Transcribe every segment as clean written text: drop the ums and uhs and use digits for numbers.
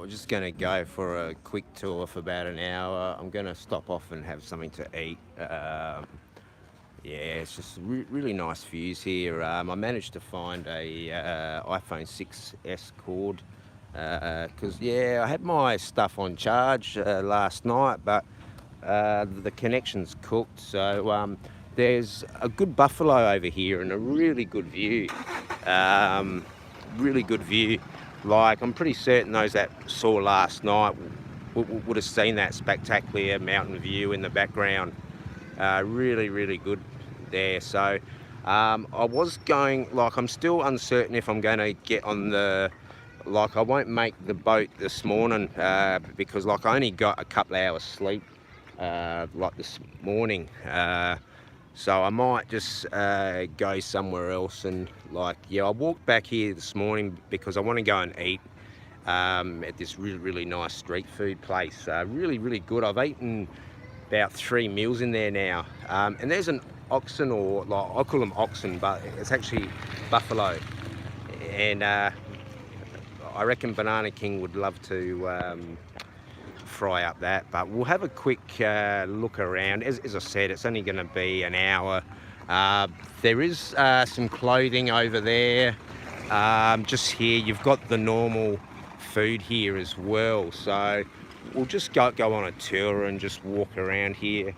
we're just going to go for a quick tour for about an hour. I'm going to stop off and have something to eat. Yeah, it's just really nice views here. I managed to find a iPhone 6S cord because yeah, I had my stuff on charge last night, but the connection's cooked. So there's a good buffalo over here and a really good view. Really good view. Like, I'm pretty certain those that saw last night would have seen that spectacular mountain view in the background. Really, really good there. So I was going, like, I'm still uncertain if I'm going to get on the, like, I won't make the boat this morning because, like, I only got a couple of hours sleep, like this morning. So I might just go somewhere else and, like, yeah, I walked back here this morning because I want to go and eat at this really, really nice street food place. Really, really good. I've eaten about 3 meals in there now. And there's an oxen, or like, I call them oxen, but it's actually buffalo. And I reckon Banana King would love to fry up that, but we'll have a quick look around. As I said, it's only going to be an hour. There is some clothing over there. Just here, you've got the normal food here as well. So we'll just go on a tour and just walk around here.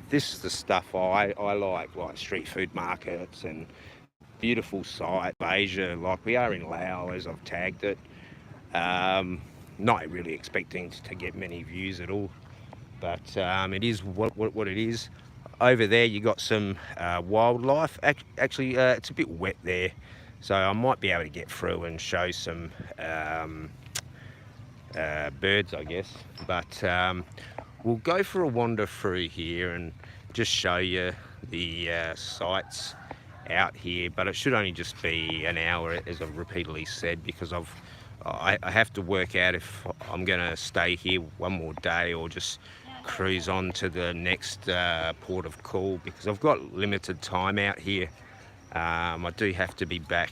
This is the stuff I like street food markets and beautiful sight of Asia. Like, we are in Laos, as I've tagged it. Not really expecting to get many views at all, but it is what it is. Over there you got some wildlife. Actually, it's a bit wet there, so I might be able to get through and show some birds, I guess. But we'll go for a wander through here and just show you the sights out here. But it should only just be an hour, as I've repeatedly said, because I have to work out if I'm going to stay here one more day or just cruise on to the next port of call, because I've got limited time out here. I do have to be back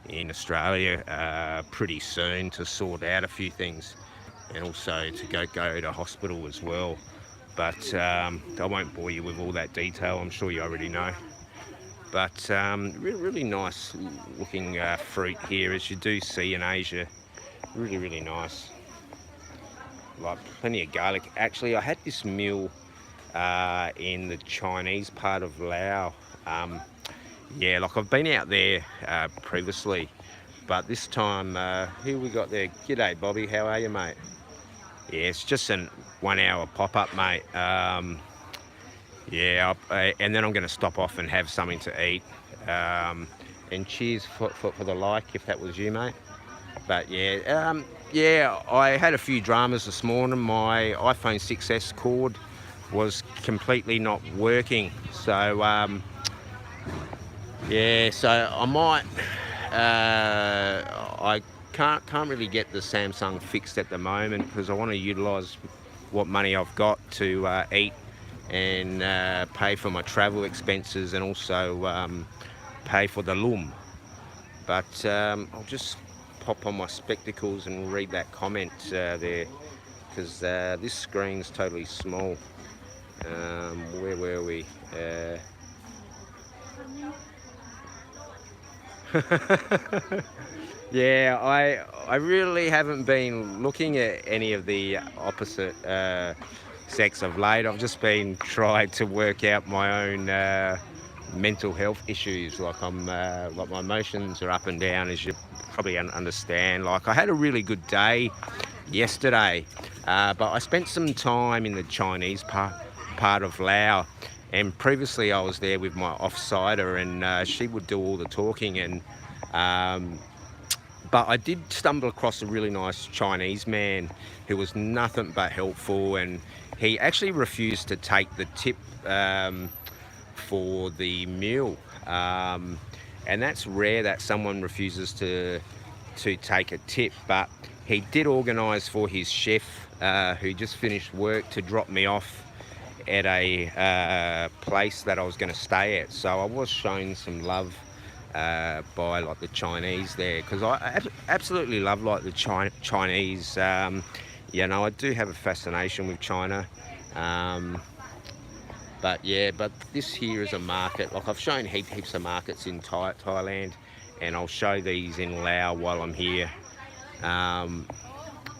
in Australia pretty soon to sort out a few things, and also to go to hospital as well. But I won't bore you with all that detail. I'm sure you already know. But really nice looking fruit here, as you do see in Asia. Really, really nice. Like, plenty of garlic. Actually, I had this meal in the Chinese part of Laos. Yeah, like, I've been out there previously, but this time, who we got there? G'day, Bobby. How are you, mate? Yeah, it's just an 1 hour pop-up, mate. Yeah, and then I'm going to stop off and have something to eat. And cheers for the like, if that was you, mate. But yeah, yeah, I had a few dramas this morning. My iPhone 6S cord was completely not working. So yeah, so I might. I can't really get the Samsung fixed at the moment because I want to utilise what money I've got to eat and pay for my travel expenses, and also pay for the loom. But I'll just pop on my spectacles and read that comment there, because this screen's totally small. Where were we? Yeah, I really haven't been looking at any of the opposite sex of late. I've just been trying to work out my own mental health issues. Like, like, my emotions are up and down, as you probably understand. Like, I had a really good day yesterday, but I spent some time in the Chinese part of Laos, and previously I was there with my off-sider, and she would do all the talking. And but I did stumble across a really nice Chinese man who was nothing but helpful, and he actually refused to take the tip for the meal. And that's rare that someone refuses to take a tip, but he did organise for his chef who just finished work to drop me off at a place that I was going to stay at. So I was shown some love by like the Chinese there, because I absolutely love like the Chinese. You know, I do have a fascination with China. But yeah, but this here is a market. Like I've shown heaps of markets in Thailand, and I'll show these in Laos while I'm here. And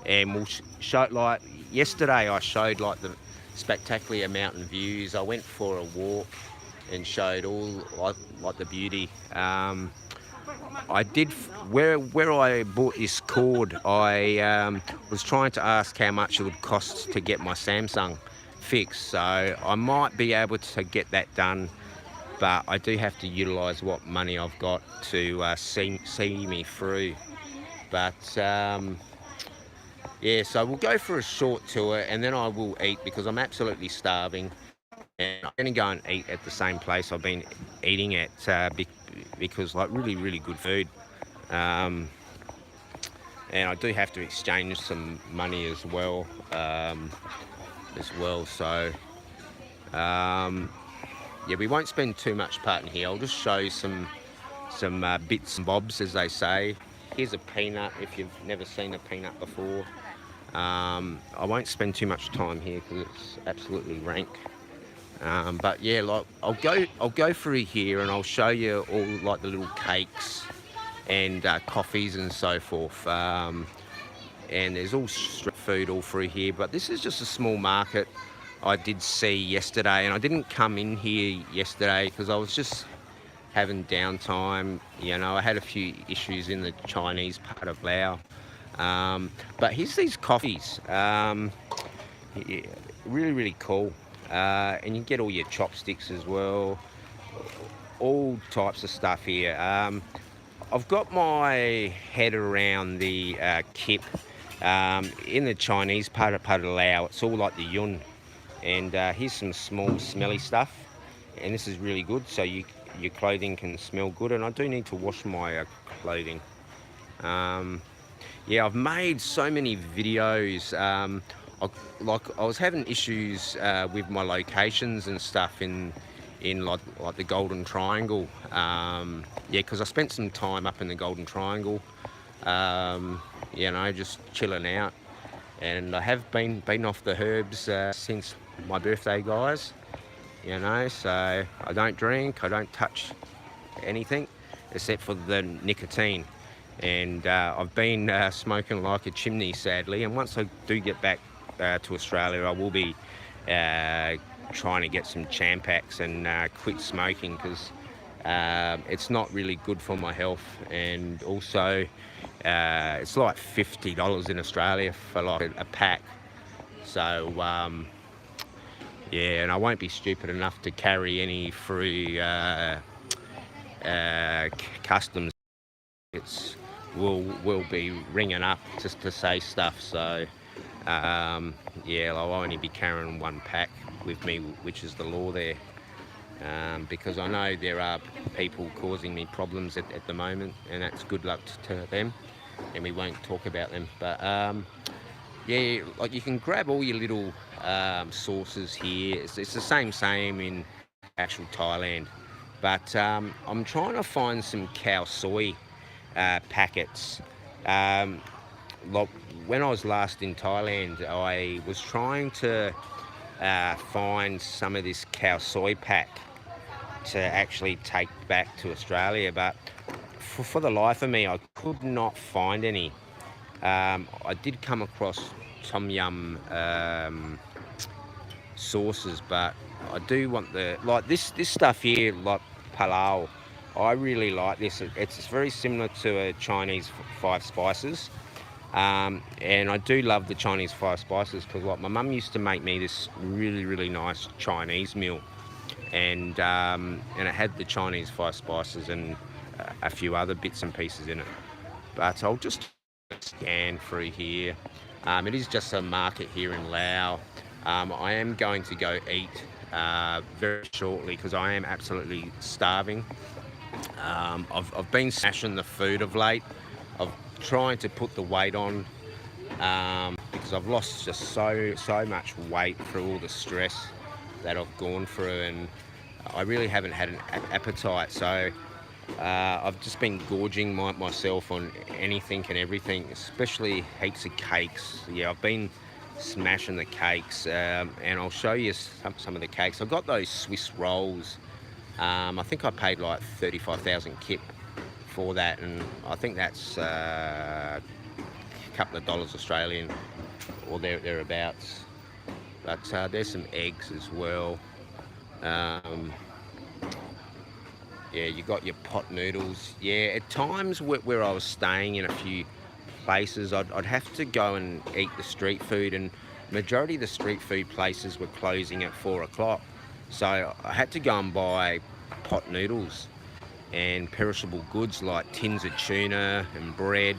we'll show, like yesterday I showed like the spectacular mountain views. I went for a walk and showed all like the beauty. I did, where I bought this cord, I was trying to ask how much it would cost to get my Samsung fixed, so I might be able to get that done, but I do have to utilise what money I've got to see me through. But yeah, so we'll go for a short tour and then I will eat, because I'm absolutely starving, and I'm going to go and eat at the same place I've been eating at, because like really good food. And I do have to exchange some money as well. So yeah, we won't spend too much part in here. I'll just show you some bits and bobs, as they say. Here's a peanut if you've never seen a peanut before. I won't spend too much time here because it's absolutely rank. But yeah, like I'll go through here and I'll show you all like the little cakes and coffees and so forth. And there's all street food all through here, but this is just a small market I did see yesterday, and I didn't come in here yesterday because I was just having downtime. You know, I had a few issues in the Chinese part of Laos. But here's these coffees. Yeah, really cool. And you get all your chopsticks as well, all types of stuff here. I've got my head around the kip. In the Chinese part of Laos, it's all like the yun. And here's some small smelly stuff, and this is really good, so your clothing can smell good. And I do need to wash my clothing. Yeah, I've made so many videos. I was having issues with my locations and stuff in like the Golden Triangle. Yeah, because I spent some time up in the Golden Triangle, you know, just chilling out. And I have been off the herbs since my birthday, guys. You know, so I don't drink, I don't touch anything except for the nicotine. And I've been smoking like a chimney, sadly. And once I do get back to Australia, I will be trying to get some Champax and quit smoking, because it's not really good for my health. And also it's like $50 in Australia for like a pack. So yeah, and I won't be stupid enough to carry any through customs. Will be ringing up just to say stuff. So yeah, I'll only be carrying one pack with me, which is the law there. Because I know there are people causing me problems at the moment, and that's good luck to them, and we won't talk about them. But yeah, like you can grab all your little sauces here. It's the same in actual Thailand, but I'm trying to find some khao soi packets. Like when I was last in Thailand, I was trying to find some of this khao soi pack to actually take back to Australia, but for the life of me I could not find any. I did come across tom yum sauces, but I do want like this stuff here, like palau. I really like this. It's very similar to a Chinese five spices. And I do love the Chinese five spices because like my mum used to make me this really nice Chinese meal, and it had the Chinese five spices and a few other bits and pieces in it. But I'll just scan through here. It is just a market here in Laos. I am going to go eat very shortly because I am absolutely starving. I've been smashing the food of late. I've trying to put the weight on because I've lost just so much weight through all the stress that I've gone through, and I really haven't had an appetite. So I've just been gorging myself on anything and everything, especially heaps of cakes. Yeah, I've been smashing the cakes, and I'll show you some of the cakes. I've got those Swiss rolls. I think I paid like 35,000 kip for that, and I think that's a couple of dollars Australian or thereabouts. But there's some eggs as well. Yeah, you got your pot noodles. Yeah, at times where I was staying in a few places, I'd have to go and eat the street food, and majority of the street food places were closing at 4 o'clock. So I had to go and buy pot noodles and perishable goods like tins of tuna and bread,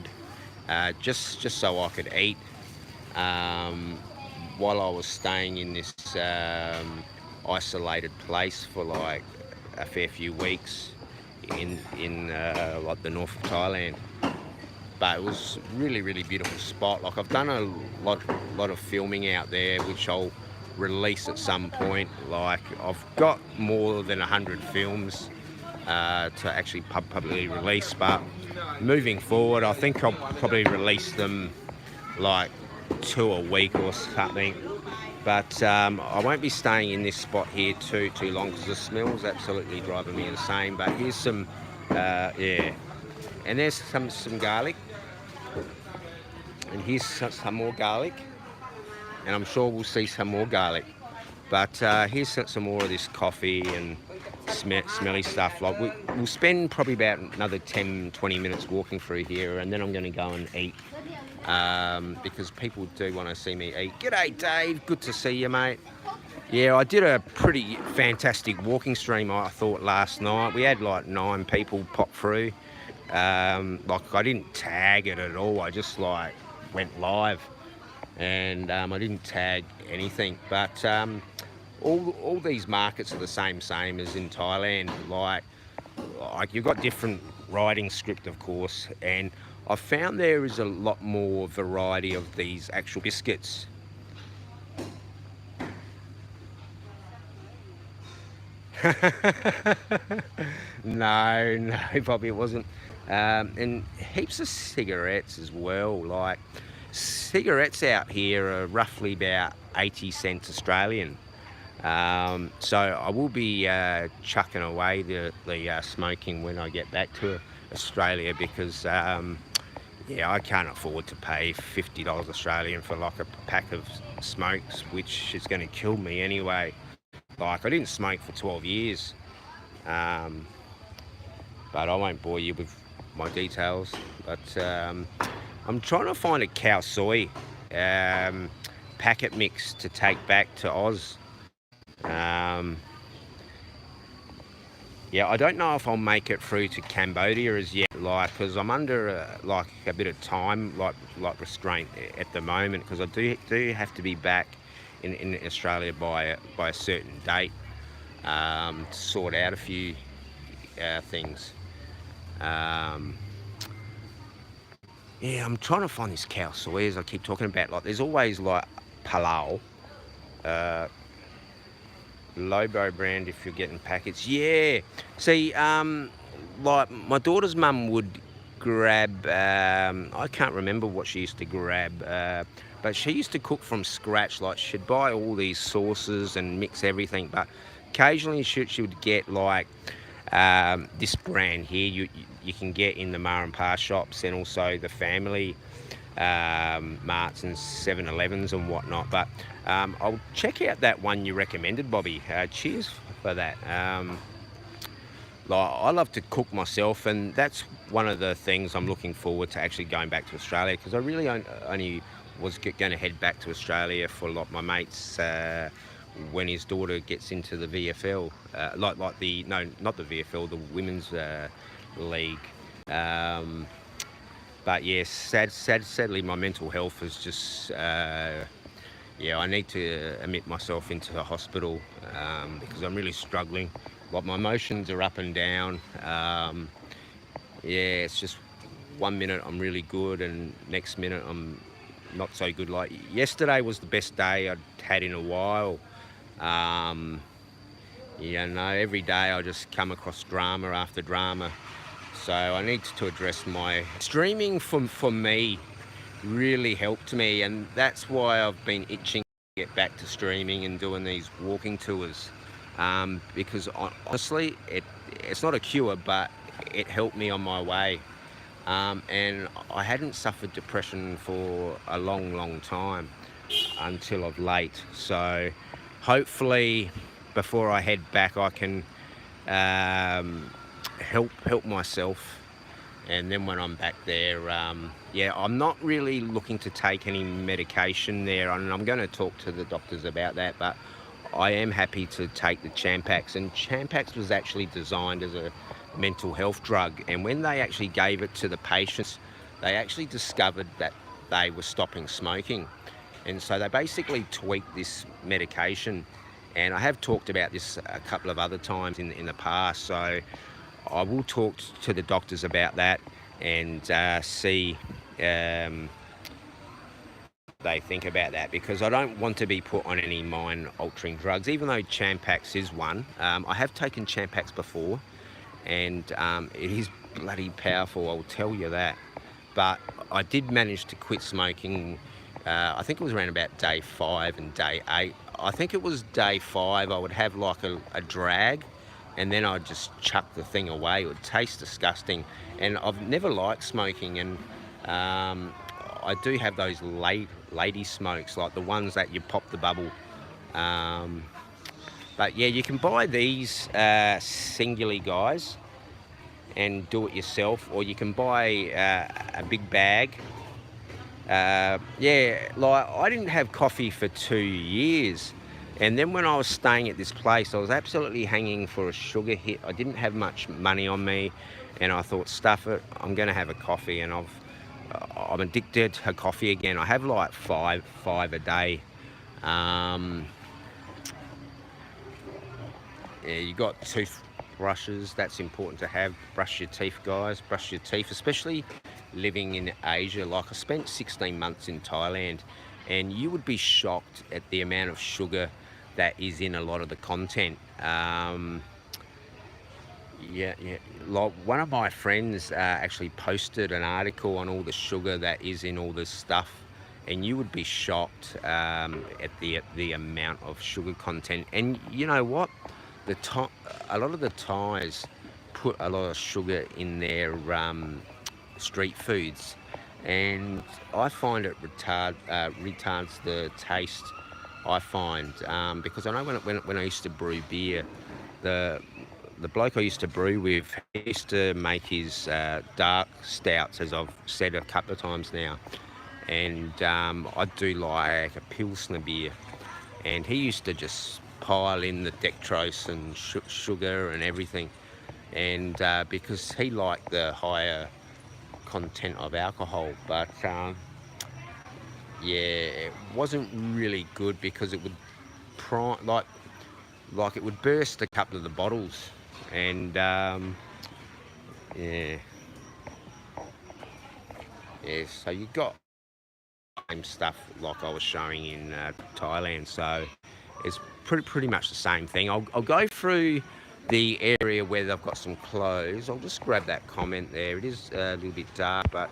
just so I could eat while I was staying in this isolated place for like a fair few weeks in like the north of Thailand. But it was really beautiful spot. Like, I've done a lot of filming out there, which I'll release at some point. Like, I've got more than 100 films to actually publicly release, but moving forward I think I'll probably release them like 2 a week or something. But I won't be staying in this spot here too long, because the smell's absolutely driving me insane. But here's some, yeah, and there's some garlic, and here's some more garlic, and I'm sure we'll see some more garlic. But here's some more of this coffee and smelly stuff. Like, we'll spend probably about another 10-20 minutes walking through here, and then I'm going to go and eat. Because people do want to see me eat. G'day, Dave. Good to see you, mate. Yeah, I did a pretty fantastic walking stream, I thought, last night. We had like 9 people pop through. Like, I didn't tag it at all. I just like went live, and I didn't tag anything. But all these markets are the same as in Thailand. Like you've got different writing script, of course, and I found there is a lot more variety of these actual biscuits. No, Bobby, it wasn't. And heaps of cigarettes as well. Like, cigarettes out here are roughly about 80 cents Australian. So I will be chucking away the smoking when I get back to Australia, because yeah, I can't afford to pay $50 Australian for like a pack of smokes, which is going to kill me anyway. Like, I didn't smoke for 12 years, but I won't bore you with my details. But I'm trying to find a khao soi packet mix to take back to Oz. Yeah, I don't know if I'll make it through to Cambodia as yet, like, because I'm under like a bit of time, like restraint at the moment, because I do have to be back in Australia by a certain date to sort out a few things. Yeah, I'm trying to find this khao soi, as I keep talking about. Like, there's always like palau. Lobo brand if you're getting packets. Yeah. See, like, my daughter's mum would grab, I can't remember what she used to grab, but she used to cook from scratch. Like, she'd buy all these sauces and mix everything, but occasionally she would get like this brand here you can get in the Ma and Pa shops, and also the family Marts and 7-Elevens and whatnot. But I'll check out that one you recommended, Bobby. Cheers for that. Like, I love to cook myself, and that's one of the things I'm looking forward to actually going back to Australia, because I really only was going to head back to Australia for like my mates when his daughter gets into the VFL, like the, no, not the VFL, the women's league. But yes, sadly my mental health is just, yeah, I need to admit myself into the hospital because I'm really struggling. Like, my emotions are up and down. Yeah, it's just 1 minute I'm really good, and next minute I'm not so good. Like, yesterday was the best day I'd had in a while. You know, every day I just come across drama after drama. So I need to address my streaming. For me really helped me, and that's why I've been itching to get back to streaming and doing these walking tours, because honestly it's not a cure, but it helped me on my way. And I hadn't suffered depression for a long time until of late. So hopefully before I head back I can help myself, and then when I'm back there, yeah, I'm not really looking to take any medication there, and I'm going to talk to the doctors about that, but I am happy to take the Champax. And Champax was actually designed as a mental health drug, and when they actually gave it to the patients, they actually discovered that they were stopping smoking. And so they basically tweaked this medication, and I have talked about this a couple of other times in the past, so I will talk to the doctors about that and see they think about that, because I don't want to be put on any mind-altering drugs, even though Champax is one. I have taken Champax before, and it is bloody powerful, I'll tell you that. But I did manage to quit smoking, I think it was around about day 5 and day 8. I think it was day 5 I would have like a drag, and then I'd just chuck the thing away. It would taste disgusting, and I've never liked smoking, and I do have those lady smokes, like the ones that you pop the bubble. But yeah, you can buy these singularly, guys, and do it yourself, or you can buy a big bag. Yeah, like I didn't have coffee for 2 years, and then when I was staying at this place, I was absolutely hanging for a sugar hit. I didn't have much money on me, and I thought, stuff it, I'm going to have a coffee, and I'm addicted to coffee again. I have like five a day. Yeah, you got toothbrushes, that's important to have. Brush your teeth, guys, brush your teeth, especially living in Asia. Like, I spent 16 months in Thailand, and you would be shocked at the amount of sugar that is in a lot of the content. Yeah, like one of my friends actually posted an article on all the sugar that is in all this stuff, and you would be shocked at the amount of sugar content. And you know what? A lot of the Thais put a lot of sugar in their street foods, and I find it retards the taste. I find because I know when I used to brew beer, the bloke I used to brew with, he used to make his dark stouts, as I've said a couple of times now, and I do like a Pilsner beer, and he used to just pile in the dextrose and sugar and everything, and because he liked the higher content of alcohol, but yeah, it wasn't really good, because it would like it would burst a couple of the bottles, and yeah, so you got same stuff like I was showing in Thailand, so it's pretty much the same thing. I'll go through the area where they've got some clothes. I'll just grab that comment there. It is a little bit dark, but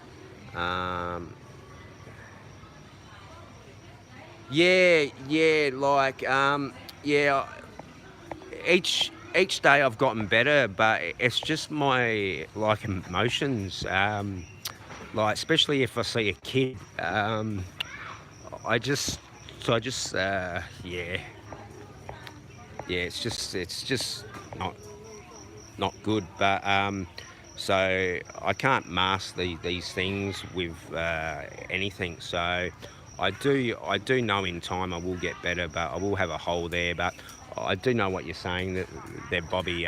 yeah, like yeah, each day I've gotten better, but it's just my like emotions, like especially if I see a kid, I just yeah, it's just not good. But so I can't mask these things with anything. So I do know in time I will get better, but I will have a hole there. But I do know what you're saying there, Bobby.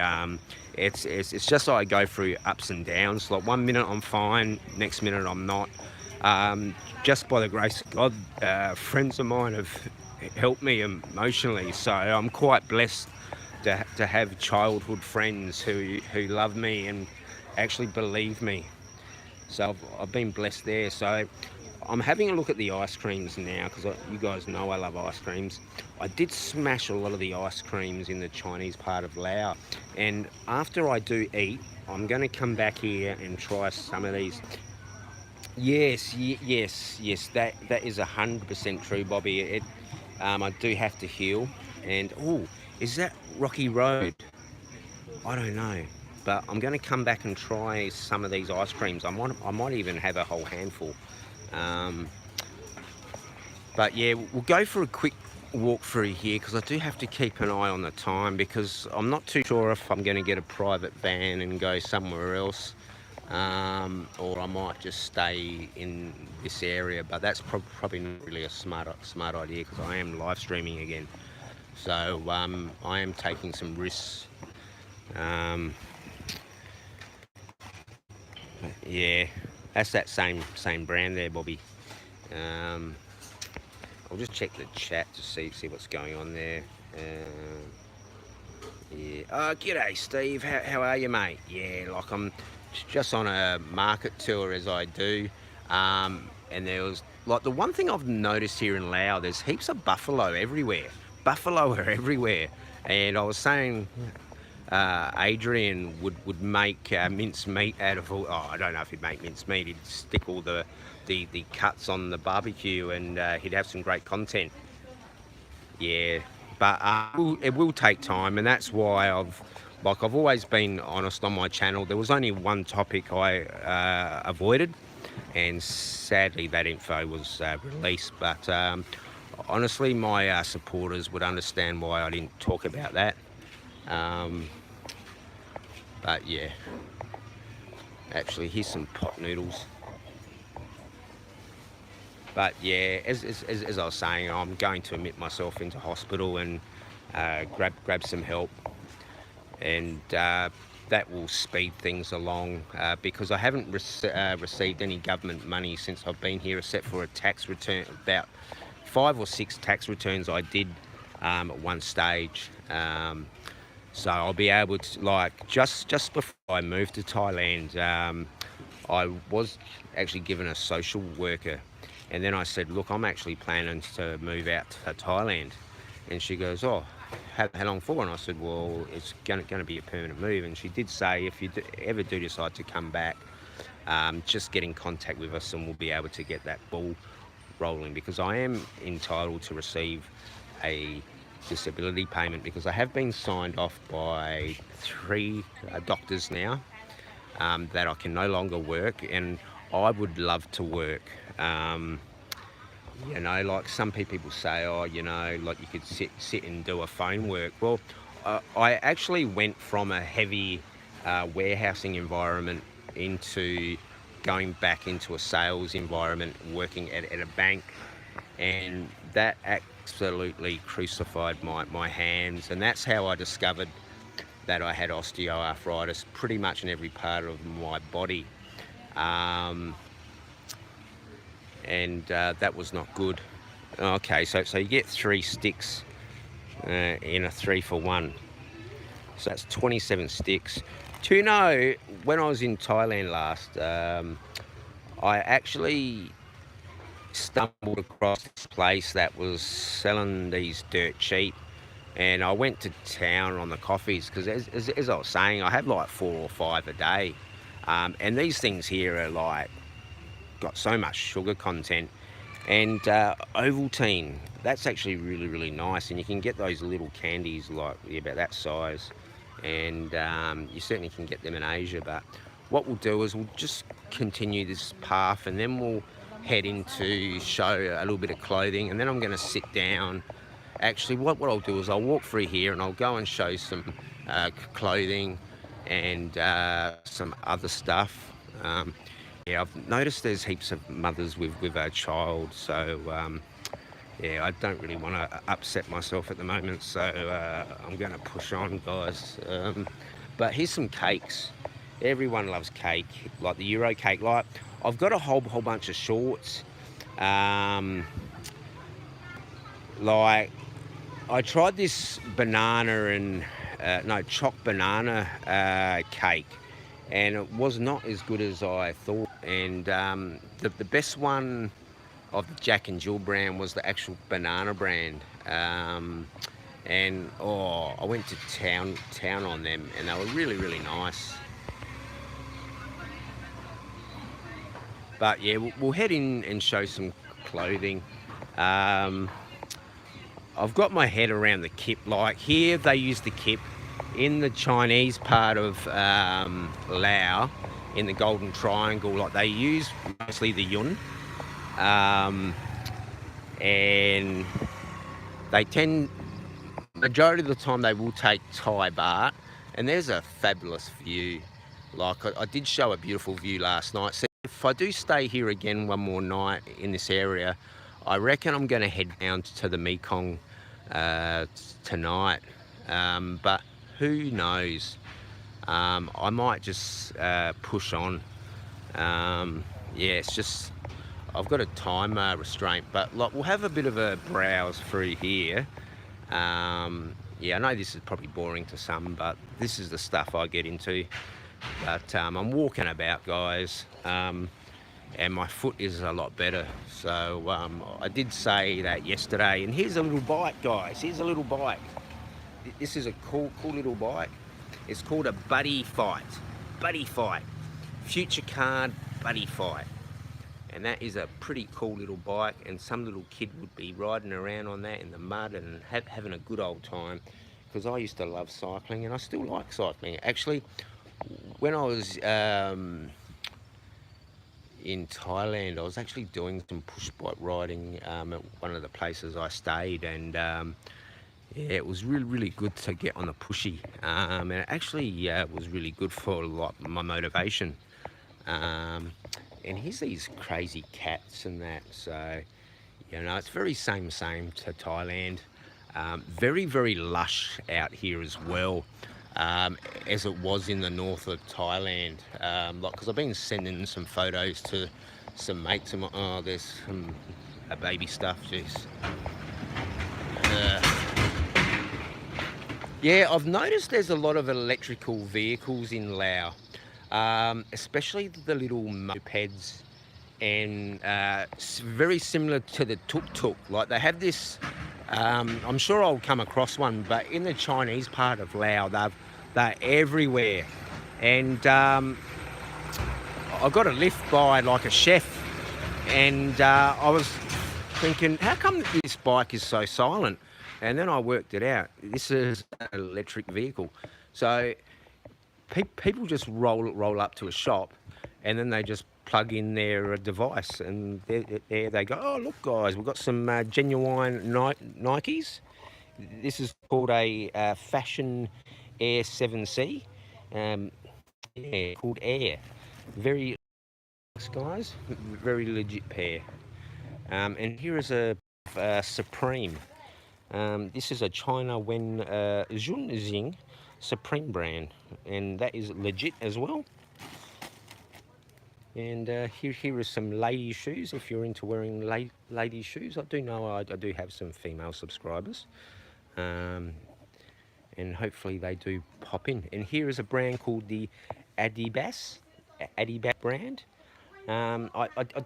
It's just like I go through ups and downs. Like 1 minute I'm fine, next minute I'm not. Just by the grace of God, friends of mine have helped me emotionally. So I'm quite blessed to have childhood friends who love me and actually believe me. So I've been blessed there. So I'm having a look at the ice creams now because you guys know I love ice creams. I did smash a lot of the ice creams in the Chinese part of Laos, and after I do eat, I'm going to come back here and try some of these. Yes, yes. That is 100% true, Bobby. I do have to heal, and oh, is that Rocky Road? I don't know, but I'm going to come back and try some of these ice creams. I might even have a whole handful. Um, but yeah, we'll go for a quick walk through here because I do have to keep an eye on the time because I'm not too sure if I'm going to get a private van and go somewhere else, or I might just stay in this area. But that's probably not really a smart idea because I am live streaming again, so I am taking some risks. Yeah, that's that same brand there, Bobby. I'll just check the chat to see what's going on there. Yeah. Oh, g'day, Steve. How are you, mate? Yeah, like I'm just on a market tour as I do. And there was like the one thing I've noticed here in Laos, there's heaps of buffalo everywhere. Buffalo are everywhere. And I was saying Adrian would make mince meat out of all. Oh, I don't know if he'd make mince meat. He'd stick all the cuts on the barbecue, and he'd have some great content. Yeah, but it will take time, and that's why I've always been honest on my channel. There was only one topic I avoided, and sadly that info was released. But honestly, my supporters would understand why I didn't talk about that. But yeah, actually, here's some pot noodles. But yeah, as I was saying, I'm going to admit myself into hospital and grab some help, and that will speed things along because I haven't received any government money since I've been here, except for a tax return. About 5 or 6 tax returns I did at one stage. So I'll be able to, like, just before I moved to Thailand, I was actually given a social worker, and then I said, look, I'm actually planning to move out to Thailand. And she goes, oh, how long for? And I said, well, it's going to be a permanent move. And she did say, if you ever do decide to come back, just get in contact with us and we'll be able to get that ball rolling, because I am entitled to receive a disability payment because I have been signed off by 3 doctors now that I can no longer work, and I would love to work. You know, like some people say, oh, you know, like you could sit and do a phone work. Well, I actually went from a heavy warehousing environment into going back into a sales environment, working at a bank, and that absolutely crucified my hands, and that's how I discovered that I had osteoarthritis pretty much in every part of my body, and that was not good. Okay, so you get 3 sticks in a 3-for-1, so that's 27 sticks. Do you know, when I was in Thailand last, I actually stumbled across this place that was selling these dirt cheap, and I went to town on the coffees because as I was saying, I have like 4 or 5 a day, and these things here are like got so much sugar content. And Ovaltine, that's actually really nice, and you can get those little candies like about that size, and you certainly can get them in Asia. But what we'll do is we'll just continue this path, and then we'll head into show a little bit of clothing, and then I'm going to sit down. Actually, what I'll do is I'll walk through here and I'll go and show some clothing and some other stuff. Yeah, I've noticed there's heaps of mothers with a child, so yeah, I don't really want to upset myself at the moment, so I'm going to push on, guys. But here's some cakes. Everyone loves cake, like the Euro cake. Like, I've got a whole bunch of shorts. Like, I tried this banana and choc banana cake, and it was not as good as I thought. And the best one of the Jack and Jill brand was the actual banana brand. And oh, I went to town on them, and they were really, really nice. But yeah, we'll head in and show some clothing. Um, I've got my head around the kip. Like here, they use the kip in the Chinese part of Laos, in the Golden Triangle. Like they use mostly the yun, and they tend, majority of the time, they will take Thai baht. And there's a fabulous view. Like I did show a beautiful view last night. So if I do stay here again one more night in this area, I reckon I'm going to head down to the Mekong tonight. But who knows? I might just push on. Yeah, it's just I've got a time restraint, but like we'll have a bit of a browse through here. Yeah, I know this is probably boring to some, but this is the stuff I get into. But I'm walking about, guys, and my foot is a lot better. So I did say that yesterday. And here's a little bike, guys. Here's a little bike. This is a cool little bike. It's called a Buddy Fight. Buddy Fight. Future Card Buddy Fight. And that is a pretty cool little bike, and some little kid would be riding around on that in the mud and having a good old time, because I used to love cycling, and I still like cycling. Actually, when I was in Thailand, I was actually doing some push bike riding at one of the places I stayed, and yeah, it was really good to get on the pushy, and it actually was really good for like my motivation. And here's these crazy cats and that, so you know, it's very same to Thailand. Very lush out here as well, as it was in the north of Thailand. Like, because I've been sending some photos to some mates of mine. Oh, there's some baby stuff, jeez. Yeah, I've noticed there's a lot of electrical vehicles in Laos. Especially the little mopeds, and very similar to the tuk-tuk. Like they have this, I'm sure I'll come across one, but in the Chinese part of Laos, they're everywhere. And I got a lift by like a chef, and I was thinking, how come this bike is so silent? And then I worked it out. This is an electric vehicle. So people just roll up to a shop, and then they just plug in their device, and there they go. Oh, look, guys, we've got some genuine Nikes. This is called a Fashion Air 7C. Yeah, called Air. Very nice, guys. Very legit pair. And here is a Supreme. This is a China Wen Junxing Supreme brand, and that is legit as well. And here are some lady shoes, if you're into wearing lady shoes. I do know I do have some female subscribers, and hopefully they do pop in. And here is a brand called the Adibas brand. I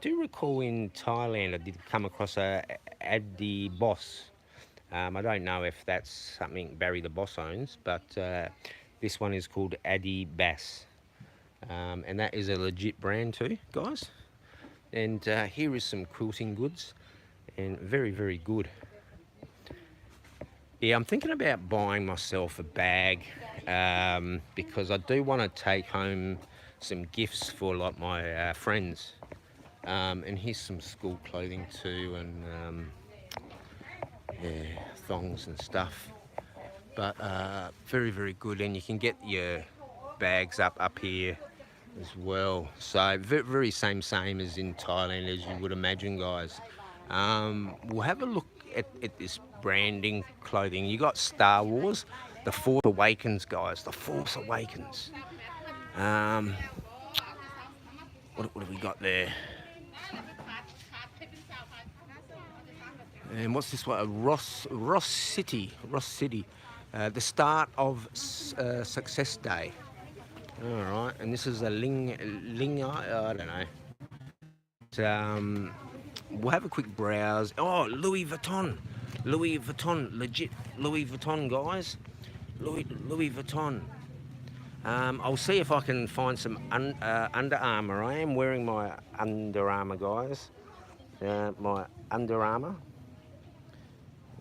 do recall in Thailand I did come across a Adibos. I don't know if that's something Barry the Boss owns, but this one is called Adibas. And that is a legit brand too, guys. And here is some quilting goods, and very good. Yeah, I'm thinking about buying myself a bag, because I do want to take home some gifts for like my friends. And here's some school clothing too, and yeah, thongs and stuff. But very good, and you can get your bags up here as well. So very same as in Thailand, as you would imagine, guys. We'll have a look at this branding clothing. You got Star Wars, The Force Awakens, guys. The Force Awakens. What have we got there? And what's this one? Ross City. The start of Success Day. All right, and this is a Ling. I don't know. we'll have a quick browse. Oh, Louis Vuitton, legit Louis Vuitton, guys. Louis Vuitton. I'll see if I can find some Under Armour. I am wearing my Under Armour, guys. My Under Armour.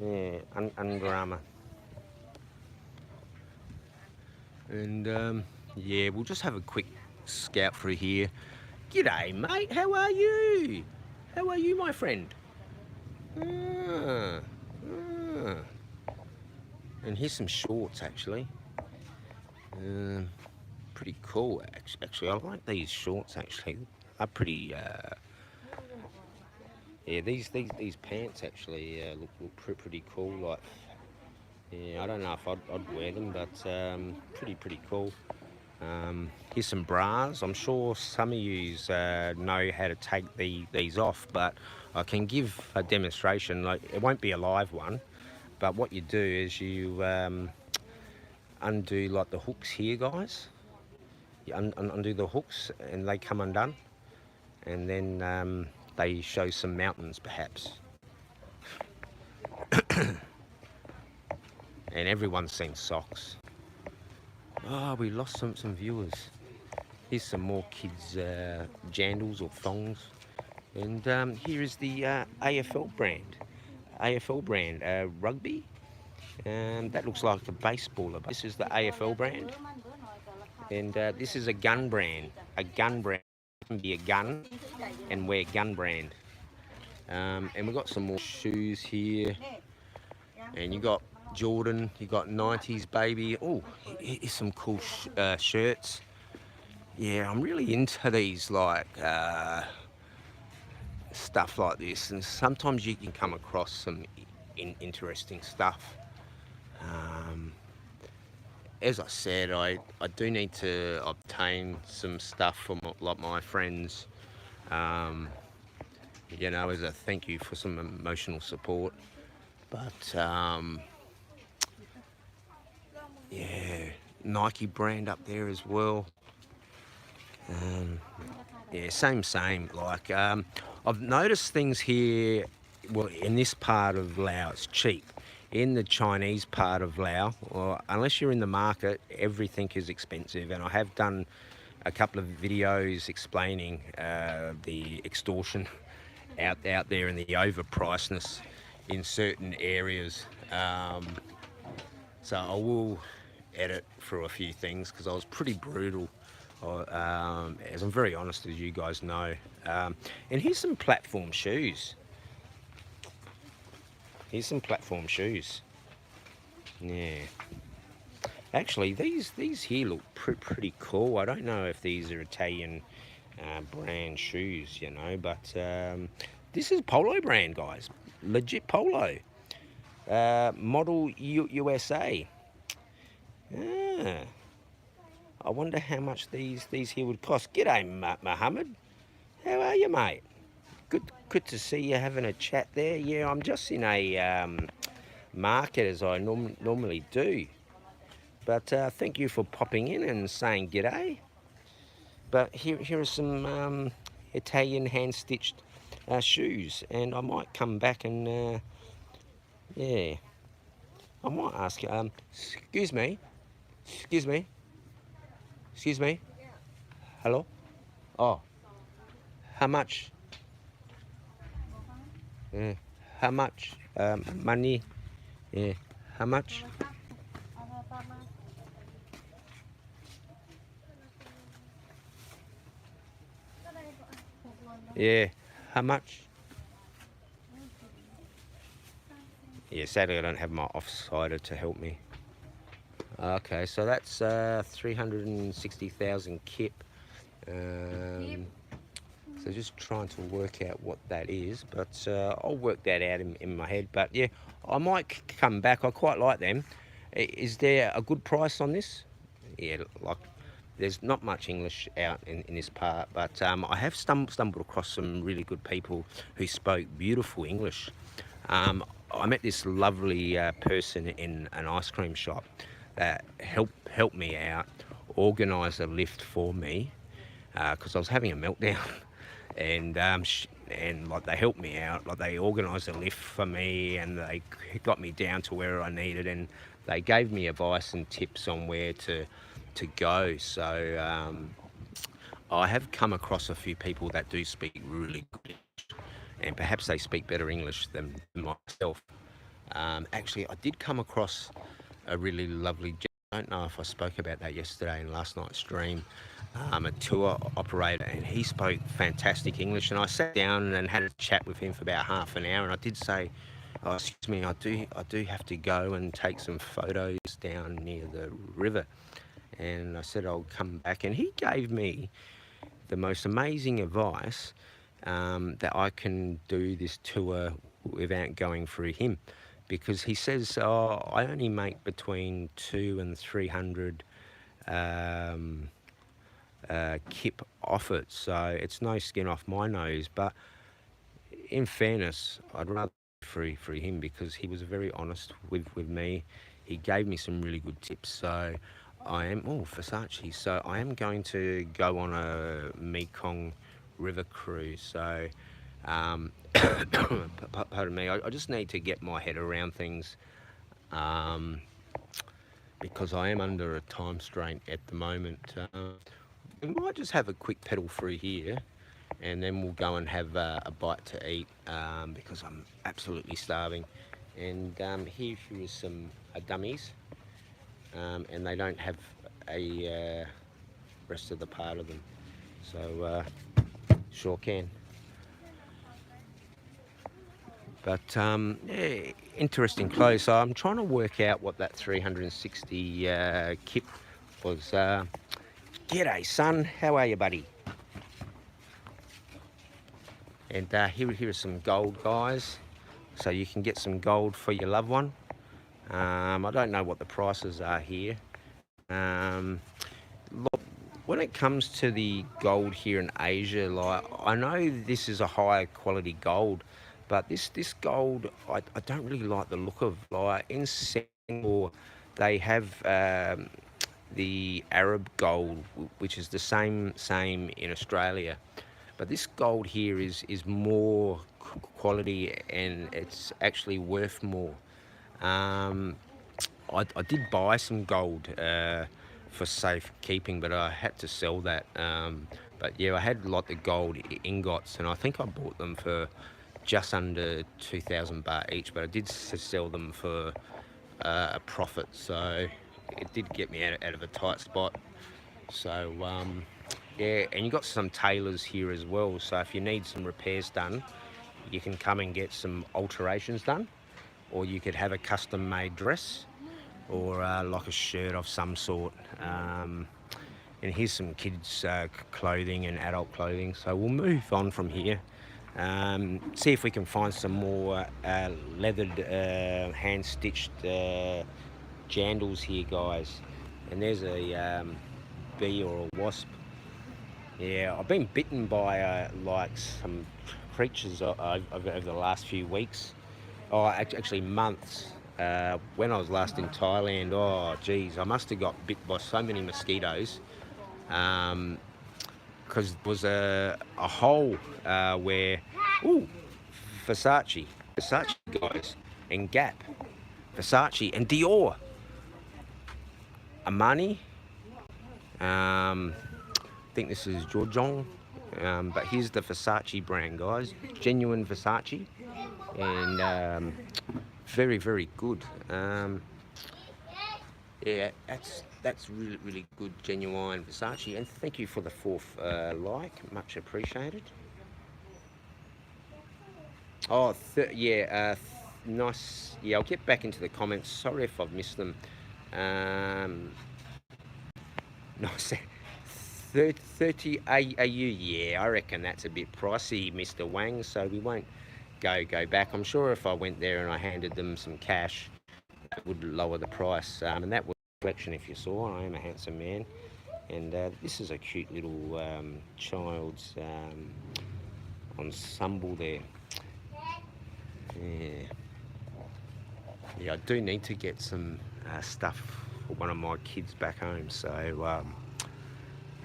Yeah, Under Armour. And yeah, we'll just have a quick scout through here. G'day, mate. How are you? How are you, my friend? Ah. And here's some shorts, actually. Pretty cool, actually. I like these shorts, actually. They're pretty. Yeah, these pants actually look pretty cool. Like, yeah, I don't know if I'd wear them, but pretty cool. Here's some bras. I'm sure some of you know how to take these off, but I can give a demonstration. Like, it won't be a live one, but what you do is you undo like the hooks here, guys. You undo the hooks and they come undone, and then they show some mountains perhaps. And everyone's seen socks. Oh, we lost some viewers. Here's some more kids' jandals or thongs. And here is the AFL brand. AFL brand rugby. That looks like a baseballer. This is the AFL brand. And this is a gun brand. A gun brand. You can be a gun and wear gun brand. And we've got some more shoes here. And you got Jordan, you got 90s baby. Oh, here's some cool shirts. Yeah, I'm really into these, like stuff like this, and sometimes you can come across some interesting stuff. As I said, I do need to obtain some stuff from like my friends, you know, as a thank you for some emotional support. But yeah, Nike brand up there as well. Yeah, same. Like, I've noticed things here. Well, in this part of Laos, it's cheap. In the Chinese part of Laos, or unless you're in the market, everything is expensive. And I have done a couple of videos explaining the extortion out there and the overpricedness in certain areas. So I will edit through a few things because I was pretty brutal. As I'm very honest, as you guys know. And here's some platform shoes. Here's some platform shoes. Yeah. Actually, these here look pretty cool. I don't know if these are Italian brand shoes, you know, but this is Polo brand, guys. Legit Polo. Model USA. Yeah. I wonder how much these here would cost. G'day, Mohammed. How are you, mate? Good to see you having a chat there. Yeah, I'm just in a market as I normally do. But thank you for popping in and saying g'day. But here are some Italian hand-stitched shoes, and I might come back and yeah, I might ask you. Excuse me. Hello. Oh, how much? How much money? Yeah, how much? Yeah, how much? Yeah, sadly I don't have my offsider to help me. Okay, so that's 360,000 kip. So just trying to work out what that is, but I'll work that out in my head. But yeah, I might come back. I quite like them. Is there a good price on this? Yeah, like there's not much English out in this part, but I have stumbled across some really good people who spoke beautiful English. I met this lovely person in an ice cream shop that helped me out, organised a lift for me because I was having a meltdown. And and like they helped me out, like they organised a lift for me, and they got me down to where I needed, and they gave me advice and tips on where to go. So I have come across a few people that do speak really good, and perhaps they speak better English than myself. Actually, I did come across a really lovely, I don't know if I spoke about that yesterday in last night's stream, a tour operator, and he spoke fantastic English, and I sat down and had a chat with him for about half an hour, and I did say, oh, excuse me, I do have to go and take some photos down near the river. And I said I'll come back, and he gave me the most amazing advice, that I can do this tour without going through him, because he says, oh, I only make between 200 and 300 kip off it, so it's no skin off my nose. But in fairness, I'd rather go through him, because he was very honest with me. He gave me some really good tips. So I am, oh, Versace. So I am going to go on a Mekong River cruise. So, pardon me, I just need to get my head around things, because I am under a time strain at the moment. We might just have a quick pedal through here, and then we'll go and have a bite to eat, because I'm absolutely starving. And here is some dummies, and they don't have a rest of the part of them, so sure can. But yeah, interesting clothes. So I'm trying to work out what that 360 kip was. G'day, son. How are you, buddy? And here are some gold, guys. So you can get some gold for your loved one. I don't know what the prices are here. Look, when it comes to the gold here in Asia, like, I know this is a higher quality gold, but this gold, I don't really like the look of. Like in Singapore, they have the Arab gold, which is the same in Australia, but this gold here is more quality, and it's actually worth more. I did buy some gold for safekeeping, but I had to sell that. But yeah, I had like the gold ingots, and I think I bought them for just under 2,000 baht each, but I did sell them for a profit, so it did get me out of a tight spot. So yeah, and you got some tailors here as well, so if you need some repairs done, you can come and get some alterations done, or you could have a custom made dress, or like a shirt of some sort. And here's some kids clothing and adult clothing. So we'll move on from here, see if we can find some more leathered hand stitched jandals here, guys. And there's a bee or a wasp. Yeah, I've been bitten by like some creatures over the last few weeks. Oh, actually months. When I was last in Thailand, oh geez, I must have got bit by so many mosquitoes, because there was a hole where, ooh, Versace guys, and Gap, Versace and Dior, Armani. I think this is Jorjong, but here's the Versace brand, guys, genuine Versace, and very, very good. Yeah, that's really good, genuine Versace. And thank you for the 4th like, much appreciated. Oh, yeah, nice. Yeah, I'll get back into the comments. Sorry if I've missed them. Nice. 30 AU. Yeah, I reckon that's a bit pricey, Mr. Wang. So we won't go back. I'm sure if I went there and I handed them some cash, that would lower the price. And that was a reflection, if you saw. I am a handsome man, and this is a cute little child's ensemble there. Yeah, I do need to get some stuff for one of my kids back home. So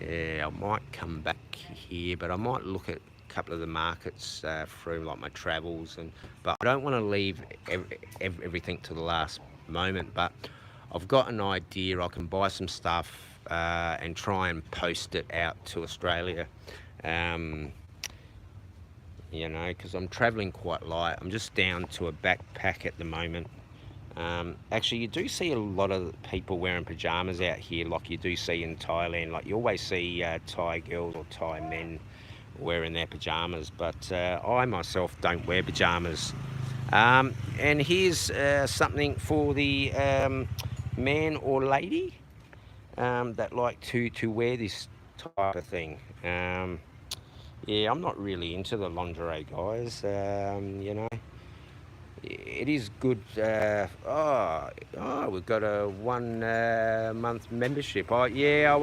yeah, I might come back here, but I might look at couple of the markets through like my travels, but I don't want to leave everything to the last moment. But I've got an idea. I can buy some stuff and try and post it out to Australia. Um, you know, because I'm traveling quite light. I'm just down to a backpack at the moment. Actually, you do see a lot of people wearing pajamas out here, like you do see in Thailand. Like you always see Thai girls or Thai men wearing their pajamas, but I myself don't wear pajamas. And here's something for the man or lady that like to wear this type of thing. Yeah, I'm not really into the lingerie, guys. You know, it is good. We've got a 1 month membership. Yeah,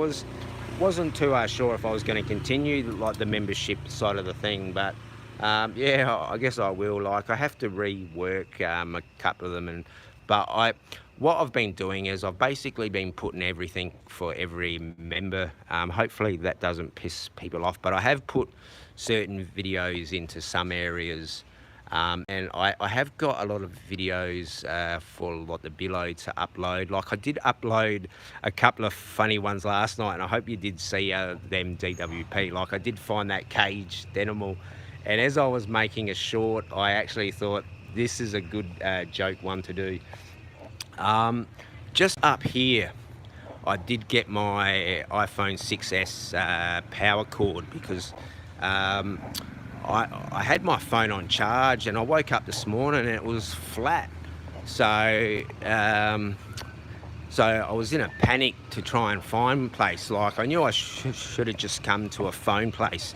wasn't too sure if I was going to continue like the membership side of the thing, but yeah, I guess I will. Like I have to rework a couple of them, what I've been doing is I've basically been putting everything for every member. Hopefully that doesn't piss people off, but I have put certain videos into some areas. And I have got a lot of videos for like the below to upload. Like I did upload a couple of funny ones last night, and I hope you did see them DWP. Like I did find that caged animal, and as I was making a short, I actually thought this is a good joke one to do. Just up here, I did get my iPhone 6S power cord because I had my phone on charge, and I woke up this morning and it was flat. So I was in a panic to try and find a place. Like I knew I should have just come to a phone place,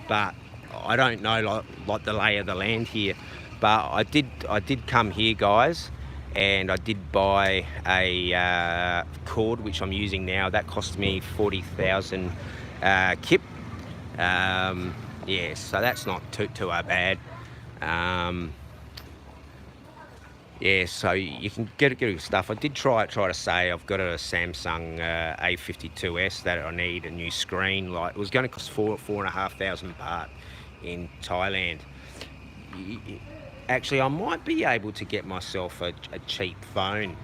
but I don't know like the lay of the land here. But I did come here, guys, and I did buy a cord which I'm using now. That cost me 40,000 kip. Yeah, so that's not too bad. Yeah, so you can get good stuff. I did try to say I've got a Samsung A52s that I need a new screen. Like it was going to cost 4,500 baht in Thailand. Actually, I might be able to get myself a cheap phone,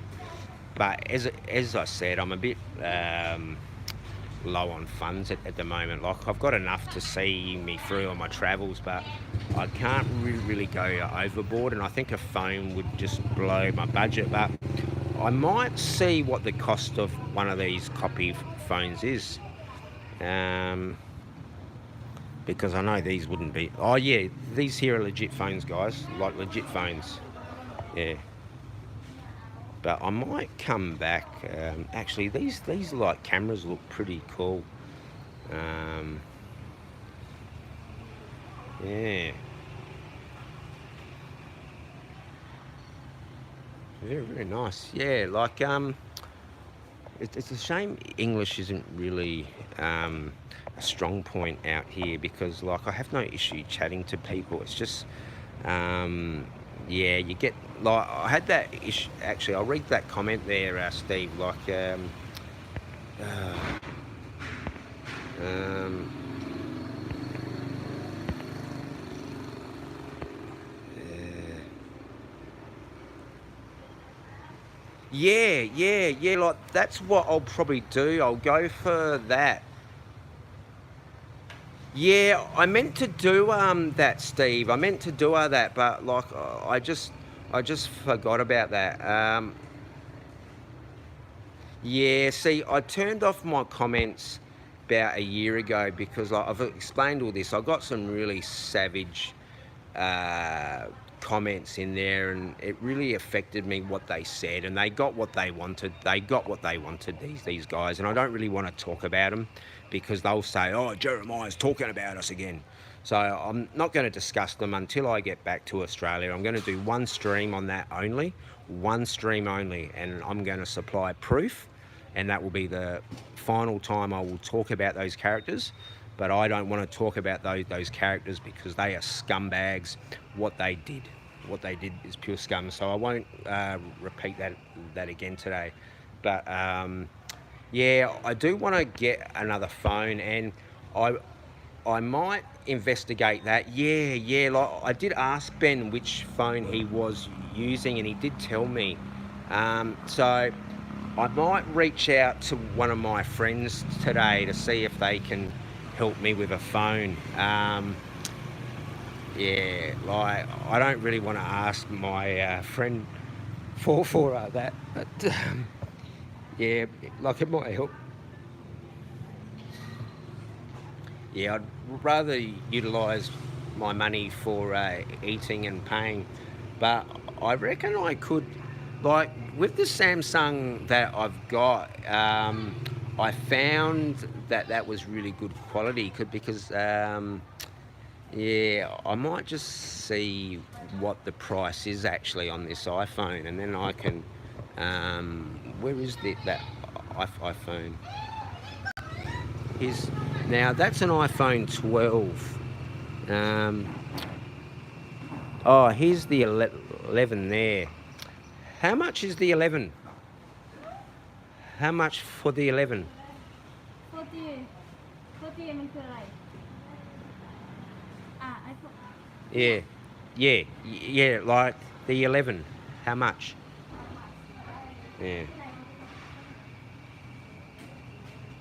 but as I said, I'm a bit low on funds at the moment. Like I've got enough to see me through on my travels, but I can't really go overboard, and I think a phone would just blow my budget. But I might see what the cost of one of these copy phones is, because I know these wouldn't be. Oh yeah, these here are legit phones, guys, like legit phones. Yeah, but I might come back. Actually, these like cameras look pretty cool. Yeah, very nice. Yeah, like it's a shame English isn't really a strong point out here, because like I have no issue chatting to people. It's just yeah, you get like I had that issue. Actually, I'll read that comment there, Steve. Like um, yeah. Like that's what I'll probably do. I'll go for that. Yeah, I meant to do that, Steve. I meant to do that, but like I just forgot about that. Yeah, see, I turned off my comments about a year ago because I've explained all this. I got some really savage uh, comments in there, and it really affected me what they said. And they got what they wanted. They got what they wanted. These guys, and I don't really want to talk about them because they'll say, "Oh, Jeremiah's talking about us again." So I'm not going to discuss them until I get back to Australia. I'm going to do one stream on that only, one stream only, and I'm going to supply proof, and that will be the final time I will talk about those characters. But I don't want to talk about those characters because they are scumbags. What they did is pure scum. So I won't repeat that again today. But yeah, I do want to get another phone, and I might investigate that. Yeah, like I did ask Ben which phone he was using, and he did tell me. So I might reach out to one of my friends today to see if they can help me with a phone. Yeah, like I don't really want to ask my friend for that, but yeah, like it might help. Yeah, I'd rather utilise my money for eating and paying, but I reckon I could, like with the Samsung that I've got, I found that that was really good quality because, yeah, I might just see what the price is actually on this iPhone, and then I can, where is that iPhone? Is now that's an iPhone 12. Um, oh, here's the 11 there. How much is the 11? How much for the 11? 40 40 มันคืออะไรiPhone Yeah, yeah, like the 11. How much? Yeah.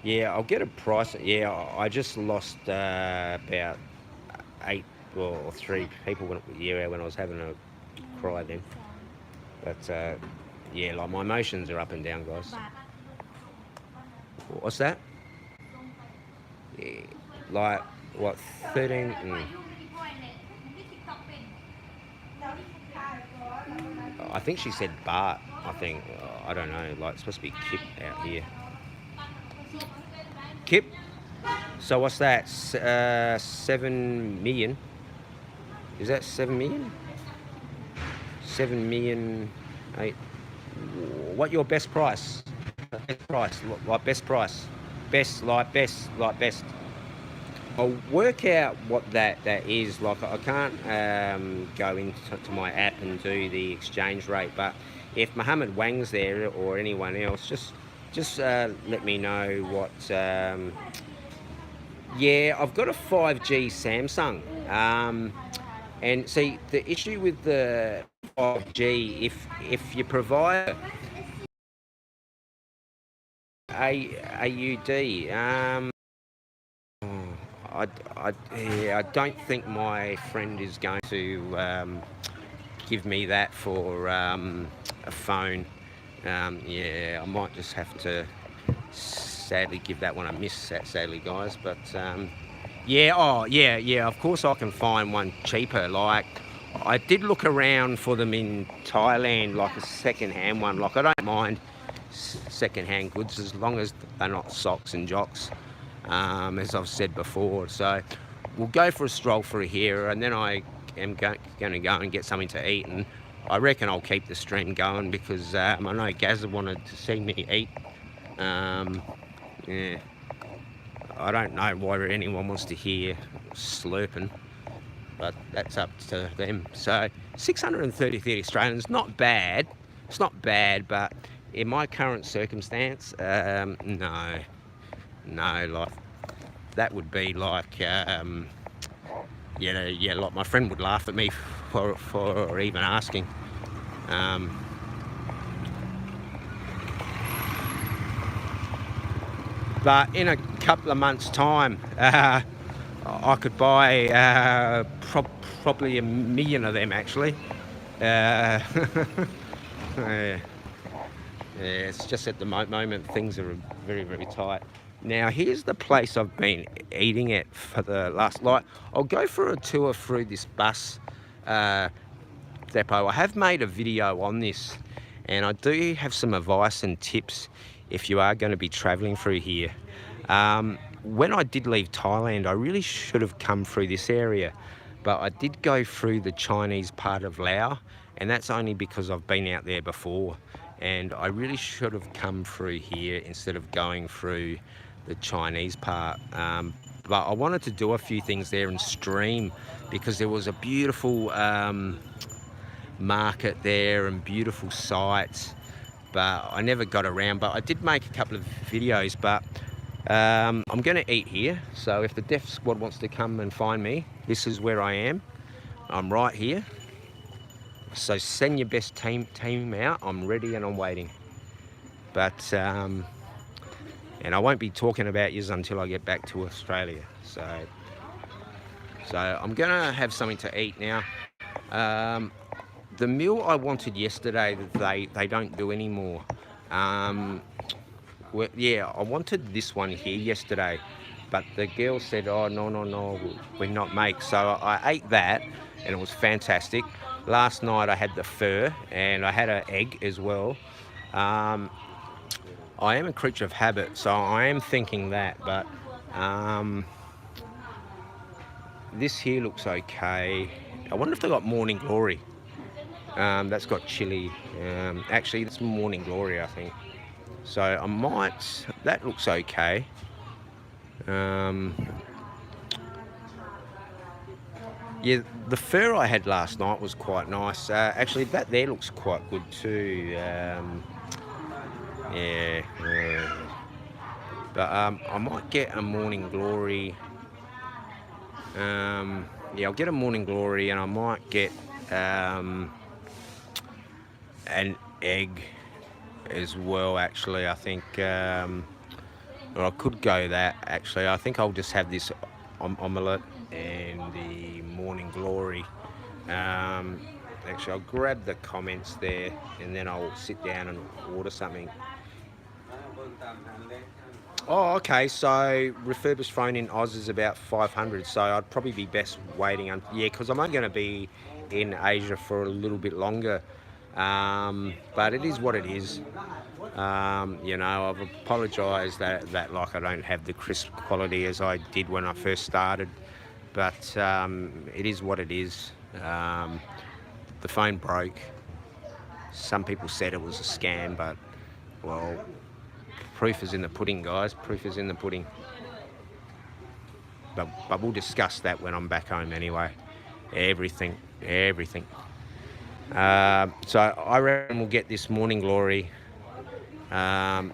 Yeah, I'll get a price. Yeah, I just lost about 8 or 3 people when I was having a cry then. But yeah, like my emotions are up and down, guys. บาท What's that? Yeah, like what 13? I think she said Bart. I think I don't know. Like it's supposed to be Kip out here. Kip. So what's that? 7 million. Is that 7 million? 7 million. 8. What your best price? Best price. Like best price. Best. I'll work out what that is. Like I can't go into my app and do the exchange rate, but if Mohammed Wang's there or anyone else, just let me know what. Yeah, I've got a 5G Samsung, and see the issue with the 5G, if you provide AUD, I don't think my friend is going to give me that for a phone. Yeah, I might just have to sadly give that one a miss, sadly, guys. But yeah, of course I can find one cheaper. Like I did look around for them in Thailand, like a second-hand one. Like I don't mind second-hand goods as long as they're not socks and jocks, as I've said before. So we'll go for a stroll through here, and then I am going to go and get something to eat, and I reckon I'll keep the stream going because I know Gazza wanted to see me eat. Yeah, I don't know why anyone wants to hear slurping, but that's up to them. So 633 Australians, not bad. It's not bad, but in my current circumstance, no, like that would be like, yeah, like my friend would laugh at me for even asking. But in a couple of months' time, I could buy probably 1 million of them, actually. Yeah, it's just at the moment things are very, very tight. Now, here's the place I've been eating at for the last, like, I'll go for a tour through this bus depot. I have made a video on this, and I do have some advice and tips if you are going to be traveling through here. When I did leave Thailand, I really should have come through this area, but I did go through the Chinese part of Laos, and that's only because I've been out there before, and I really should have come through here instead of going through the Chinese part. But I wanted to do a few things there and stream because there was a beautiful market there and beautiful sights, but I never got around. But I did make a couple of videos, but I'm going to eat here, so if the death squad wants to come and find me, this is where I am. I'm right here. So send your best team out. I'm ready and I'm waiting. But and I won't be talking about yous until I get back to Australia. So I'm gonna have something to eat now. The meal I wanted yesterday, they don't do anymore. Well, yeah, I wanted this one here yesterday, but the girl said, "Oh no, we're not make." So I ate that, and it was fantastic. Last night I had the pho, and I had an egg as well. Um, I am a creature of habit, so I am thinking that, but this here looks okay. I wonder if they got Morning Glory. That's got chili. Actually, it's Morning Glory, I think. So I might. That looks okay. Yeah, the pho I had last night was quite nice. Actually, that there looks quite good too. Yeah, but I might get a Morning Glory. Yeah, I'll get a Morning Glory, and I might get an egg as well. Actually, I think, or I could go that. Actually, I think I'll just have this omelette and the Morning Glory. Actually, I'll grab the comments there, and then I'll sit down and order something. Oh, okay. So refurbished phone in Oz is about 500. So I'd probably be best waiting. Yeah, because I'm only going to be in Asia for a little bit longer. But it is what it is. You know, I've apologised that like I don't have the crisp quality as I did when I first started. But it is what it is. The phone broke. Some people said it was a scam, but well, proof is in the pudding, guys. Proof is in the pudding. But we'll discuss that when I'm back home anyway. Everything. So I reckon we'll get this Morning Glory.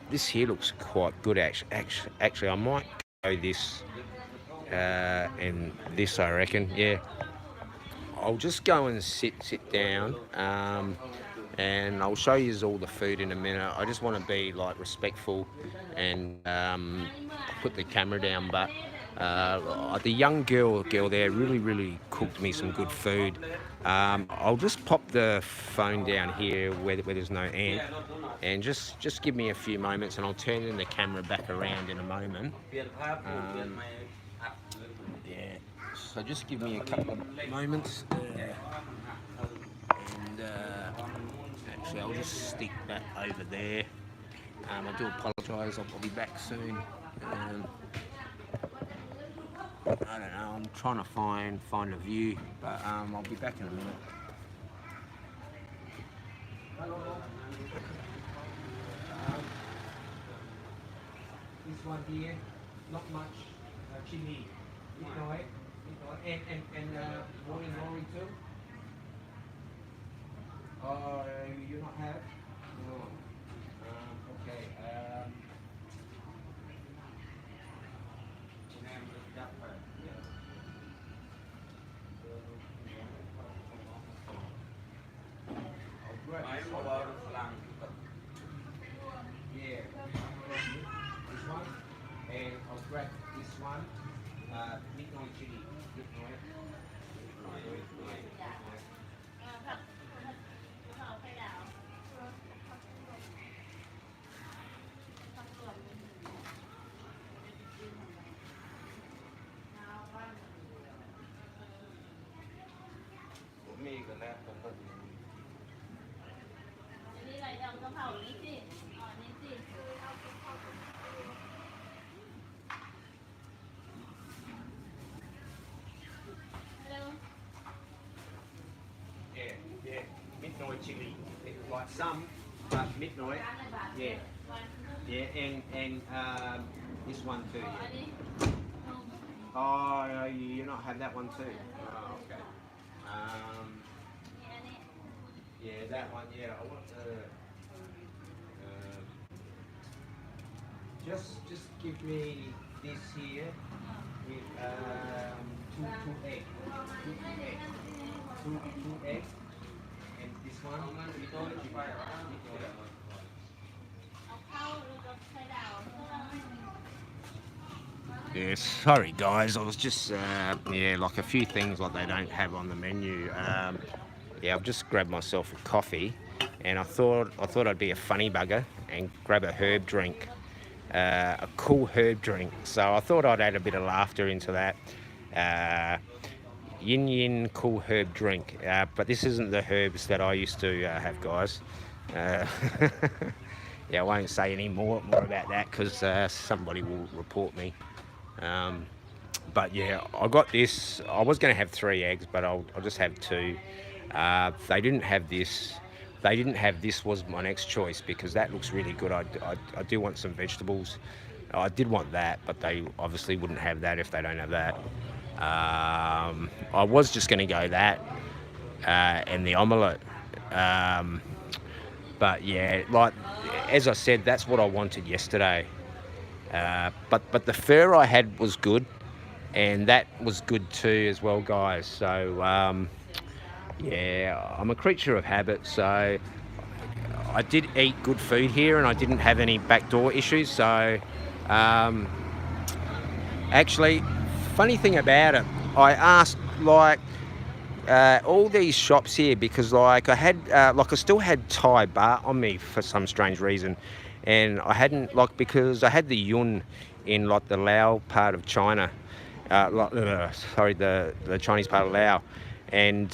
This here looks quite good, actually. I might go this and this, I reckon. Yeah. I'll just go and sit down. And I'll show you all the food in a minute. I just want to be like respectful and put the camera down. But the young girl there really cooked me some good food. I'll just pop the phone down here where there's no ant, and just give me a few moments, and I'll turn in the camera back around in a moment. Yeah. So just give me a couple of moments. And actually, I'll just stick that over there. I do apologise. I'll be back soon. I don't know. I'm trying to find a view, but I'll be back in a minute. This one here, not much chili. And Morning Glory too. Oh, you not have? No. Okay. Yeah. This one, and I'll grab this one. Midnight chili. Midnight. Yeah, midnight chili. Like some, but midnight. Yeah, and this one too. Yeah. Oh, you not have that one too. Oh, okay. Yeah, that one. Yeah, I want the. Just give me this here with two egg, two egg, and this one. Yeah, sorry guys, I was just yeah, like a few things like they don't have on the menu. Yeah, I've just grabbed myself a coffee, and I thought I'd be a funny bugger and grab a herb drink, a cool herb drink. So I thought I'd add a bit of laughter into that. Yin Yin cool herb drink, but this isn't the herbs that I used to have, guys. Uh, yeah, I won't say any more about that because somebody will report me. But yeah, I got this. I was going to have 3 eggs, but I'll just have 2. They didn't have this. They didn't have this was my next choice because that looks really good. I do want some vegetables. I did want that, but they obviously wouldn't have that if they don't have that. I was just going to go that and the omelette. But yeah, like as I said, that's what I wanted yesterday. But the fur I had was good, and that was good too as well, guys. So yeah, I'm a creature of habit, so I did eat good food here, and I didn't have any backdoor issues. So actually, funny thing about it, I asked like all these shops here because like I had like I still had Thai baht on me for some strange reason, and I hadn't like because I had the yuan in like the Lao part of China, sorry, the Chinese part of Lao, and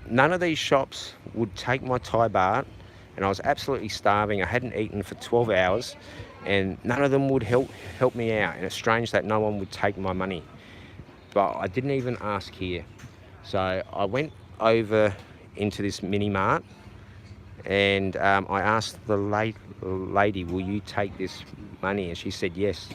none of these shops would take my Thai baht, and I was absolutely starving. I hadn't eaten for 12 hours, and none of them would help me out. And it's strange that no one would take my money, but I didn't even ask here. So I went over into this mini mart, and I asked the lady, will you take this money? And she said yes.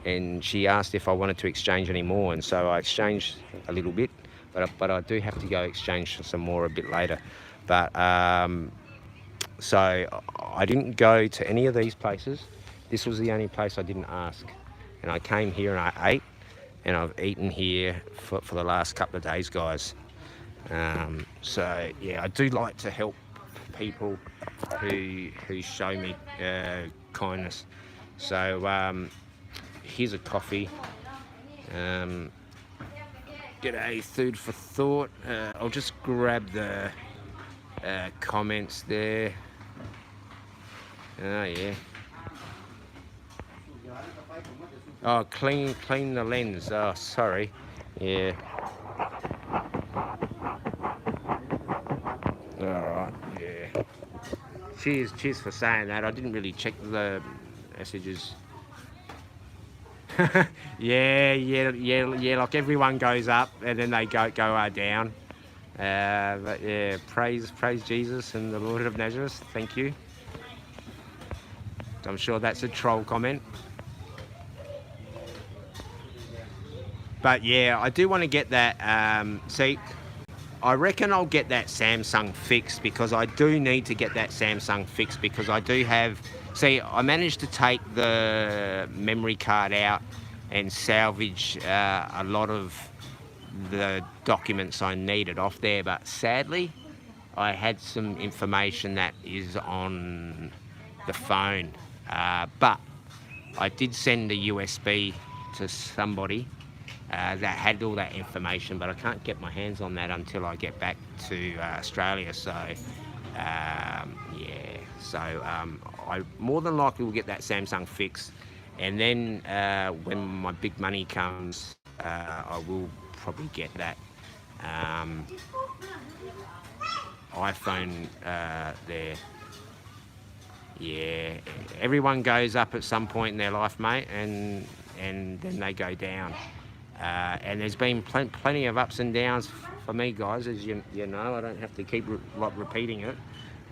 And she asked if I wanted to exchange any more, and so I exchanged a little bit, but I do have to go exchange some more a bit later. But so I didn't go to any of these places. This was the only place I didn't ask, and I came here and I ate, and I've eaten here for the last couple of days, guys. So yeah, I do like to help people who show me kindness. So here's a coffee. G'day, food for thought. I'll just grab the comments there. Oh yeah. Oh, clean the lens. Oh, sorry. Yeah. All right. Yeah. Cheers for saying that. I didn't really check the messages. yeah. Like everyone goes up and then they go down. But yeah, praise Jesus and the Lord of Nazareth. Thank you. I'm sure that's a troll comment. But yeah, I do want to get that. See, I reckon I'll get that Samsung fixed because I do need to get that Samsung fixed because I do have. See, I managed to take the memory card out and salvage a lot of the documents I needed off there, but sadly, I had some information that is on the phone. But I did send a USB to somebody that had all that information, but I can't get my hands on that until I get back to Australia. So yeah, so I more than likely will get that Samsung fixed, and then when my big money comes, I will probably get that iPhone there. Yeah, everyone goes up at some point in their life, mate, and then they go down. And there's been plenty of ups and downs for me, guys, as you know. I don't have to keep repeating it,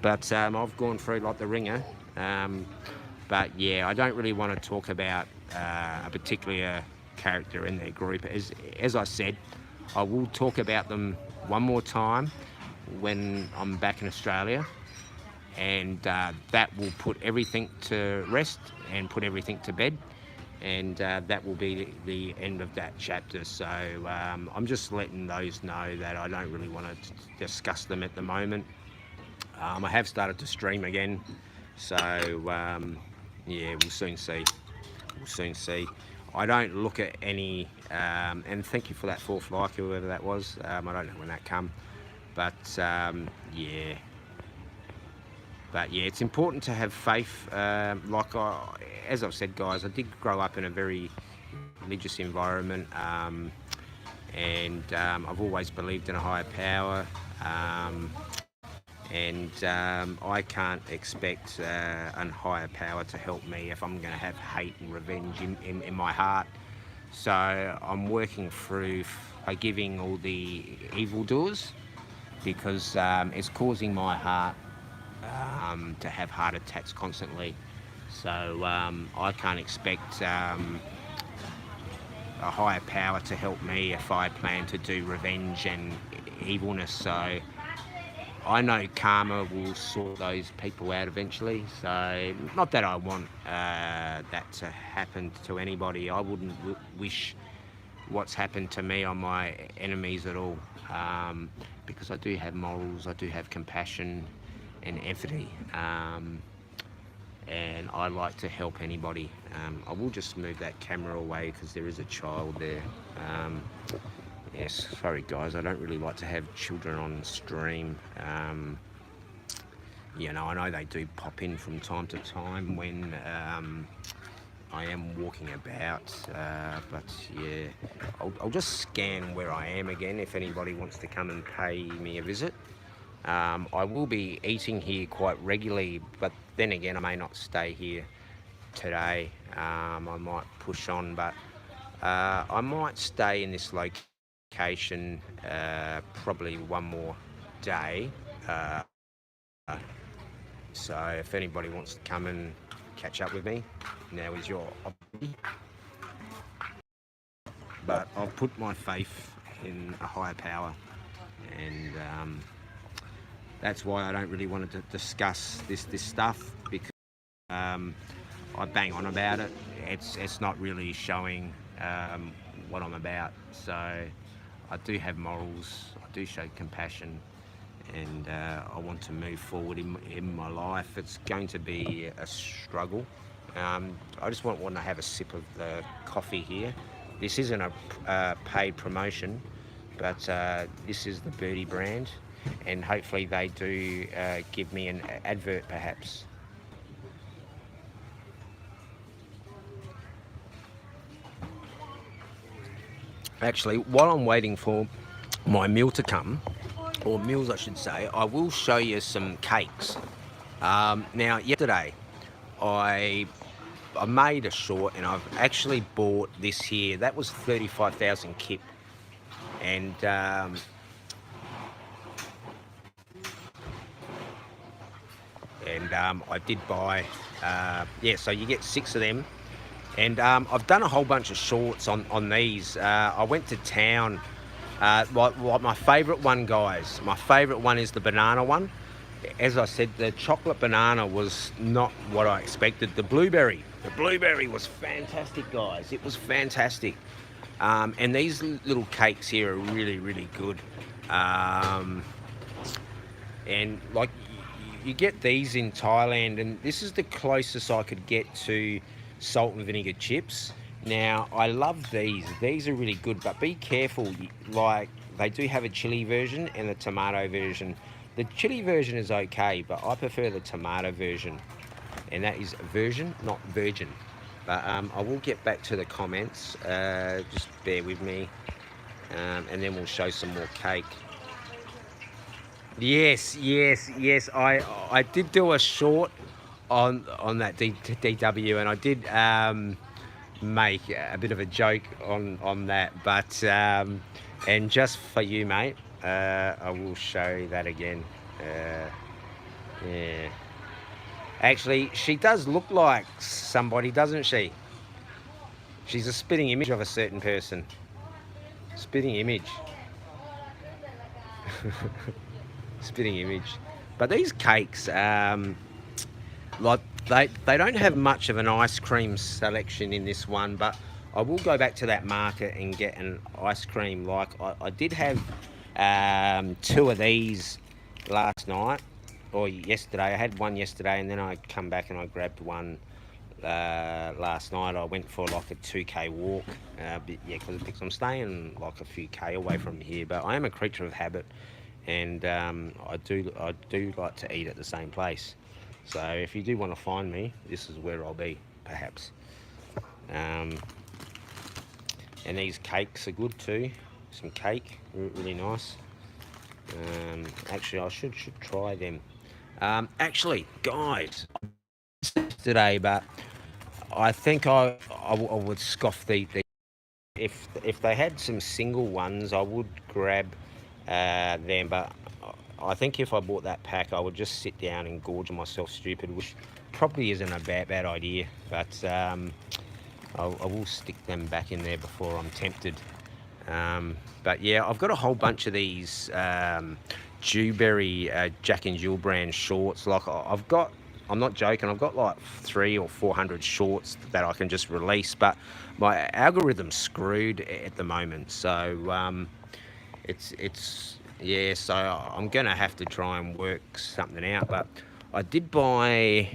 but I've gone through like the ringer. But yeah, I don't really want to talk about a particular character in their group. As I said, I will talk about them one more time when I'm back in Australia. and that will put everything to rest and put everything to bed, and that will be the end of that chapter. So I'm just letting those know that I don't really want to discuss them at the moment. I have started to stream again, so yeah, we'll soon see. We'll soon see. I don't look at any, and thank you for that 4th like, whoever that was. I don't know when that come, but yeah. But yeah, it's important to have faith. As I've said, guys, I did grow up in a very religious environment, and I've always believed in a higher power. And I can't expect a higher power to help me if I'm going to have hate and revenge in my heart. So I'm working through forgiving all the evildoers, because it's causing my heart to have heart attacks constantly. So I can't expect a higher power to help me if I plan to do revenge and evilness. So I know karma will sort those people out eventually. So not that I want that to happen to anybody. I wouldn't wish what's happened to me on my enemies at all, because I do have morals, I do have compassion and empathy, and I like to help anybody. I will just move that camera away because there is a child there. Yes, sorry guys, I don't really like to have children on stream. You know, I know they do pop in from time to time when I am walking about, but yeah, I'll just scan where I am again if anybody wants to come and pay me a visit. I will be eating here quite regularly, but then again, I may not stay here today. I might push on, but I might stay in this location probably one more day. So if anybody wants to come and catch up with me, now is your opportunity. But I've put my faith in a higher power, and that's why I don't really want to discuss this stuff, because I bang on about it. It's not really showing what I'm about. So I do have morals, I do show compassion, and I want to move forward in my life. It's going to be a struggle. I just want to have a sip of the coffee here. This isn't a paid promotion, but this is the Birdie brand, and hopefully they do give me an advert perhaps. Actually, while I'm waiting for my meal to come, or meals I should say, I will show you some cakes. Now, yesterday I made a short, and I've actually bought this here. That was 35,000 kip, and I did buy, yeah, so you get 6 of them. And I've done a whole bunch of shorts on these. I went to town. What my favourite one, guys, my favourite one is the banana one. As I said, the chocolate banana was not what I expected. The blueberry was fantastic, guys. It was fantastic. And these little cakes here are really, really good. And like, you get these in Thailand, and this is the closest I could get to salt and vinegar chips. Now, I love these. These are really good, but be careful. Like, they do have a chili version and a tomato version. The chili version is okay, but I prefer the tomato version. And that is version, not virgin. But I will get back to the comments. Just bear with me. And then we'll show some more cake. Yes. I did do a short on that DW, and I did make a bit of a joke on that, but and just for you, mate, I will show that again. Yeah, actually, she does look like somebody, doesn't she? She's a spitting image of a certain person. Spitting image. Spitting image. But these cakes, like they don't have much of an ice cream selection in this one, but I will go back to that market and get an ice cream. Like I did have two of these last night or yesterday. I had one yesterday, and then I come back and I grabbed one last night. I went for like a 2k walk, yeah, because I'm staying like a few k away from here. But I am a creature of habit, and I do like to eat at the same place. So if you do want to find me, this is where I'll be, perhaps. And these cakes are good too. Some cake, really nice. Actually, I should try them. Actually, guys, today, but I think I would scoff the if they had some single ones, I would grab them. But I think if I bought that pack, I would just sit down and gorge myself stupid, which probably isn't a bad idea. But I will stick them back in there before I'm tempted. But yeah, I've got a whole bunch of these Dewberry Jack and Jill brand shorts. Like I'm not joking, I've got like 300 or 400 shorts that I can just release, but my algorithm's screwed at the moment. So yeah, so I'm gonna have to try and work something out. But I did buy,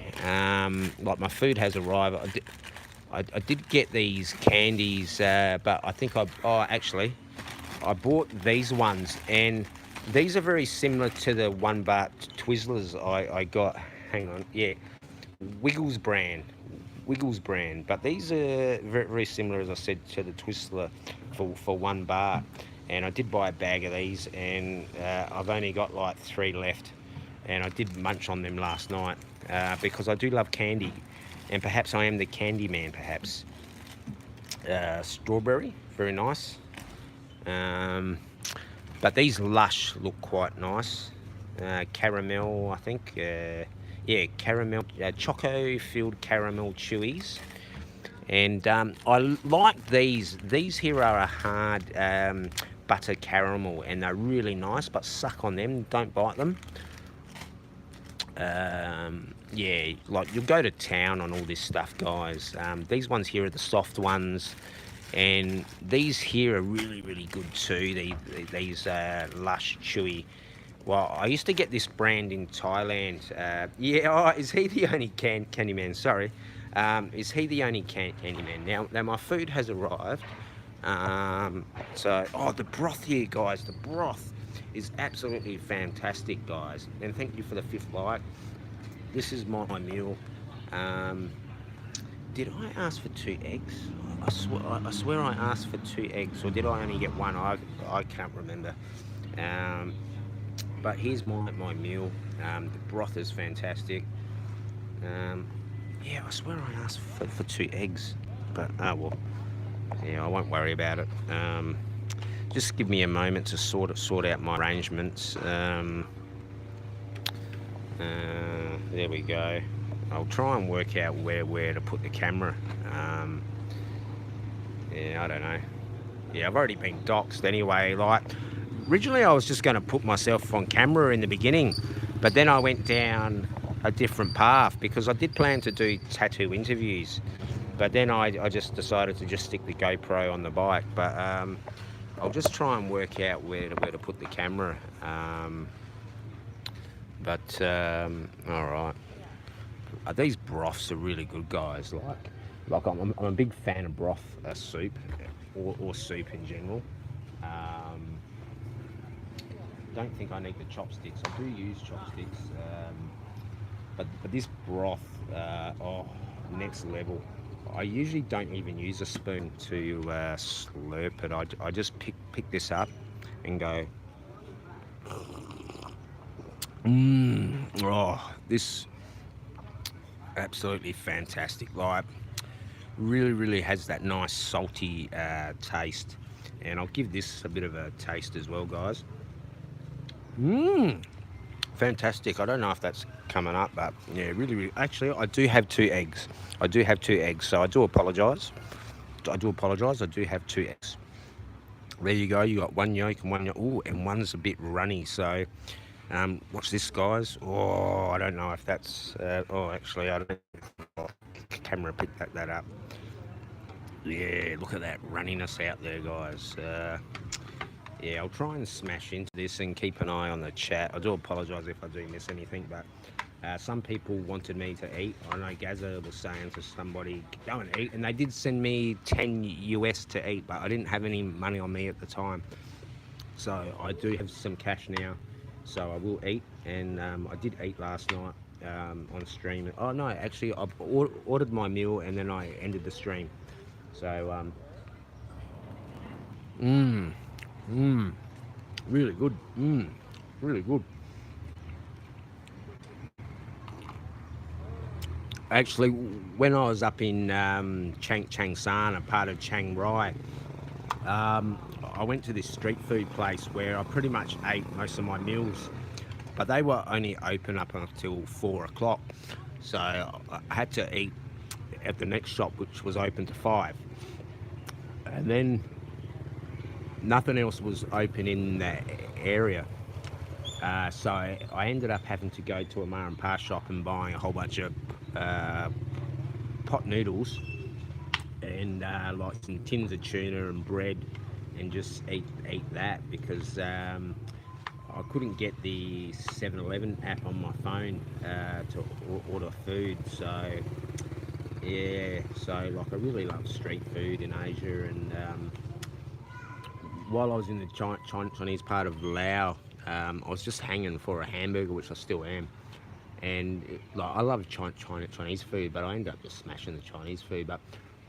like my food has arrived. I did get these candies, but I think actually, I bought these ones, and these are very similar to the 1 baht Twizzlers I got. Hang on, yeah, Wiggles brand, but these are very, very similar, as I said, to the Twizzler for 1 baht. And I did buy a bag of these, and I've only got like 3 left, and I did munch on them last night because I do love candy. And perhaps I am the candy man, perhaps. Strawberry, very nice. But these Lush look quite nice. Caramel, I think. Yeah, caramel, choco-filled caramel chewies. And I like these. These here are a hard butter caramel, and they're really nice, but suck on them, don't bite them. Yeah, like you'll go to town on all this stuff, guys. These ones here are the soft ones, and these here are really, really good too. These Lush chewy. Well, I used to get this brand in Thailand. Yeah, is he the only candy man? Sorry, is he the only candy man? Now my food has arrived. So the broth here, guys. The broth is absolutely fantastic, guys. And thank you for the 5th like. This is my meal. Did I ask for 2 eggs? I swear I asked for 2 eggs, or did I only get 1? I can't remember. But here's my meal. The broth is fantastic. Yeah, I swear I asked for 2 eggs, but well, yeah, I won't worry about it. Just give me a moment to sort out my arrangements. There we go. I'll try and work out where to put the camera. Yeah, I don't know. Yeah, I've already been doxed anyway. Like, originally I was just going to put myself on camera in the beginning, but then I went down a different path because I did plan to do tattoo interviews, but then I just decided to just stick the GoPro on the bike. But I'll just try and work out where to put the camera. All right. These broths are really good, guys. Like I'm a big fan of broth soup, or soup in general. Don't think I need the chopsticks. I do use chopsticks, but this broth, next level. I usually don't even use a spoon to slurp it. I just pick this up and go. This absolutely fantastic. Like, really has that nice salty taste, and I'll give this a bit of a taste as well, guys. Fantastic. I don't know if that's coming up, but yeah, really. Actually, I do have 2 eggs. So I do apologise. I do have 2 eggs. There you go. You got 1 yolk and 1 yolk. Ooh, and one's a bit runny. So Watch this, guys. Oh, I don't know if that's. Oh, actually, I don't. Oh, camera picked that up. Yeah, look at that runniness out there, guys. Yeah, I'll try and smash into this and keep an eye on the chat. I do apologise if I do miss anything, but some people wanted me to eat. I know Gaza was saying to somebody, go and eat, and they did send me 10 US to eat, but I didn't have any money on me at the time. So I do have some cash now, so I will eat, and I did eat last night on stream. Oh no, actually I ordered my meal and then I ended the stream. So mmm, mmm, really good, really good. Actually, when I was up in Changshan, a part of Chiang Rai, I went to this street food place where I pretty much ate most of my meals, but they were only open up until 4 o'clock. So I had to eat at the next shop, which was open to 5. And then nothing else was open in that area. So I ended up having to go to a Ma and Pa shop and buying a whole bunch of pot noodles and like some tins of tuna and bread, and just eat that because I couldn't get the 7-Eleven app on my phone to order food. So yeah, so like I really love street food in Asia, and while I was in the Chinese part of Laos, I was just hanging for a hamburger, which I still am. And like I love Chinese food, but I ended up just smashing the Chinese food. But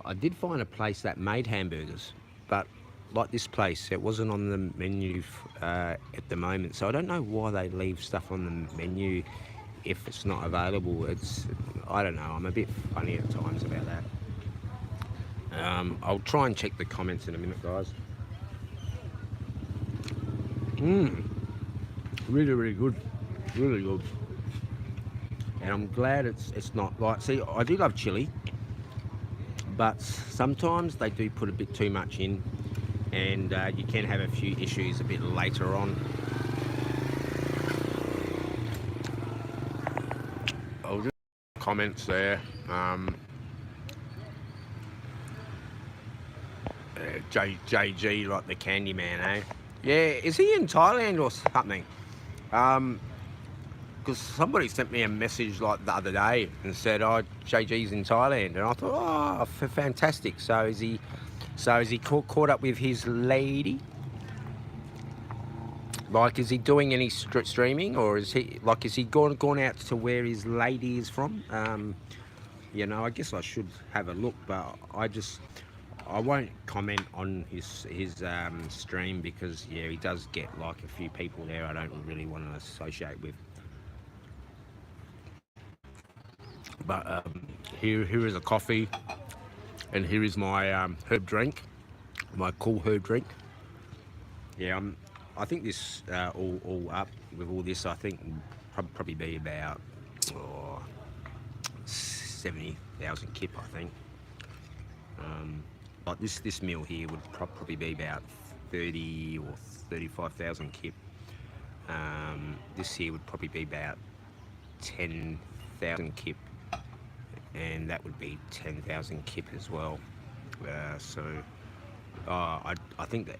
I did find a place that made hamburgers, but like this place, it wasn't on the menu at the moment. So I don't know why they leave stuff on the menu if it's not available. I don't know. I'm a bit funny at times about that. I'll try and check the comments in a minute, guys. Really, really good. Really good. And I'm glad it's not like, see, I do love chili, but sometimes they do put a bit too much in, and you can have a few issues a bit later on. I'll just comments there. JG, like the Candyman, eh? Yeah, is he in Thailand or something? Because somebody sent me a message like the other day and said, "Oh, JG's in Thailand," and I thought, "Oh, fantastic." So is he? Caught up with his lady? Like, is he doing any streaming, or is he gone out to where his lady is from? You know, I guess I should have a look, but I won't comment on his stream because yeah, he does get like a few people there I don't really want to associate with. But here is a coffee, and here is my herb drink, my cool herb drink. Yeah, I think this all up with all this, I think probably be about 70,000 kip, I think. Like this meal here would probably be about 30 or 35,000 kip. This here would probably be about 10,000 kip, and that would be 10,000 kip as well. I think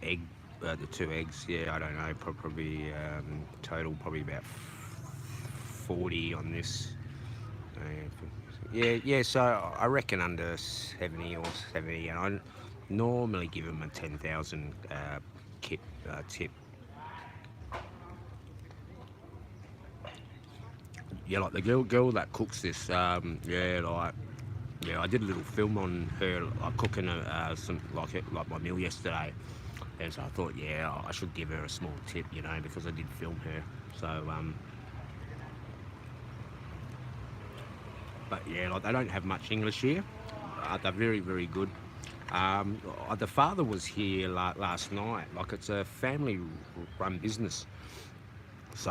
the 2 eggs, yeah, I don't know, probably total probably about 40 on this. Yeah, so I reckon under 70 or 70, and I normally give them a 10,000 kip tip. Yeah, like the girl that cooks this, I did a little film on her, like cooking some like my meal yesterday, and so I thought, yeah, I should give her a small tip, you know, because I did film her. So but yeah, like they don't have much English here. They're very, very good. The father was here last night. Like it's a family-run business. So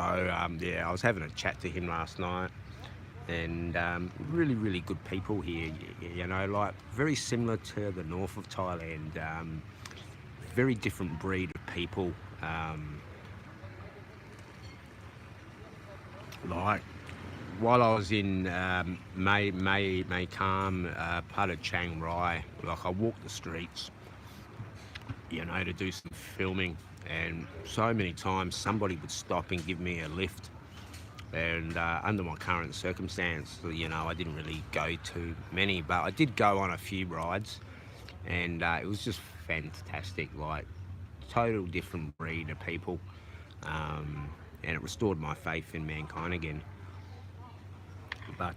yeah, I was having a chat to him last night, and really, really good people here. You know, like very similar to the north of Thailand. Very different breed of people. like while I was in May Calm, part of Chiang Rai, like I walked the streets, you know, to do some filming, and so many times somebody would stop and give me a lift. And under my current circumstance, you know, I didn't really go to many, but I did go on a few rides, and it was just fantastic. Like total different breed of people, and it restored my faith in mankind again. But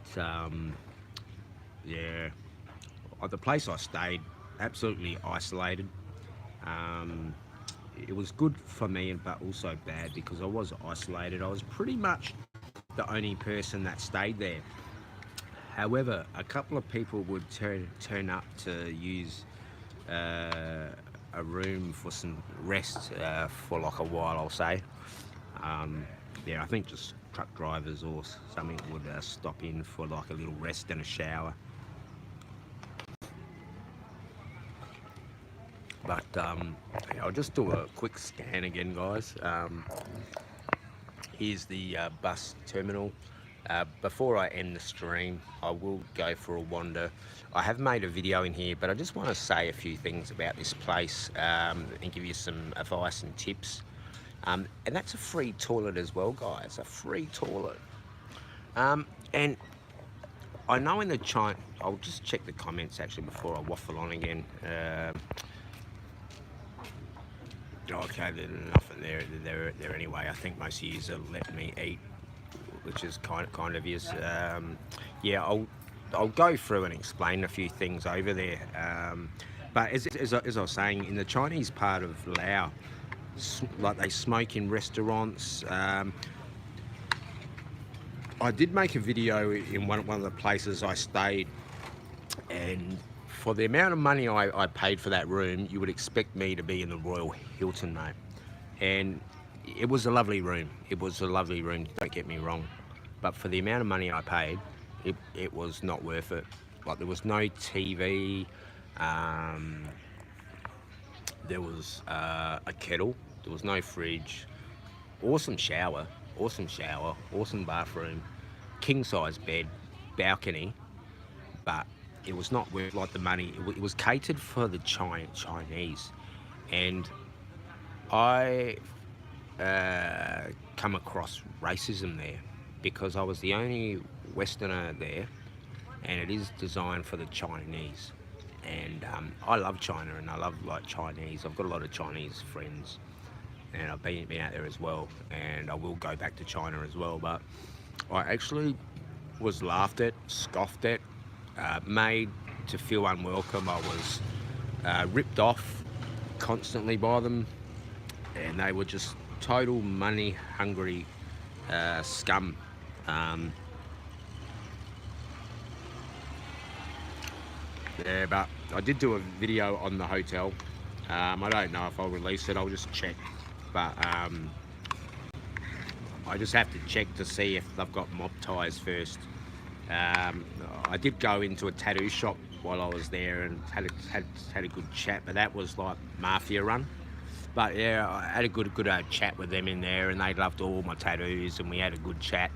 yeah, the place I stayed, absolutely isolated. Um, it was good for me, but also bad because I was isolated. I was pretty much the only person that stayed there. However, a couple of people would turn up to use a room for some rest for like a while, I'll say. Um, yeah, I think just truck drivers or something would stop in for like a little rest and a shower. But yeah, I'll just do a quick scan again, guys. Here's the bus terminal. Before I end the stream, I will go for a wander. I have made a video in here, but I just want to say a few things about this place and give you some advice and tips. And that's a free toilet as well, guys, a free toilet. And I know in the China, I'll just check the comments actually before I waffle on again. Okay, there's nothing there anyway. I think most of you have let me eat, which is kind of yours. Yeah, I'll go through and explain a few things over there. But as I was saying, in the Chinese part of Laos, like they smoke in restaurants. I did make a video in one of the places I stayed, and for the amount of money I paid for that room, you would expect me to be in the Royal Hilton, mate. And it was a lovely room. It was a lovely room, don't get me wrong. But for the amount of money I paid, it was not worth it. Like there was no TV, there was a kettle, there was no fridge, awesome shower, awesome bathroom, king size bed, balcony, but it was not worth like the money. It was catered for the Chinese, and I come across racism there because I was the only Westerner there, and it is designed for the Chinese. And I love China, and I love like Chinese. I've got a lot of Chinese friends, and I've been out there as well, and I will go back to China as well. But I actually was laughed at, scoffed at, made to feel unwelcome. I was ripped off constantly by them, and they were just total money hungry scum. Yeah, but I did do a video on the hotel. I don't know if I'll release it, I'll just check. But I just have to check to see if they've got mob ties first. I did go into a tattoo shop while I was there and had a good chat, but that was like mafia run. But yeah, I had a good chat with them in there, and they loved all my tattoos, and we had a good chat.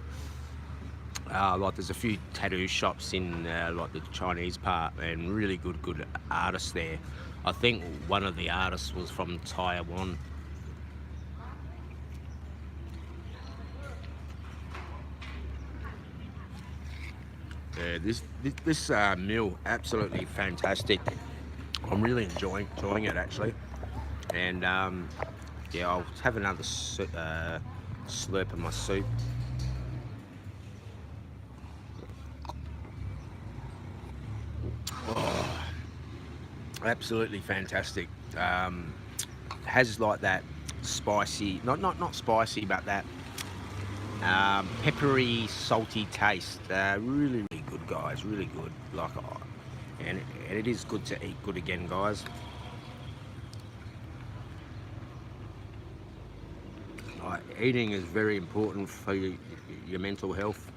Like there's a few tattoo shops in like the Chinese part, and really good artists there. I think one of the artists was from Taiwan. Yeah, this meal absolutely fantastic. I'm really enjoying it actually, and yeah, I'll have another slurp of my soup. Oh, absolutely fantastic. Has like that spicy, not spicy, but that peppery, salty taste. Really good, guys. Really good. Like, and it is good to eat good again, guys. Like, eating is very important for your mental health.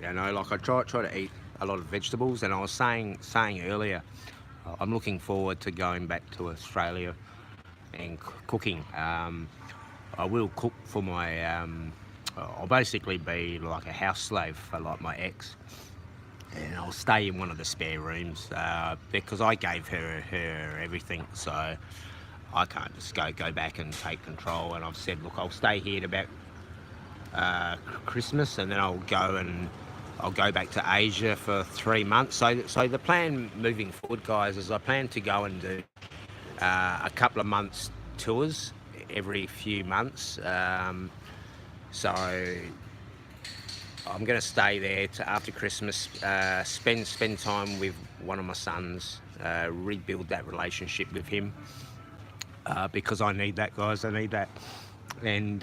You know, like I try to eat a lot of vegetables, and I was saying earlier, I'm looking forward to going back to Australia and cooking. I will cook for my. I'll basically be like a house slave for like my ex, and I'll stay in one of the spare rooms because I gave her everything, so I can't just go back and take control. And I've said, look, I'll stay here to about Christmas, and then I'll go back to Asia for 3 months. So the plan moving forward, guys, is I plan to go and do a couple of months tours every few months. So I'm going to stay there to after Christmas, spend time with one of my sons, rebuild that relationship with him, because I need that, guys. I need that, and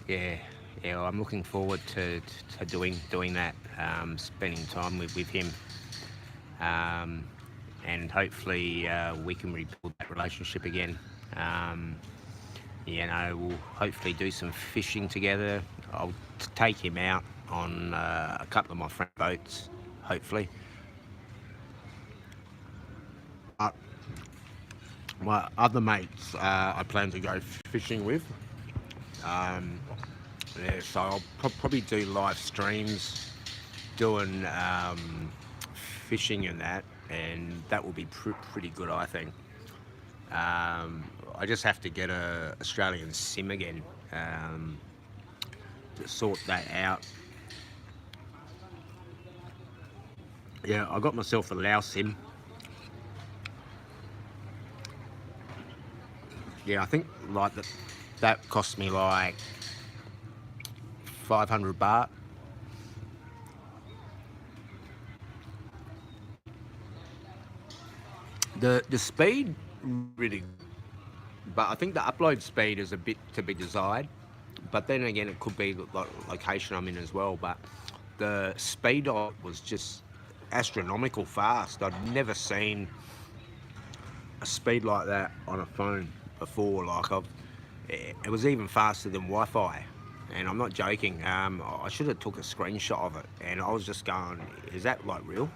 yeah, I'm looking forward to doing that, spending time with him, and hopefully we can rebuild that relationship again. We'll hopefully do some fishing together. I'll take him out on a couple of my friend boats, hopefully. My other mates I plan to go fishing with. So I'll probably do live streams doing fishing and that will be pretty good, I think. I just have to get a Australian SIM again to sort that out. Yeah, I got myself a Lao SIM. Yeah, I think like that cost me like 500 baht. The speed really, but I think the upload speed is a bit to be desired. But then again, it could be the location I'm in as well. But the speed of it was just astronomical fast. I'd never seen a speed like that on a phone before. It was even faster than Wi-Fi, and I'm not joking. I should have took a screenshot of it, and I was just going, is that like real?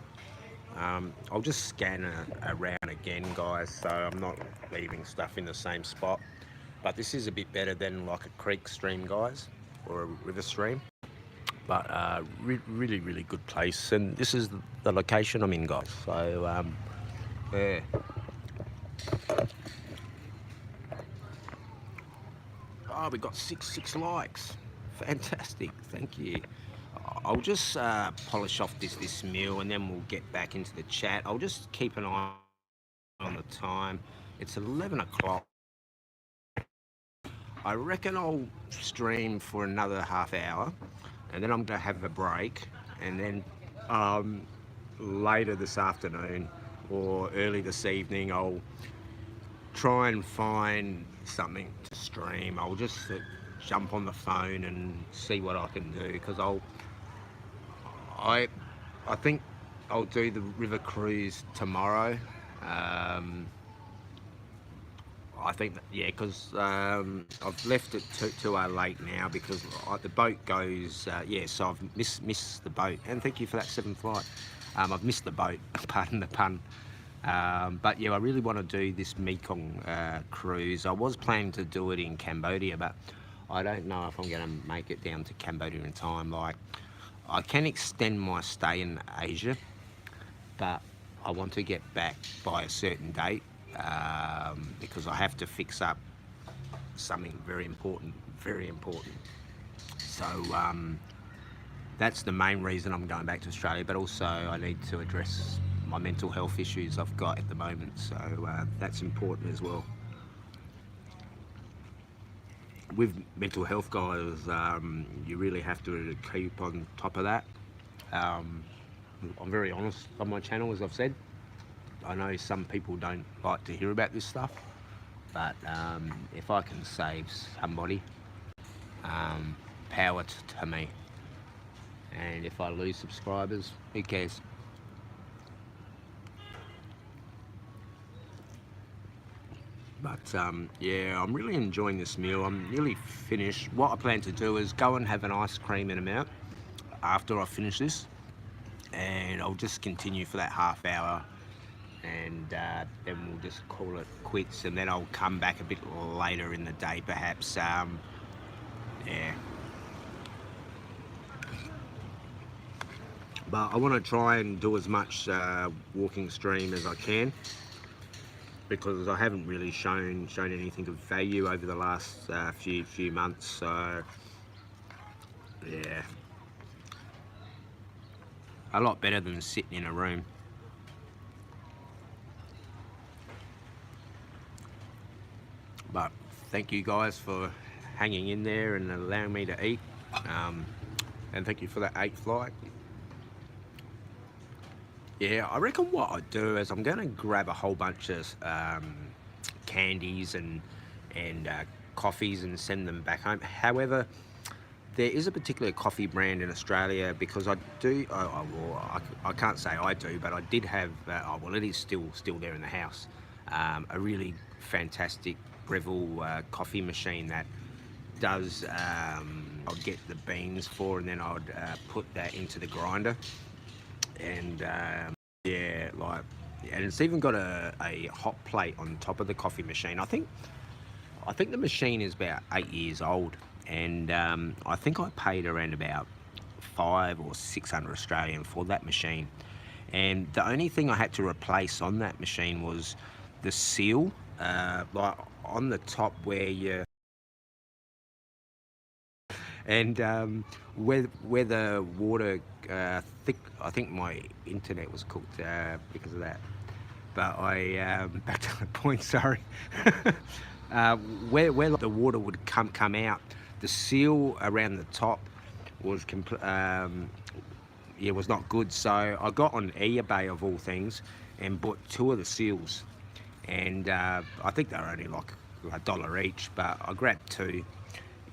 I'll just scan around again, guys, so I'm not leaving stuff in the same spot. But this is a bit better than like a creek stream, guys, or a river stream. But really, really good place. And this is the location I'm in, guys. So, yeah. Oh, we got six likes. Fantastic, thank you. I'll just polish off this meal, and then we'll get back into the chat. I'll just keep an eye on the time. It's 11 o'clock. I reckon I'll stream for another half hour, and then I'm gonna have a break, and then later this afternoon or early this evening, I'll try and find something to stream. I'll just jump on the phone and see what I can do, because I think I'll do the river cruise tomorrow. I think that, yeah, because I've left it too late now, because the boat goes, yeah, so I've missed the boat. And thank you for that 7th flight. I've missed the boat, pardon the pun. But yeah, I really want to do this Mekong cruise. I was planning to do it in Cambodia, but I don't know if I'm going to make it down to Cambodia in time. Like, I can extend my stay in Asia, but I want to get back by a certain date, because I have to fix up something very important, very important. So that's the main reason I'm going back to Australia, but also I need to address my mental health issues I've got at the moment, so that's important as well. With mental health, guys, you really have to keep on top of that. I'm very honest on my channel, as I've said. I know some people don't like to hear about this stuff, but if I can save somebody, power to me. And if I lose subscribers, who cares? But yeah, I'm really enjoying this meal. I'm nearly finished. What I plan to do is go and have an ice cream in a minute after I finish this, and I'll just continue for that half hour, and then we'll just call it quits, and then I'll come back a bit later in the day perhaps. Yeah. But I want to try and do as much walking stream as I can, because I haven't really shown anything of value over the last few months. So yeah, a lot better than sitting in a room. But thank you guys for hanging in there and allowing me to eat, and thank you for that 8th flight. Yeah, I reckon what I'd do is I'm going to grab a whole bunch of candies and coffees and send them back home. However, there is a particular coffee brand in Australia, because I do, I can't say I do, but I did have, well, it is still there in the house, a really fantastic Breville coffee machine that does, I'd get the beans for, and then I'd put that into the grinder, and yeah, like, and it's even got a hot plate on top of the coffee machine. I think the machine is about 8 years old, and I think I paid around about 500 or 600 Australian for that machine. And the only thing I had to replace on that machine was the seal, like on the top where you, and where the water I think my internet was cooked because of that. But I back to the point, sorry. Where the water would come out, the seal around the top was was not good. So I got on eBay of all things and bought 2 of the seals, and I think they were only like $1 each, but I grabbed 2,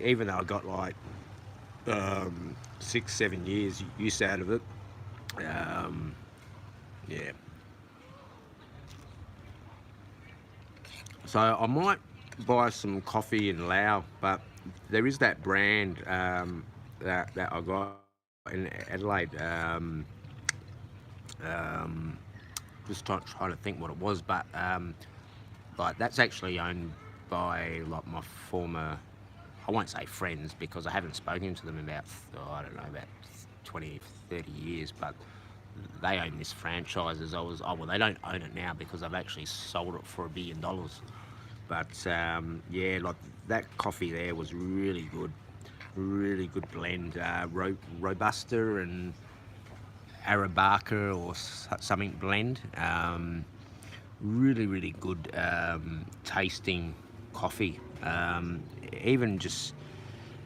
even though I got like 6-7 years use out of it. Yeah. So I might buy some coffee in Laos, but there is that brand that I got in Adelaide. Just trying to think what it was, but like that's actually owned by like my former, I won't say friends because I haven't spoken to them about, I don't know, about 20-30 years, but they own this franchise. Well, they don't own it now because I've actually sold it for $1 billion. But yeah, like that coffee there was really good blend, Robusta and Arabica or something blend. Really good tasting coffee, even just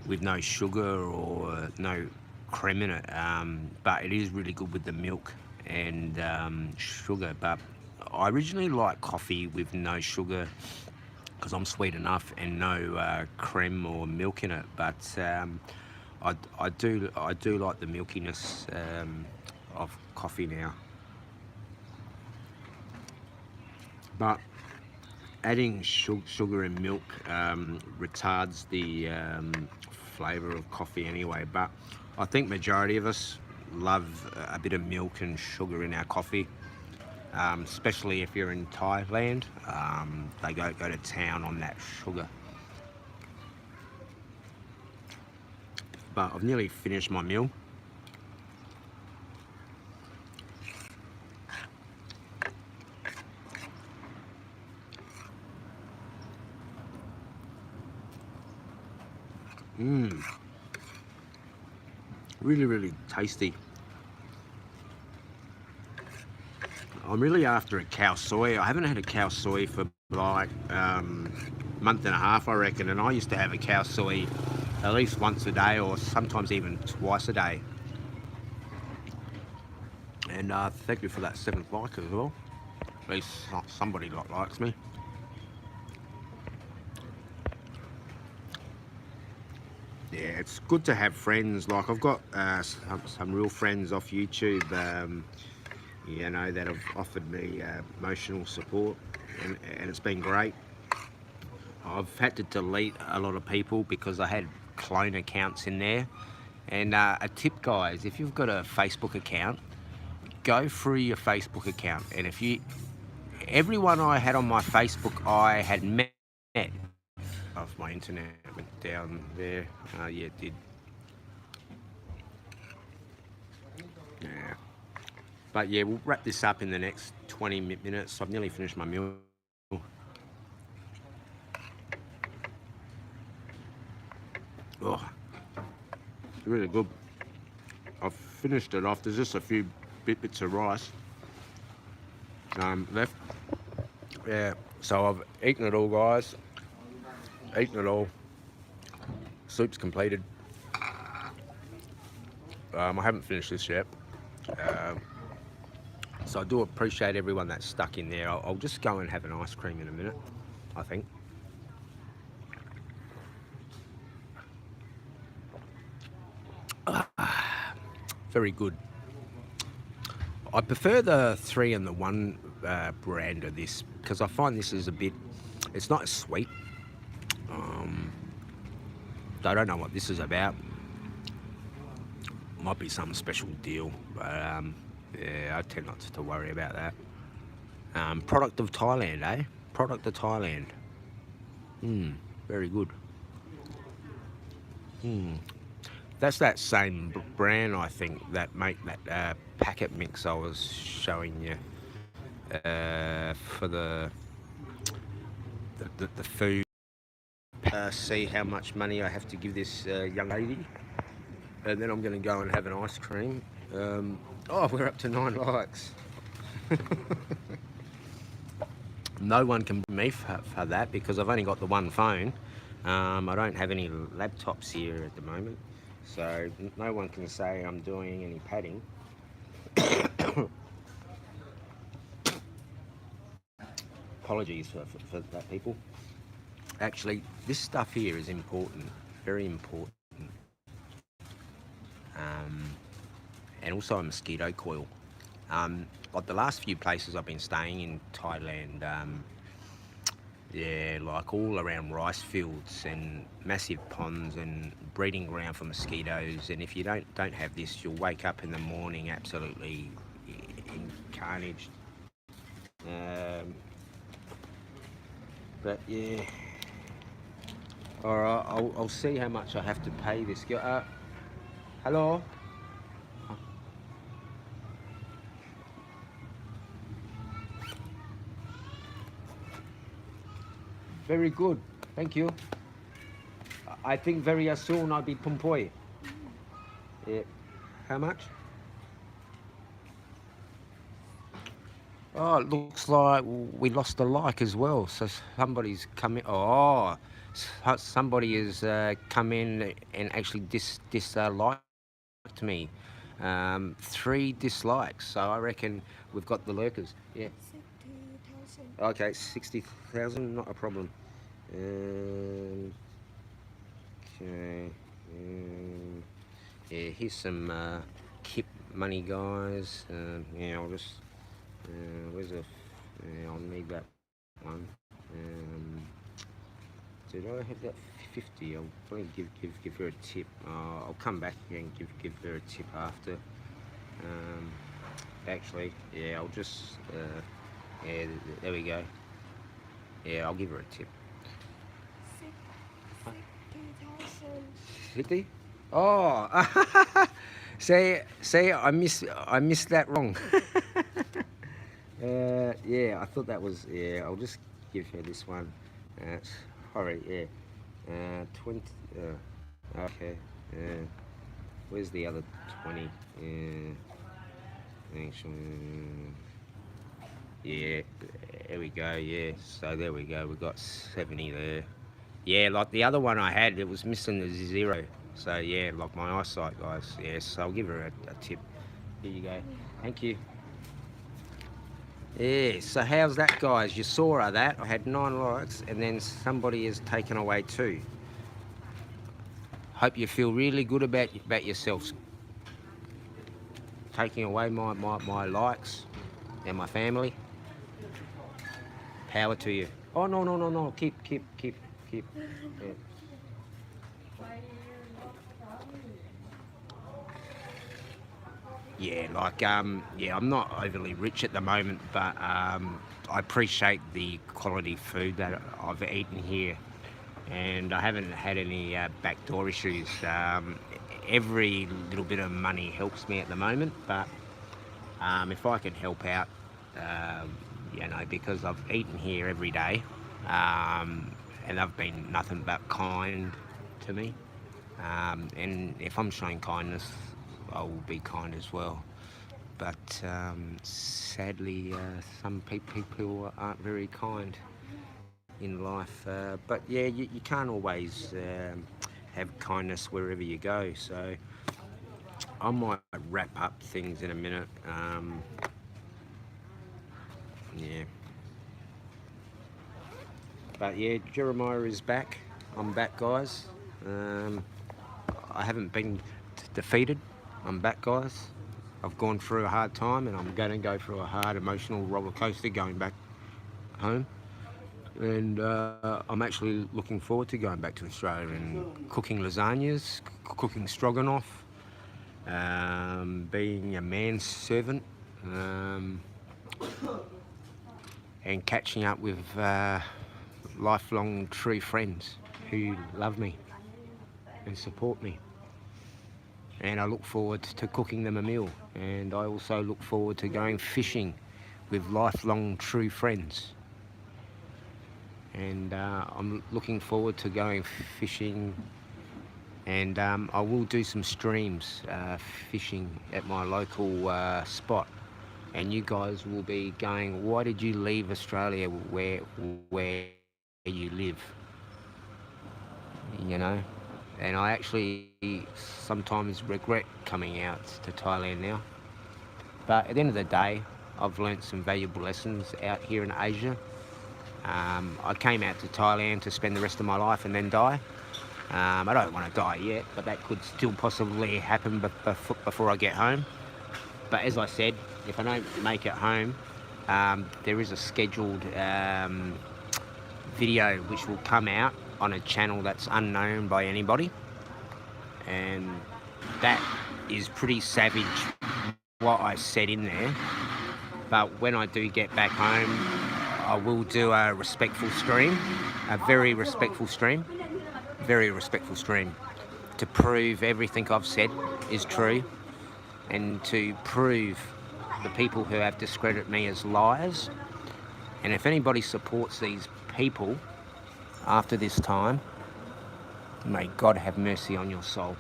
with no sugar or no cream in it, but it is really good with the milk and sugar. But I originally like coffee with no sugar because I'm sweet enough, and no cream or milk in it. But I do like the milkiness of coffee now. But adding sugar and milk retards the flavour of coffee anyway. But I think majority of us love a bit of milk and sugar in our coffee, especially if you're in Thailand. They go to town on that sugar. But I've nearly finished my meal. Really tasty. I'm really after a khao soi. I haven't had a khao soi for like month and a half, I reckon, and I used to have a khao soi at least once a day, or sometimes even twice a day. And thank you for that 7th like as well. At least somebody likes me. Yeah, it's good to have friends. Like I've got some real friends off YouTube, you know, that have offered me emotional support, and it's been great. I've had to delete a lot of people because I had clone accounts in there. And a tip, guys, if you've got a Facebook account, go through your Facebook account, and if you everyone I had on my Facebook, I had met. Oh, my internet went down there. Yeah, it did. Yeah. But yeah, we'll wrap this up in the next 20 minutes. I've nearly finished my meal. Oh, really good. I've finished it off. There's just a few bits of rice left. Yeah, so I've eaten it all, guys. Eaten it all. Soup's completed. I haven't finished this yet. So I do appreciate everyone that's stuck in there. I'll just go and have an ice cream in a minute, I think. Very good. I prefer the 3 and the 1 brand of this because I find this is a bit, it's not as sweet. I don't know what this is about. Might be some special deal, but yeah, I tend not to worry about that. Product of Thailand, eh? Product of Thailand. Very good. That's that same brand, I think, that make that packet mix I was showing you for the food. See how much money I have to give this young lady, and then I'm going to go and have an ice cream. Oh, we're up to 9 likes. No one can blame me for that because I've only got the one phone. I don't have any laptops here at the moment, so no one can say I'm doing any padding. Apologies for that, people. Actually, this stuff here is important, very important. And also a mosquito coil. Like the last few places I've been staying in Thailand, yeah, like all around rice fields and massive ponds and breeding ground for mosquitoes. And if you don't have this, you'll wake up in the morning absolutely in carnage. But yeah, all right, I'll see how much I have to pay this girl. Hello. Very good, thank you. I think very soon I'll be Pumpoy. Yeah. How much? Oh, it looks like we lost a like as well. So somebody's come in. Oh, somebody has come in and actually disliked me. 3 dislikes. So I reckon we've got the lurkers. Yeah. 60,000. Okay, 60,000, not a problem. Okay. Yeah, here's some KIP money, guys. Yeah, I'll just. Where's the? Yeah, I'll need that one. Did I have that 50? I'll probably give her a tip. I'll come back again and give her a tip after. Actually, yeah, I'll just. Yeah, there we go. Yeah, I'll give her a tip. 60,000. 50? Oh, say, I missed that wrong. Yeah, I thought that was, yeah, I'll just give her this one. Sorry, yeah. 20, okay. Where's the other 20? Yeah, there we go, yeah. So there we go, we've got 70 there. Yeah, like the other one I had, it was missing the 0. So yeah, like my eyesight, guys. Yes, so I'll give her a tip. Here you go. Thank you. Yeah, so how's that, guys? You saw that. I had 9 likes and then somebody has taken away 2. Hope you feel really good about yourselves. Taking away my likes and my family. Power to you. Oh, no. Keep. Yeah. yeah, like yeah, I'm not overly rich at the moment, but I appreciate the quality food that I've eaten here, and I haven't had any backdoor issues. Every little bit of money helps me at the moment, but if I can help out, you know, because I've eaten here every day, and they've been nothing but kind to me. And if I'm showing kindness, I will be kind as well. But sadly, some people aren't very kind in life. But yeah, you can't always have kindness wherever you go. So I might wrap up things in a minute. Yeah. But yeah, Jeremiah is back. I'm back, guys. Um, I haven't been defeated. I'm back, guys. I've gone through a hard time, and I'm going to go through a hard emotional roller coaster going back home. And I'm actually looking forward to going back to Australia and cooking lasagnas, cooking stroganoff, being a manservant, um, and catching up with lifelong true friends who love me and support me. And I look forward to cooking them a meal. And I also look forward to going fishing with lifelong true friends. And I'm looking forward to going fishing, and I will do some streams fishing at my local spot. And you guys will be going, why did you leave Australia where you live? You know? And I actually sometimes regret coming out to Thailand now. But at the end of the day, I've learnt some valuable lessons out here in Asia. I came out to Thailand to spend the rest of my life and then die. I don't want to die yet, but that could still possibly happen before I get home. But as I said, if I don't make it home, there is a scheduled video which will come out on a channel that's unknown by anybody. And that is pretty savage, what I said in there. But when I do get back home, I will do a respectful stream, a very respectful stream, to prove everything I've said is true, and to prove the people who have discredited me as liars. And if anybody supports these people after this time, may God have mercy on your soul.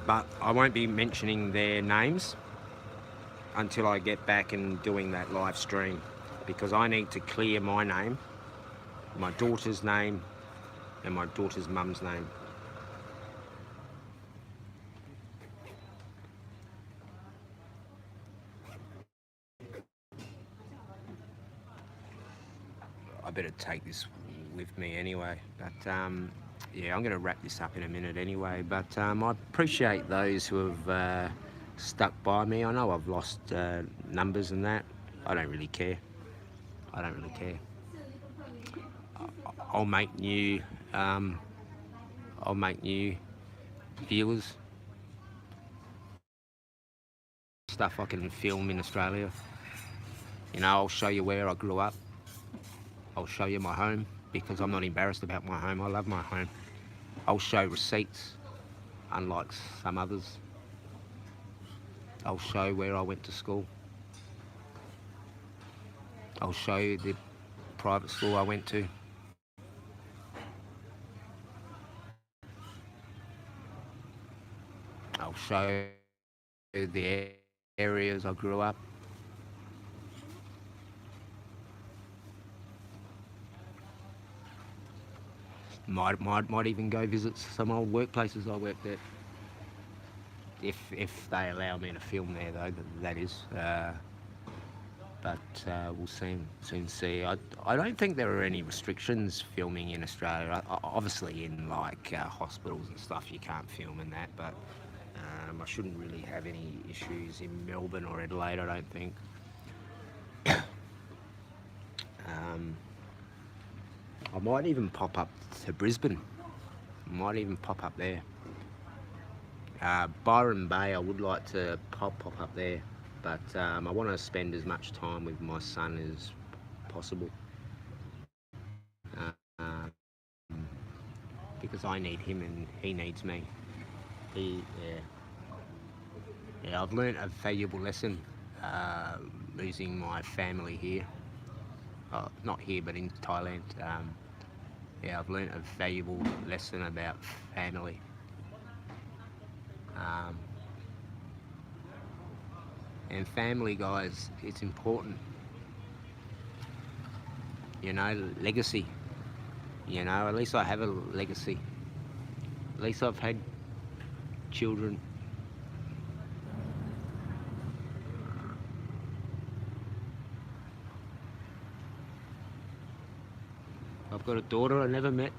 But I won't be mentioning their names until I get back and doing that live stream, because I need to clear my name, my daughter's name, and my daughter's mum's name. I better take this with me anyway. But yeah, I'm going to wrap this up in a minute anyway. But I appreciate those who have stuck by me. I know I've lost numbers and that. I don't really care. I don't really care. I'll make new. I'll make new viewers. Stuff I can film in Australia. You know, I'll show you where I grew up. I'll show you my home, because I'm not embarrassed about my home. I love my home. I'll show receipts, unlike some others. I'll show where I went to school. I'll show you the private school I went to. I'll show you the areas I grew up. Might even go visit some old workplaces I worked at, if they allow me to film there, though. That is. But we'll soon see. I don't think there are any restrictions filming in Australia. Obviously, in like hospitals and stuff, you can't film in that. But I shouldn't really have any issues in Melbourne or Adelaide, I don't think. I might even pop up to Brisbane. Might even pop up there. Byron Bay, I would like to pop up there, but I want to spend as much time with my son as possible, because I need him and he needs me. Yeah, I've learnt a valuable lesson losing my family here. Not here, but in Thailand. Yeah, I've learnt a valuable lesson about family. And family, guys, it's important. You know, legacy. You know, at least I have a legacy. At least I've had children. I've got a daughter I never met.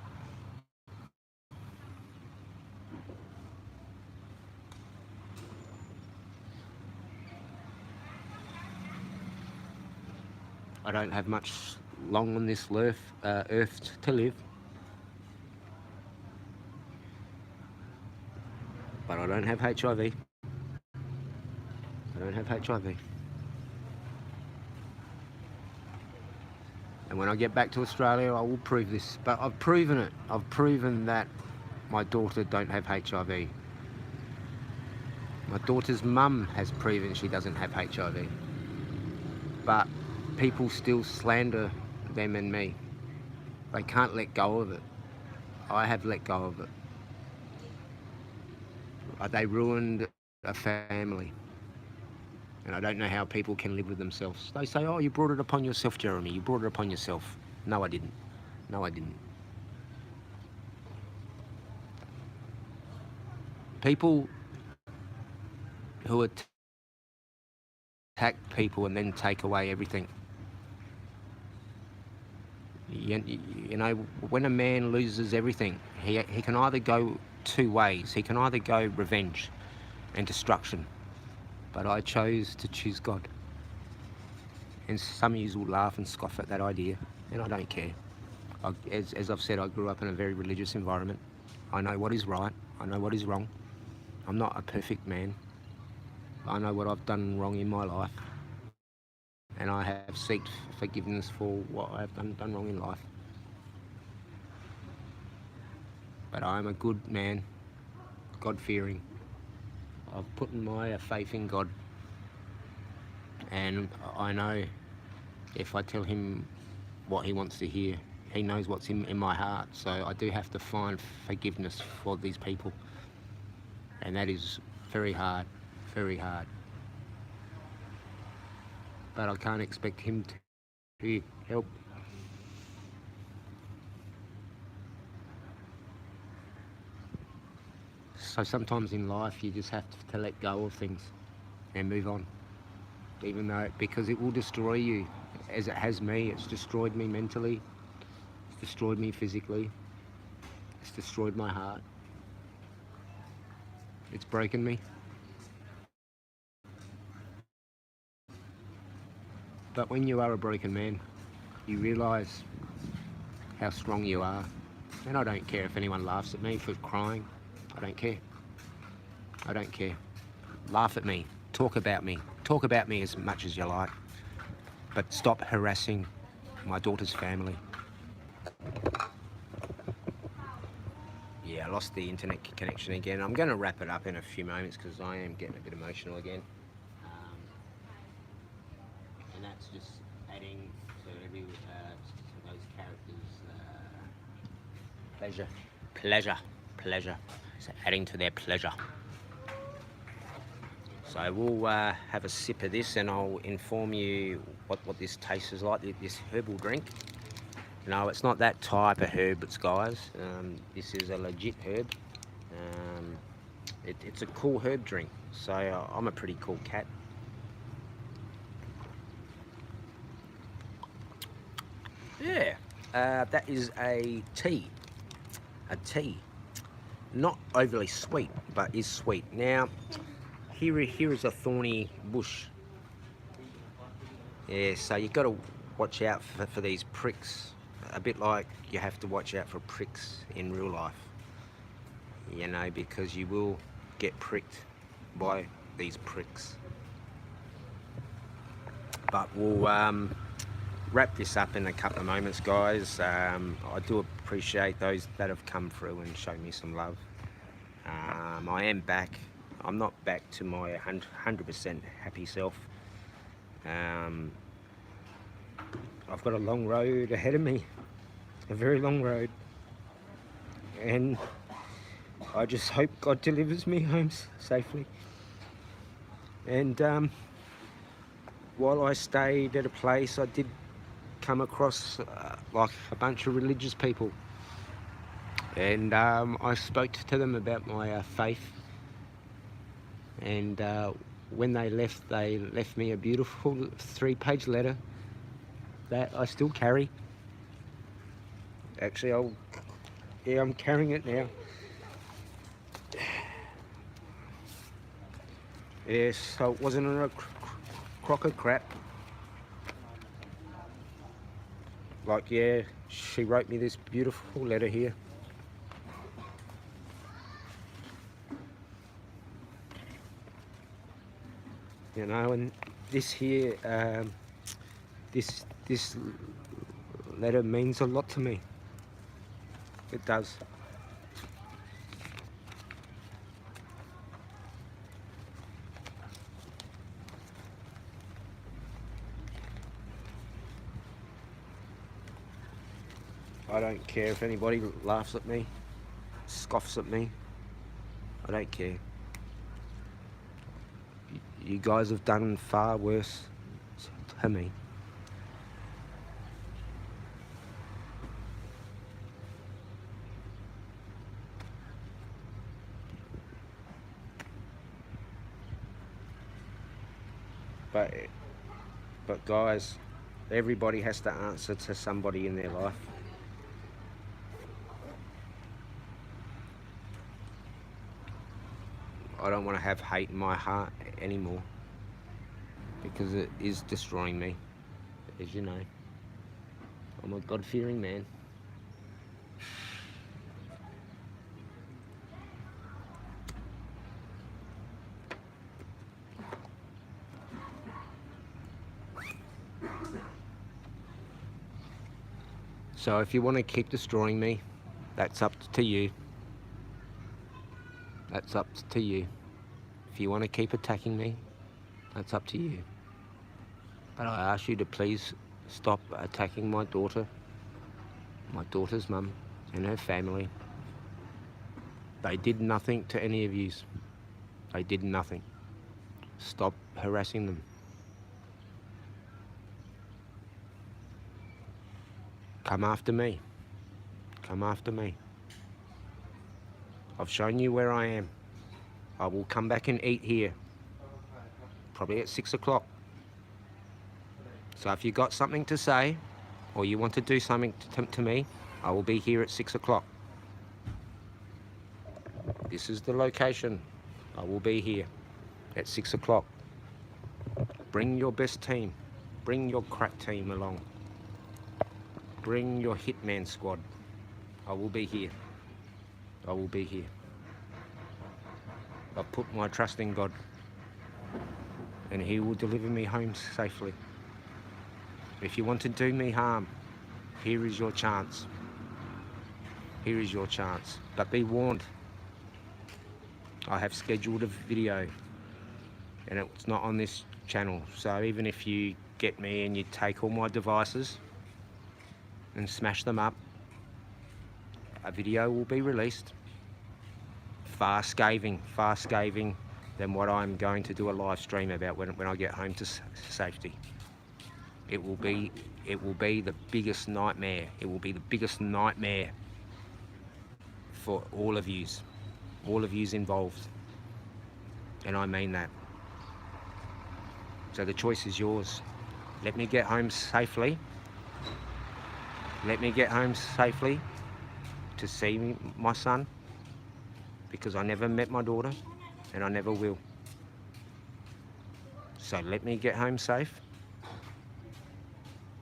I don't have much long on this earth to live. But I don't have HIV. I don't have HIV. And when I get back to Australia, I will prove this. But I've proven it. I've proven that my daughter don't have HIV. My daughter's mum has proven she doesn't have HIV. But people still slander them and me. They can't let go of it. I have let go of it. They ruined a family. And I don't know how people can live with themselves. They say, oh, you brought it upon yourself, Jeremy. You brought it upon yourself. No, I didn't. No, I didn't. People who attack people and then take away everything. You know, when a man loses everything, he can either go two ways. He can either go revenge and destruction. But I chose to choose God. And some of you will laugh and scoff at that idea, and I don't care. As I've said, I grew up in a very religious environment. I know what is right. I know what is wrong. I'm not a perfect man. I know what I've done wrong in my life. And I have sought forgiveness for what I have done wrong in life. But I am a good man, God-fearing. I've put my faith in God. And I know if I tell him what he wants to hear, he knows what's in my heart. So I do have to find forgiveness for these people. And that is very hard, very hard. But I can't expect him to help. So sometimes in life you just have to let go of things and move on. Even though, because it will destroy you, as it has me. It's destroyed me mentally, it's destroyed me physically, it's destroyed my heart, it's broken me. But when you are a broken man, you realise how strong you are. And I don't care if anyone laughs at me for crying. I don't care. I don't care. Laugh at me. Talk about me. Talk about me as much as you like. But stop harassing my daughter's family. Yeah, I lost the internet connection again. I'm going to wrap it up in a few moments because I am getting a bit emotional again. And that's just adding to those characters' pleasure. So adding to their pleasure. So we'll have a sip of this and I'll inform you what this tastes like, this herbal drink. No, it's not that type of herbs, guys. This is a legit herb. It's a cool herb drink. So I'm a pretty cool cat. Yeah, that is a tea. A tea. Not overly sweet, but is sweet. Now, here is a thorny bush. Yeah, so you've got to watch out for these pricks. A bit like you have to watch out for pricks in real life. You know, because you will get pricked by these pricks. But we'll wrap this up in a couple of moments, guys. I do appreciate those that have come through and shown me some love. I am back. I'm not back to my 100% happy self. I've got a long road ahead of me, a very long road, and I just hope God delivers me home safely. And while I stayed at a place, I did come across like a bunch of religious people, and I spoke to them about my faith, and when they left me a beautiful 3-page letter that I still carry. Actually, I'm carrying it now. Yes, so it wasn't a crock of crap. Like, yeah, she wrote me this beautiful letter here. You know, and this here, this letter means a lot to me. It does. I don't care if anybody laughs at me, scoffs at me. I don't care. You guys have done far worse to me. But guys, everybody has to answer to somebody in their life. I don't want to have hate in my heart anymore, because it is destroying me. As you know, I'm a God-fearing man. So if you want to keep destroying me, that's up to you. That's up to you. If you want to keep attacking me, that's up to you. But I ask you to please stop attacking my daughter, my daughter's mum and her family. They did nothing to any of you. They did nothing. Stop harassing them. Come after me. Come after me. I've shown you where I am. I will come back and eat here, probably at 6 o'clock. So if you've got something to say, or you want to do something to me, I will be here at 6 o'clock. This is the location. I will be here at 6 o'clock. Bring your best team. Bring your crack team along. Bring your hitman squad. I will be here. I will be here. I've put my trust in God, and He will deliver me home safely. If you want to do me harm, here is your chance. Here is your chance. But be warned, I have scheduled a video, and it's not on this channel. So even if you get me and you take all my devices and smash them up, a video will be released, far scathing than what I'm going to do a live stream about when I get home to safety. It will be the biggest nightmare. It will be the biggest nightmare for all of yous involved, and I mean that. So the choice is yours. Let me get home safely. Let me get home safely to see my son, because I never met my daughter and I never will. So let me get home safe,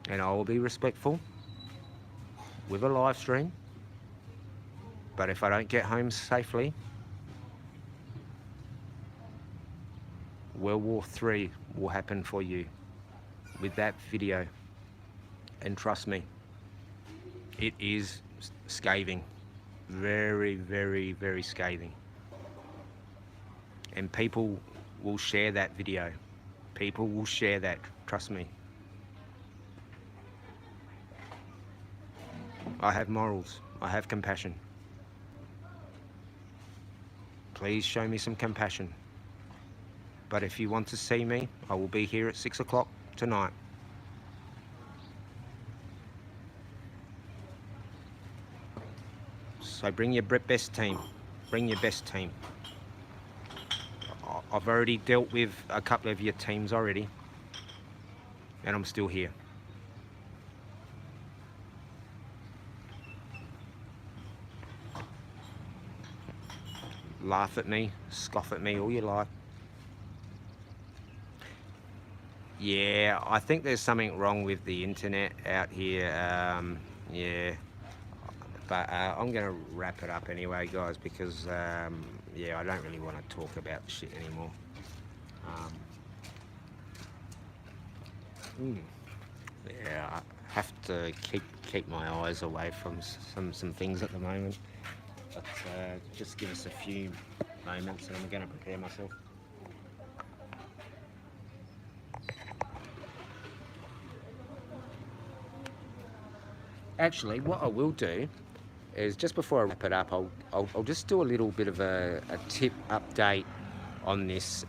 and I will be respectful with a live stream. But if I don't get home safely, World War III will happen for you with that video. And trust me, it is scathing. Very, very, very scathing. And people will share that video. People will share that, trust me. I have morals. I have compassion. Please show me some compassion. But if you want to see me, I will be here at 6 o'clock tonight. So bring your best team. Bring your best team. I've already dealt with a couple of your teams already, and I'm still here. Laugh at me, scoff at me, all you like. Yeah, I think there's something wrong with the internet out here. Yeah, but I'm gonna wrap it up anyway, guys, because yeah, I don't really want to talk about shit anymore. Yeah, I have to keep my eyes away from some things at the moment. But just give us a few moments and I'm going to prepare myself. Actually, what I will do is just before I wrap it up, I'll just do a little bit of a tip update on this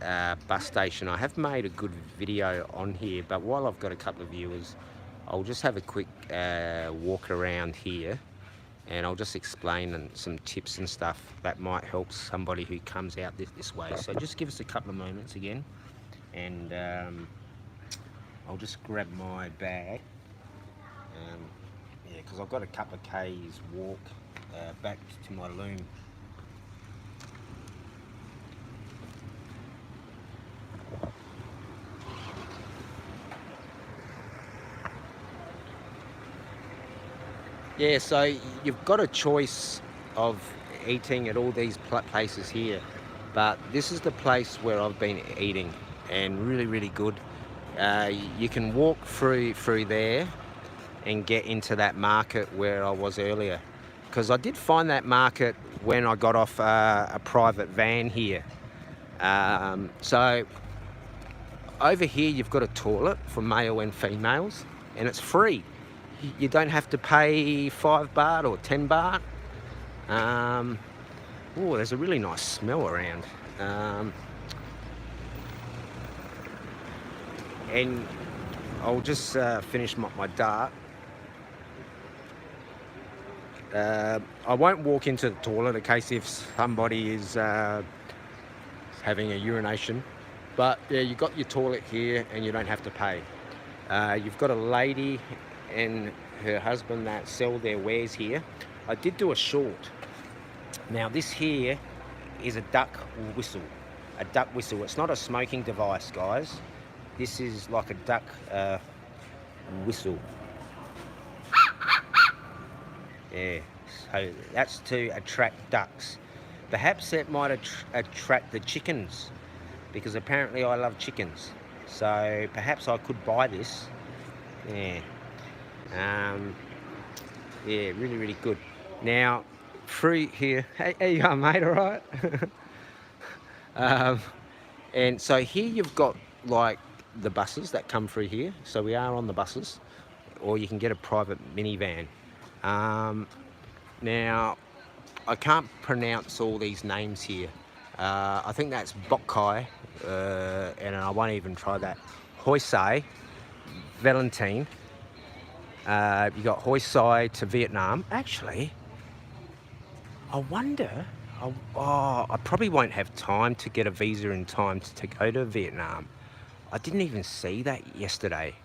bus station. I have made a good video on here, but while I've got a couple of viewers, I'll just have a quick walk around here, and I'll just explain some tips and stuff that might help somebody who comes out this way. So just give us a couple of moments again, and I'll just grab my bag. Yeah, because I've got a couple of K's walk back to my loom. Yeah, so you've got a choice of eating at all these places here, but this is the place where I've been eating, and really, really good. You can walk through there and get into that market where I was earlier, because I did find that market when I got off a private van here. So over here you've got a toilet for male and females, and it's free. You don't have to pay 5 baht or 10 baht. Oh, there's a really nice smell around. And I'll just finish my dart. I won't walk into the toilet in case if somebody is having a urination. But yeah, you've got your toilet here and you don't have to pay. You've got a lady and her husband that sell their wares here. I did do a short. Now this here is a duck whistle. A duck whistle. It's not a smoking device, guys. This is like a duck whistle. Yeah, so that's to attract ducks. Perhaps it might attract the chickens, because apparently I love chickens. So perhaps I could buy this. Yeah. Yeah, really, really good. Now, through here, hey, how you going, mate? All right? And so here you've got like the buses that come through here. So we are on the buses, or you can get a private minivan. Now, I can't pronounce all these names here. I think that's Bok Kai, and I won't even try that. Hoi Sai, Valentine. You got Hoi Sai to Vietnam. Actually, I wonder, I probably won't have time to get a visa in time to go to Vietnam. I didn't even see that yesterday.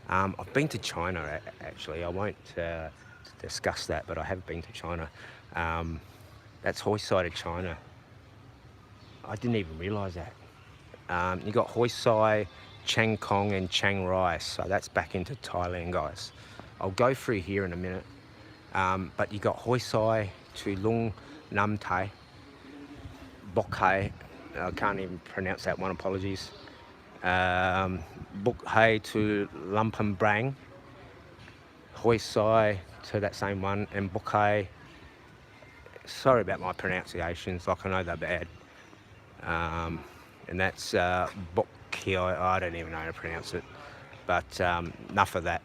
I've been to China, actually. I won't discuss that, but I have been to China. That's Hoi Sai to China. I didn't even realise that. You got Hoi Sai Chiang Kong and Chiang Rai. So that's back into Thailand, guys. I'll go through here in a minute. But you got Hoi Sai to Lung Nam Thai, Bok Hai. I can't even pronounce that one, apologies. Bok Hai to Lumpam Brang, Hoi Sai to that same one, and Bok Hai. Sorry about my pronunciations, like I know they're bad. And that's Bok Kiai, I don't even know how to pronounce it, but enough of that.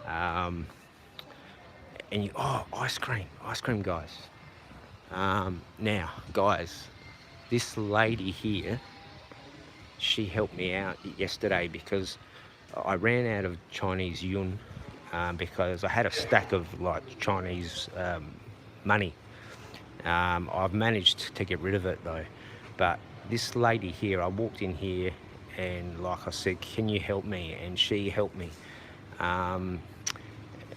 And you, oh, ice cream, guys. Now, guys, this lady here, she helped me out yesterday because I ran out of Chinese yuan because I had a stack of like Chinese money. I've managed to get rid of it though, but this lady here, I walked in here and like I said, can you help me? And she helped me.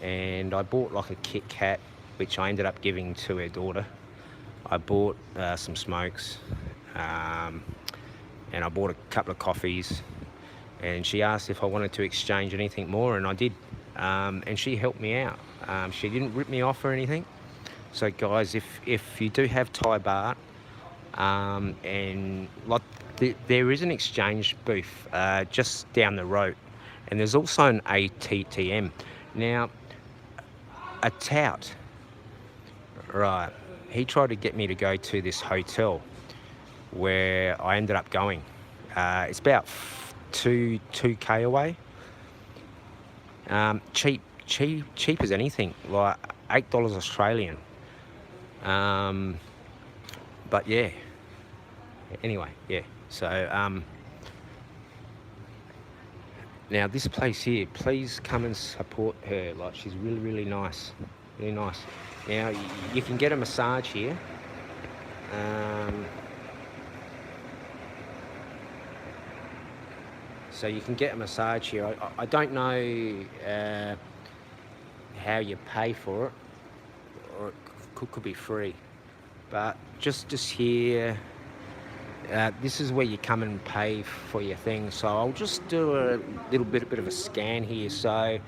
And I bought like a Kit Kat, which I ended up giving to her daughter. I bought some smokes, and I bought a couple of coffees, and she asked if I wanted to exchange anything more, and I did. And she helped me out. She didn't rip me off or anything. So guys, if you do have Thai baht, and like there is an exchange booth just down the road, and there's also an ATTM. Now, a tout, right, he tried to get me to go to this hotel where I ended up going. It's about 2K away. Cheap as anything, like $8 Australian. But yeah, anyway, yeah, so now this place here, please come and support her. Like, she's really nice, really nice. Now you can get a massage here. So you can get a massage here. I don't know how you pay for it, or it could be free, but just here, this is where you come and pay for your thing. So I'll just do a little bit of a scan here. So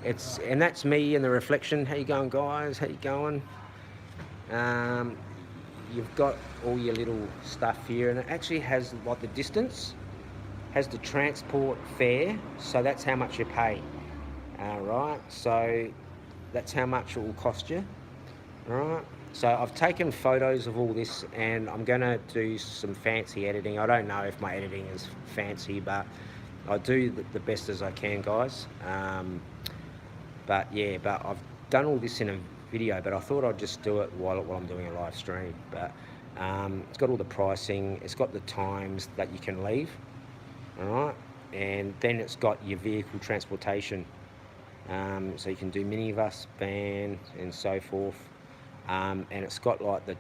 and that's me in the reflection. How you going, guys? How you going? You've got all your little stuff here, and it actually has like the distance, has the transport fare, so that's how much you pay. Right, so that's how much it will cost you. Right, so I've taken photos of all this, and I'm gonna do some fancy editing. I don't know if my editing is fancy, but I do the best as I can, guys. But yeah, but I've done all this in a video, but I thought I'd just do it while I'm doing a live stream. But it's got all the pricing, it's got the times that you can leave, all right, and then it's got your vehicle transportation, so you can do minibus, van, and so forth, and it's got like the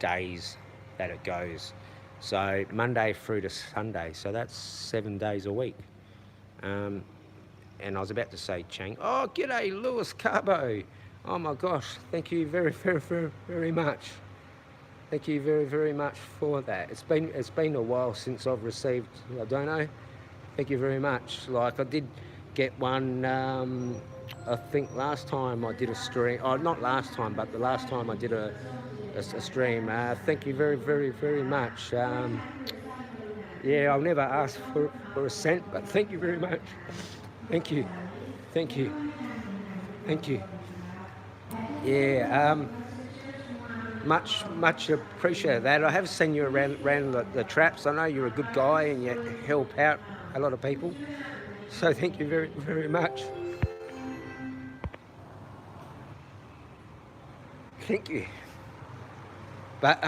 days that it goes, so Monday through to Sunday, so that's 7 days a week. And I was about to say Chang. Oh, g'day, Lewis Carbo. Oh my gosh, thank you very much. Thank you very much for that. It's been a while since I've received a dono. Thank you very much. Like, I did get one, I think last time I did a stream, oh, not last time, but the last time I did a stream. Thank you very much. Yeah, I'll never ask for a cent, but thank you very much. Thank you. Yeah, much appreciate that. I have seen you around the traps. I know you're a good guy and you help out a lot of people. So thank you very much. Thank you. But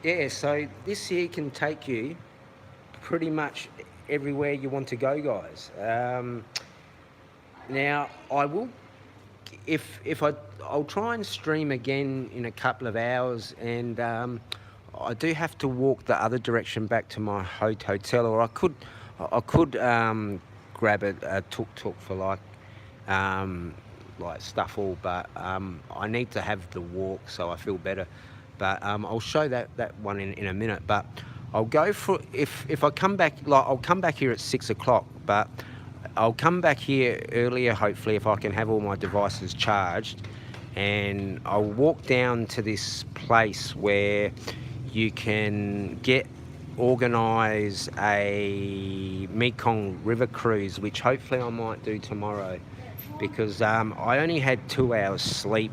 yeah, so this here can take you pretty much everywhere you want to go, guys. Now I will, I'll try and stream again in a couple of hours, and I do have to walk the other direction back to my hotel, or I could grab a tuk-tuk for like Stuffle, but I need to have the walk so I feel better. But I'll show that one in a minute. But I'll go for, if I come back, like I'll come back here at 6 o'clock, but I'll come back here earlier, hopefully, if I can have all my devices charged, and I'll walk down to this place where you can organise a Mekong River cruise, which hopefully I might do tomorrow, because I only had 2 hours sleep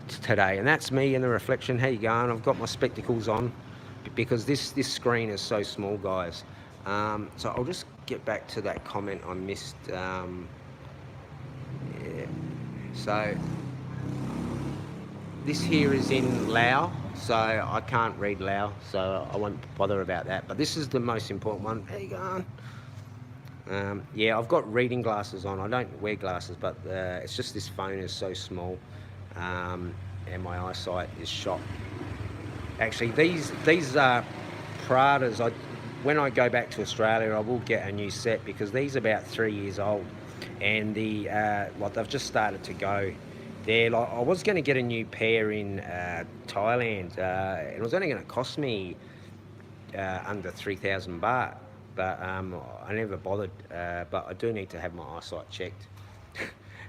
today, and that's me in the reflection. How you going? I've got my spectacles on because this screen is so small, guys. So I'll just get back to that comment I missed. Yeah. So this here is in Lao, so I can't read Lao, so I won't bother about that. But this is the most important one. How you going? Yeah, I've got reading glasses on. I don't wear glasses, but it's just this phone is so small, and my eyesight is shot. Actually, these are Pradas. When I go back to Australia, I will get a new set because these are about 3 years old, and like they've just started to go. Like, I was going to get a new pair in Thailand, and it was only going to cost me under 3,000 baht, but I never bothered. But I do need to have my eyesight checked.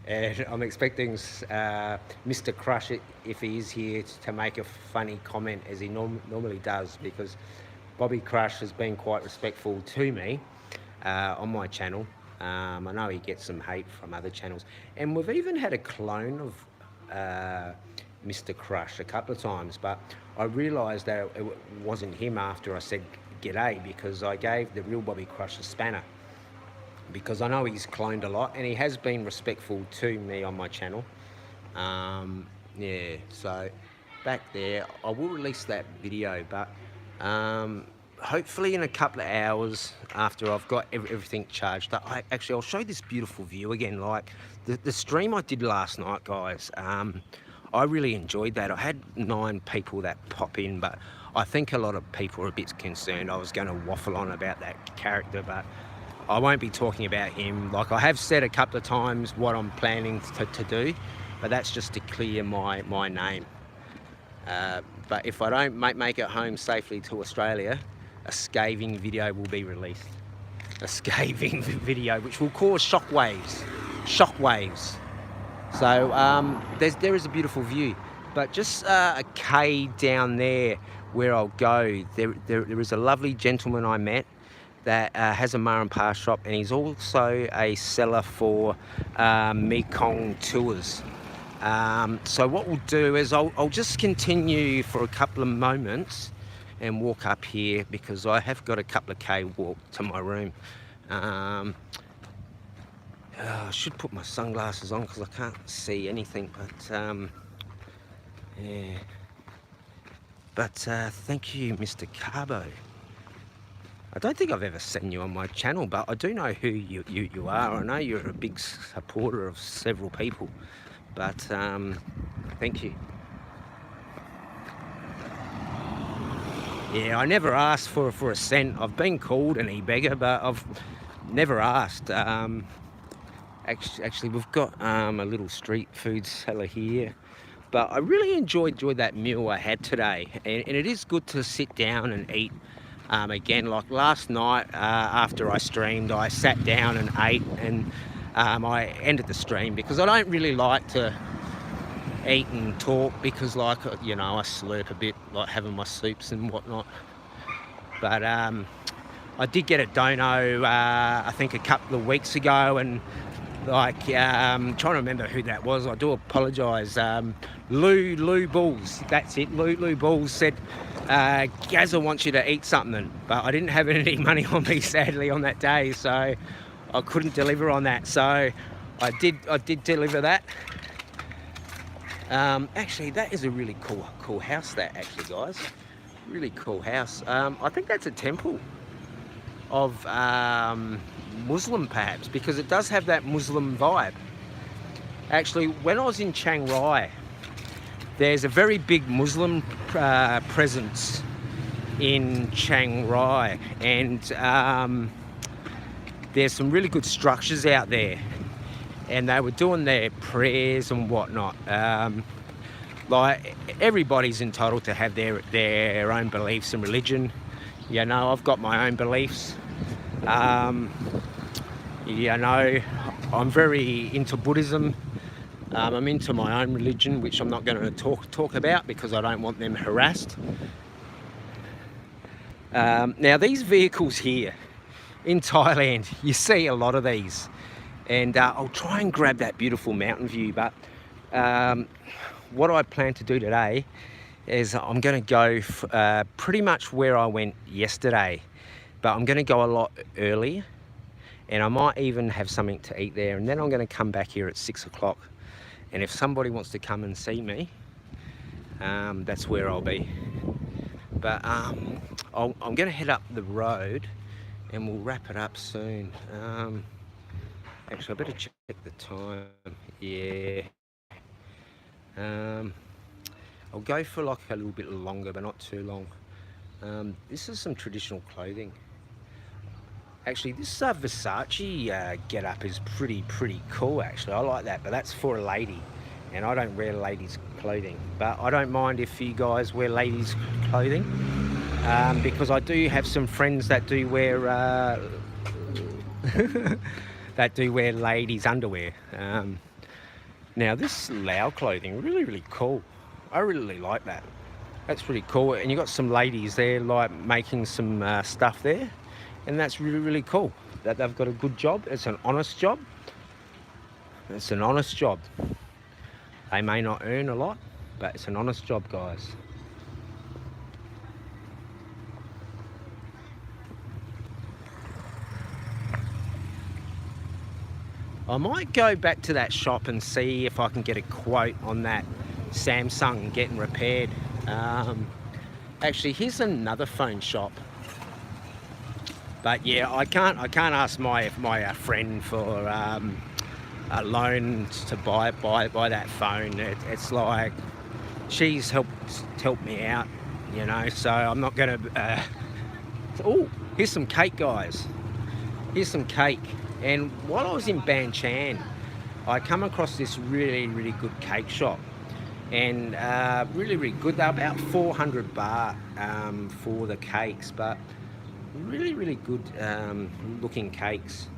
And I'm expecting Mr. Crush, if he is here, to make a funny comment, as he normally does, because Bobby Crush has been quite respectful to me on my channel. I know he gets some hate from other channels, and we've even had a clone of Mr. Crush a couple of times, but I realised that it wasn't him after I said g'day, because I gave the real Bobby Crush a spanner, because I know he's cloned a lot and he has been respectful to me on my channel. Yeah, so back there, I will release that video, but hopefully in a couple of hours after I've got everything charged up. I'll show this beautiful view again. Like the stream I did last night, guys, I really enjoyed that. I had 9 people that pop in, but I think a lot of people are a bit concerned I was going to waffle on about that character, but I won't be talking about him. Like, I have said a couple of times what I'm planning to do, but that's just to clear my name. But if I don't make it home safely to Australia, a scathing video will be released. A scathing video which will cause shockwaves. So there is a beautiful view, but just a K down there where I'll go, there is a lovely gentleman I met that has a Ma and Pa shop, and he's also a seller for Mekong tours. So what we'll do is I'll just continue for a couple of moments and walk up here, because I have got a couple of K walk to my room. I should put my sunglasses on because I can't see anything, but yeah. But thank you, Mr. Carbo. I don't think I've ever seen you on my channel, but I do know who you are. I know you're a big supporter of several people, but thank you. Yeah, I never asked for a cent. I've been called an e-beggar, but I've never asked. Actually, we've got a little street food seller here, but I really enjoyed that meal I had today, and it is good to sit down and eat. Again, like last night after I streamed, I sat down and ate, and I ended the stream because I don't really like to eat and talk, because, like, you know, I slurp a bit, like having my soups and whatnot. But I did get a dono I think a couple of weeks ago, and like trying to remember who that was. I do apologise. Lou Bulls, that's it. Lou Bulls said Gazza wants you to eat something, but I didn't have any money on me, sadly, on that day, so I couldn't deliver on that. So I did deliver that. Actually, that is a really cool house, that, actually, guys. Really cool house. I think that's a temple of Muslim, perhaps, because it does have that Muslim vibe. Actually, when I was in Chiang Rai, there's a very big Muslim presence in Chiang Rai, and there's some really good structures out there, and they were doing their prayers and whatnot. Like, everybody's entitled to have their own beliefs and religion. You know, I've got my own beliefs. You know, I'm very into Buddhism. I'm into my own religion, which I'm not going to talk about because I don't want them harassed. Now, these vehicles here in Thailand, you see a lot of these, and I'll try and grab that beautiful mountain view, but what I plan to do today is I'm going to go pretty much where I went yesterday, but I'm going to go a lot earlier, and I might even have something to eat there, and then I'm going to come back here at 6 o'clock, and if somebody wants to come and see me, that's where I'll be. But I'm going to head up the road and we'll wrap it up soon. Actually, I better check the time. Yeah. I'll go for like a little bit longer, but not too long. This is some traditional clothing. Actually, this Versace get up is pretty cool, actually. I like that, but that's for a lady, and I don't wear ladies' clothing. But I don't mind if you guys wear ladies' clothing, because I do have some friends that do wear that do wear ladies' underwear. Now, this Lao clothing, really cool. I really like that. That's pretty cool. And you got some ladies there, like making some stuff there. And that's really cool that they've got a good job. It's an honest job. It's an honest job. They may not earn a lot, but it's an honest job, guys. I might go back to that shop and see if I can get a quote on that Samsung getting repaired. Actually, here's another phone shop. But yeah, I can't ask my friend for a loan to buy that phone. It's like she's helped me out, you know. So I'm not gonna. Oh, here's some cake, guys. Here's some cake. And while I was in Ban Chan, I come across this really good cake shop, and really good. They're about 400 baht for the cakes, but really good looking cakes.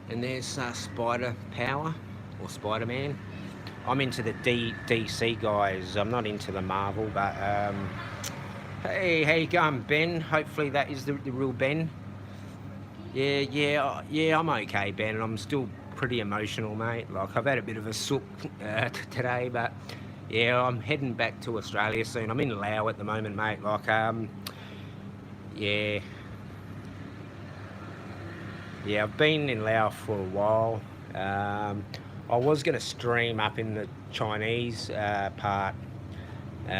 And there's Spider Power or Spider-Man. I'm into the DC guys. I'm not into the Marvel, but hey, how you going, Ben? Hopefully that is the real Ben. Yeah, I'm okay, Ben. I'm still pretty emotional, mate. Like, I've had a bit of a sook today, but yeah, I'm heading back to Australia soon. I'm in Laos at the moment, mate. Like, yeah, I've been in Laos for a while. I was going to stream up in the Chinese part, but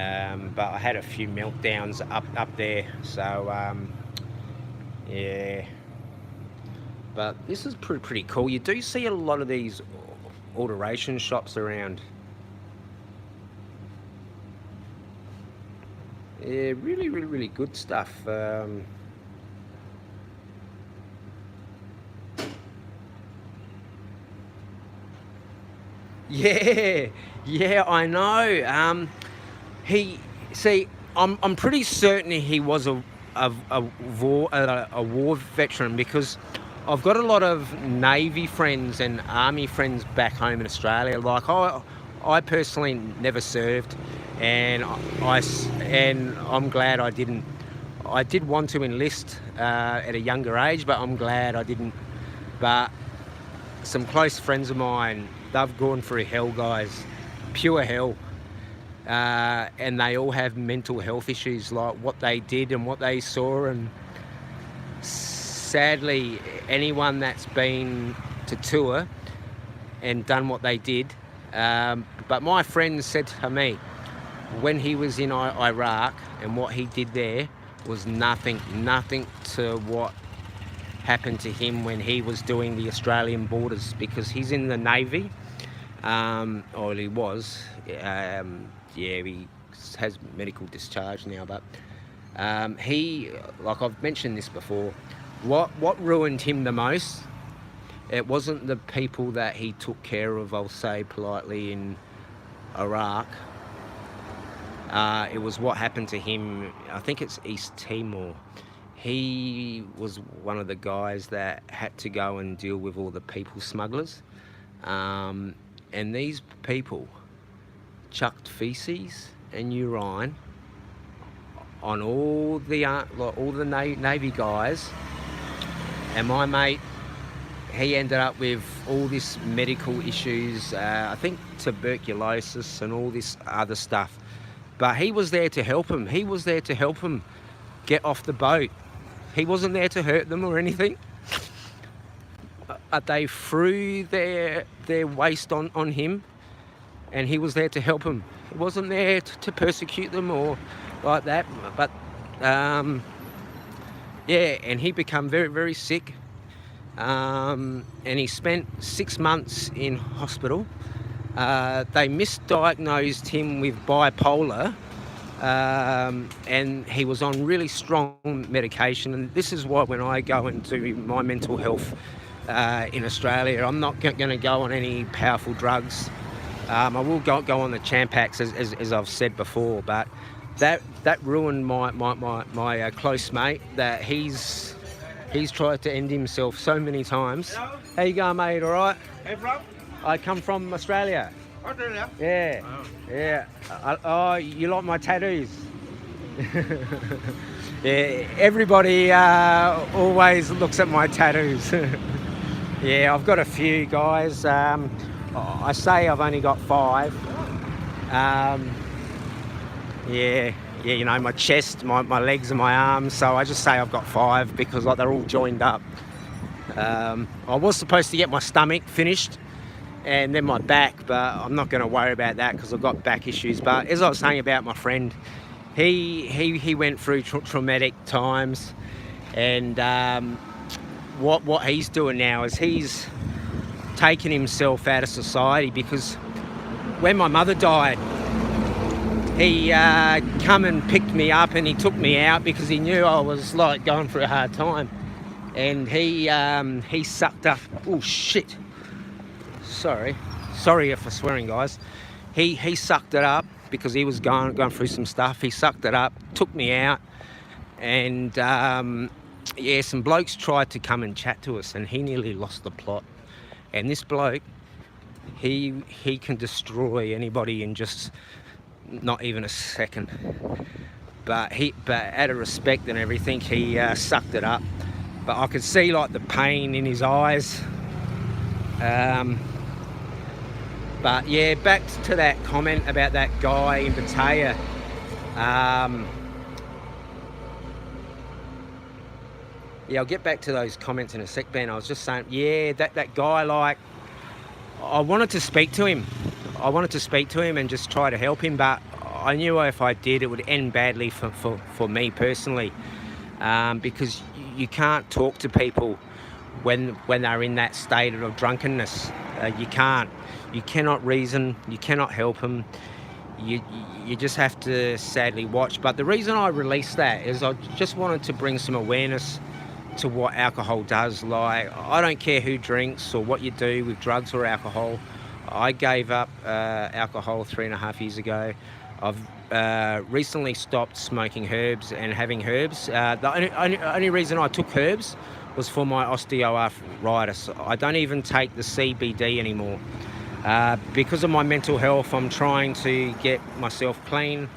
I had a few meltdowns up there, so yeah. But this is pretty cool. You do see a lot of these alteration shops around. Yeah, really good stuff. Yeah, I know. I'm pretty certain he was a war veteran, because I've got a lot of Navy friends and Army friends back home in Australia. Like, I personally never served, and I'm glad I didn't. I did want to enlist at a younger age, but I'm glad I didn't. But some close friends of mine, they've gone through hell, guys, pure hell, and they all have mental health issues, like what they did and what they saw. And sadly, anyone that's been to tour and done what they did, but my friend said to me, when he was in Iraq and what he did there was nothing to what happened to him when he was doing the Australian borders, because he's in the Navy, or he was. Yeah, he has medical discharge now, but he, like I've mentioned this before, what ruined him the most, it wasn't the people that he took care of, I'll say politely, in Iraq. It was what happened to him, I think it's East Timor, he was one of the guys that had to go and deal with all the people smugglers. And these people chucked feces and urine on all the Navy guys. And my mate, he ended up with all this medical issues, I think tuberculosis and all this other stuff. But he was there to help him. He was there to help him get off the boat. He wasn't there to hurt them or anything. They threw their waste on him, and he was there to help him. He wasn't there to persecute them or like that. But yeah, and he became very, very sick. And he spent 6 months in hospital. They misdiagnosed him with bipolar, and he was on really strong medication. And this is why when I go into my mental health in Australia, I'm not going to go on any powerful drugs. I will go on the Champax, as I've said before, but that ruined my close mate. That he's tried to end himself so many times. Hello? How you going, mate? All right? Hey, from? I come from Australia. Australia? Yeah. Oh. Yeah. Oh, you like my tattoos? Yeah. Everybody always looks at my tattoos. Yeah, I've got a few, guys. I say I've only got 5. Yeah, you know, my chest, my legs and my arms. So I just say I've got 5 because like they're all joined up. I was supposed to get my stomach finished and then my back, but I'm not going to worry about that because I've got back issues. But as I was saying about my friend, he went through traumatic times, and what he's doing now is he's taken himself out of society, because when my mother died, he come and picked me up and he took me out because he knew I was like going through a hard time, and he sucked up. Oh shit! Sorry for swearing, guys. He sucked it up because he was going through some stuff. He sucked it up, took me out, and yeah, some blokes tried to come and chat to us, and he nearly lost the plot. And this bloke, he can destroy anybody in just not even a second. But out of respect and everything, he sucked it up. But I could see like the pain in his eyes. But yeah, back to that comment about that guy in Pattaya. Yeah, I'll get back to those comments in a sec, Ben. I was just saying, yeah, that guy, like, I wanted to speak to him. I wanted to speak to him and just try to help him, but I knew if I did, it would end badly for me personally, because you can't talk to people when they're in that state of drunkenness. You can't. You cannot reason. You cannot help them. You just have to sadly watch. But the reason I released that is I just wanted to bring some awareness to what alcohol does. Like, I don't care who drinks or what you do with drugs or alcohol. I gave up alcohol 3.5 years ago. I've recently stopped smoking herbs and having herbs. The only reason I took herbs was for my osteoarthritis. I don't even take the CBD anymore. Because of my mental health, I'm trying to get myself clean.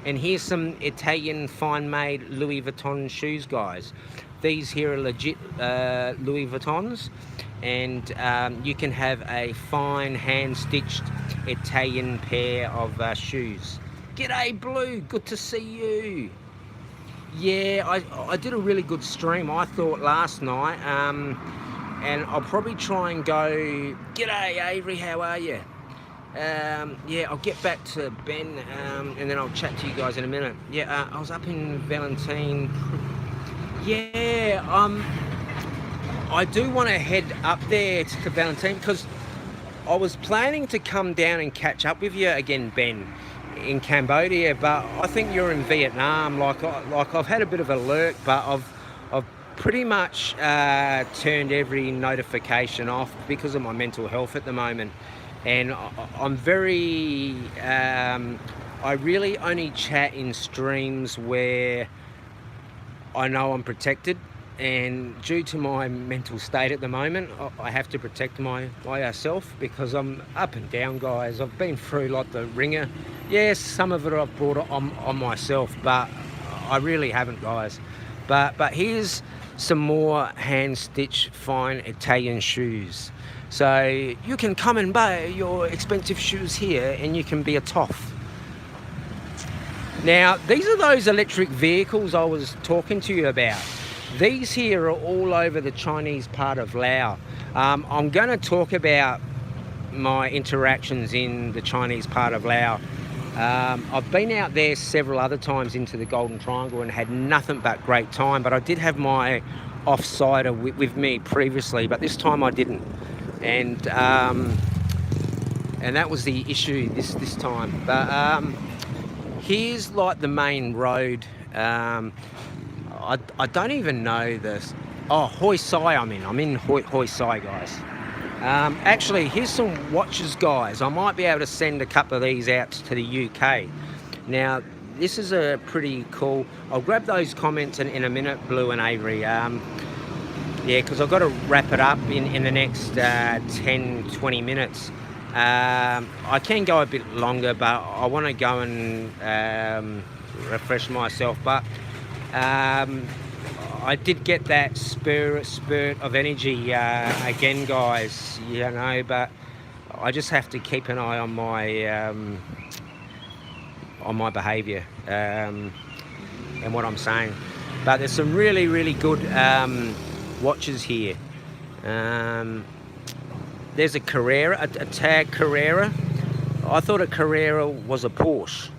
And here's some Italian fine-made Louis Vuitton shoes, guys. These here are legit Louis Vuittons, and you can have a fine hand-stitched Italian pair of shoes. G'day Blue, good to see you. Yeah, I did a really good stream, I thought, last night, and I'll probably try and go, g'day Avery, how are you? Yeah, I'll get back to Ben, and then I'll chat to you guys in a minute. Yeah, I was up in Valentine. Yeah, I do want to head up there to Valentine, because I was planning to come down and catch up with you again, Ben, in Cambodia, but I think you're in Vietnam. Like I've had a bit of a lurk, but I've pretty much turned every notification off because of my mental health at the moment, and I'm very I really only chat in streams where I know I'm protected, and due to my mental state at the moment, I have to protect myself because I'm up and down, guys. I've been through like the ringer. Yes, some of it I've brought on myself, but I really haven't, guys. But here's some more hand-stitched fine Italian shoes. So you can come and buy your expensive shoes here and you can be a toff. Now, these are those electric vehicles I was talking to you about. These here are all over the Chinese part of Laos. I'm going to talk about my interactions in the Chinese part of Laos. I've been out there several other times into the Golden Triangle and had nothing but great time, but I did have my off-sider with me previously, but this time I didn't. And that was the issue this time. But here's like the main road. I don't even know this. Oh, Hoi Sai I'm in Hoi Sai, guys. Actually, here's some watches, guys. I might be able to send a couple of these out to the UK. Now, this is a pretty cool... I'll grab those comments in a minute, Blue and Avery. Yeah, because I've got to wrap it up in the next 10, 20 minutes. I can go a bit longer, but I want to go and refresh myself. But I did get that spurt of energy again, guys, you know, but I just have to keep an eye on my behaviour and what I'm saying. But there's some really, really good watches here. There's a Carrera, a Tag Carrera. I thought a Carrera was a Porsche,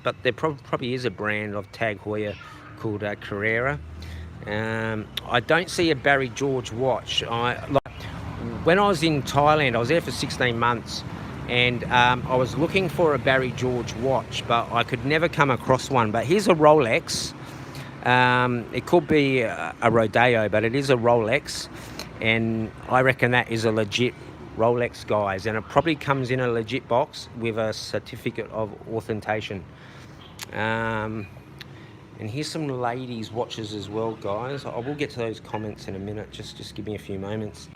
but there probably is a brand of Tag Heuer called Carrera. I don't see a Barry George watch. When I was in Thailand, I was there for 16 months, and I was looking for a Barry George watch, but I could never come across one. But here's a Rolex. It could be a Rodeo, but it is a Rolex, and I reckon that is a legit Rolex, guys, and it probably comes in a legit box with a certificate of authentication. And here's some ladies' watches as well, guys. I will get to those comments in a minute. Just give me a few moments.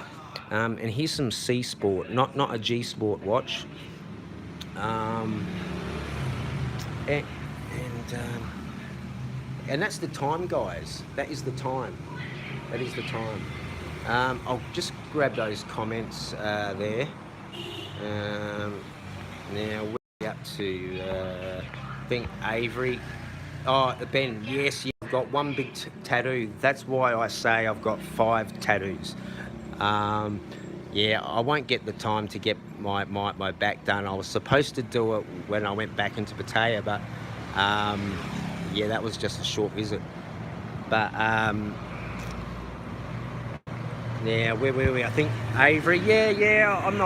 And here's some C Sport, not a G Sport watch. And that's the time, guys. That is the time. That is the time. I'll just grab those comments there. Now we're up to I think Avery. Oh, Ben, yes, you've got one big tattoo. That's why I say I've got 5 tattoos. Yeah, I won't get the time to get my back done. I was supposed to do it when I went back into Pattaya, but yeah, that was just a short visit. But yeah, where were we? I think Avery. Yeah, I'm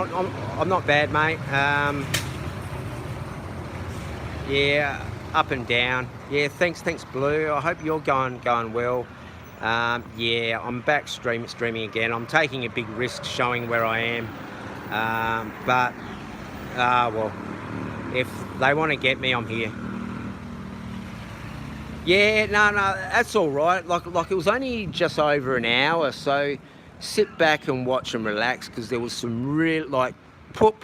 not bad, mate. Yeah, up and down. Yeah, thanks Blue. I hope you're going well. Yeah, I'm back streaming again. I'm taking a big risk showing where I am. But well, if they want to get me, I'm here. Yeah, no, that's all right. Like it was only just over an hour, so sit back and watch and relax, because there was some real, like, put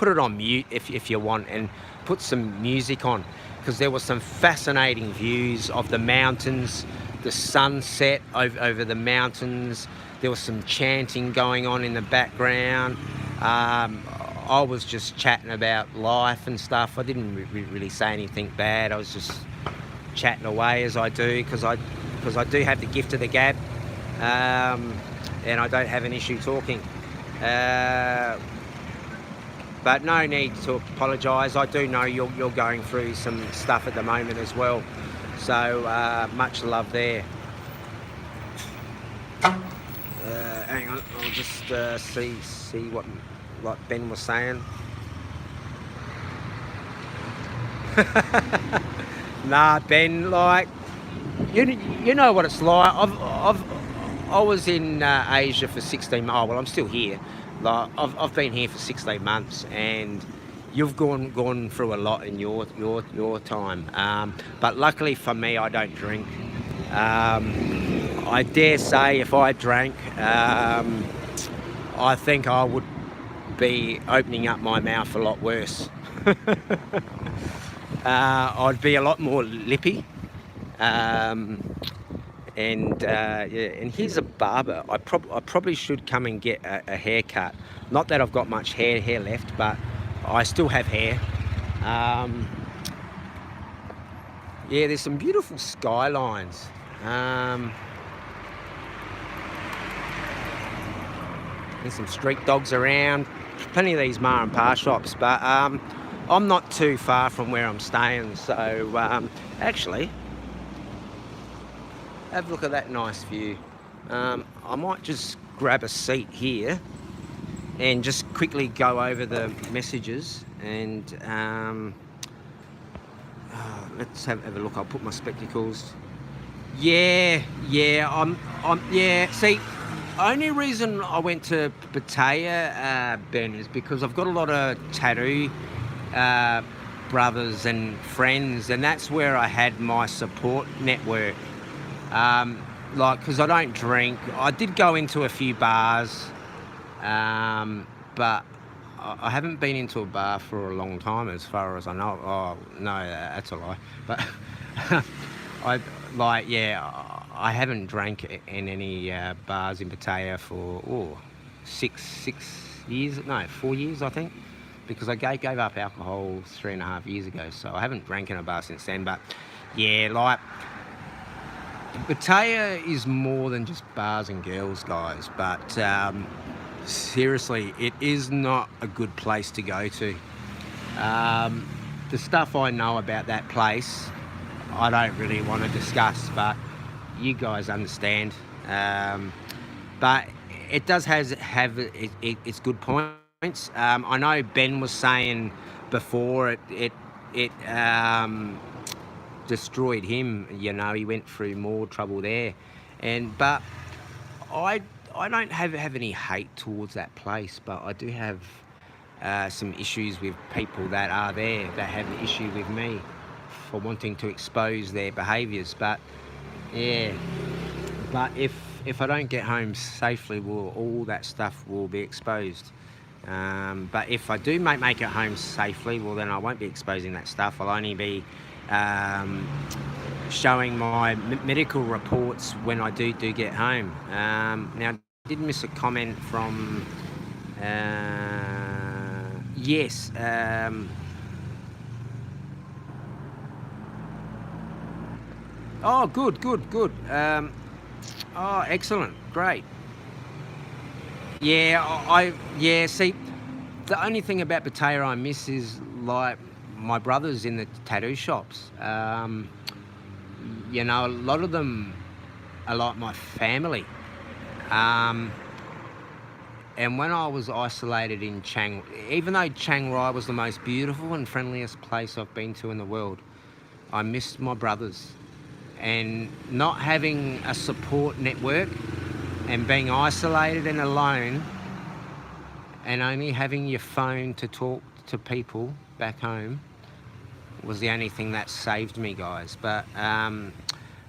it on mute if you want, and put some music on, because there was some fascinating views of the mountains, the sunset over the mountains. There was some chanting going on in the background. I was just chatting about life and stuff. I didn't really say anything bad. I was just chatting away as I do, because I do have the gift of the gab, and I don't have an issue talking. But no need to apologise. I do know you're going through some stuff at the moment as well. So much love there. Hang on, I'll just see what like Ben was saying. Nah, Ben, like you know what it's like. I was in Asia for 16 months. Oh, well, I'm still here. Like I've been here for 16 months, and you've gone through a lot in your time. But luckily for me, I don't drink. I dare say if I drank, I think I would be opening up my mouth a lot worse. I'd be a lot more lippy. And here's a barber. I probably should come and get a haircut. Not that I've got much hair left, but I still have hair. Yeah, there's some beautiful skylines. There's some street dogs around. Plenty of these Ma and Pa shops, but I'm not too far from where I'm staying. So actually, have a look at that nice view. I might just grab a seat here and just quickly go over the messages and let's have a look. I'll put my spectacles. Yeah. See, only reason I went to Pattaya, Ben, is because I've got a lot of tattoo brothers and friends, and that's where I had my support network. Because I don't drink. I did go into a few bars, but I haven't been into a bar for a long time, as far as I know. Oh no, that's a lie. But I haven't drank in any bars in Pattaya for 4 years, I think, because I gave up alcohol 3.5 years ago. So I haven't drank in a bar since then. But yeah, like, Pattaya is more than just bars and girls, guys. But seriously, it is not a good place to go to. The stuff I know about that place, I don't really want to discuss, but you guys understand. But it does have its good points. I know Ben was saying before it destroyed him. You know, he went through more trouble there, but I don't have any hate towards that place, but I do have some issues with people that are there that have an issue with me for wanting to expose their behaviours. But yeah, but if I don't get home safely, all that stuff will be exposed. But if I do make it home safely, well, then I won't be exposing that stuff. I'll only be showing my medical reports when I do get home. Now, I did miss a comment from yes. Oh, good. Oh, excellent, great. Yeah, see, the only thing about Pattaya I miss is, like, my brothers in the tattoo shops. You know, a lot of them are like my family. And when I was isolated in even though Chiang Rai was the most beautiful and friendliest place I've been to in the world, I missed my brothers. And not having a support network and being isolated and alone and only having your phone to talk to people back home was the only thing that saved me, guys. But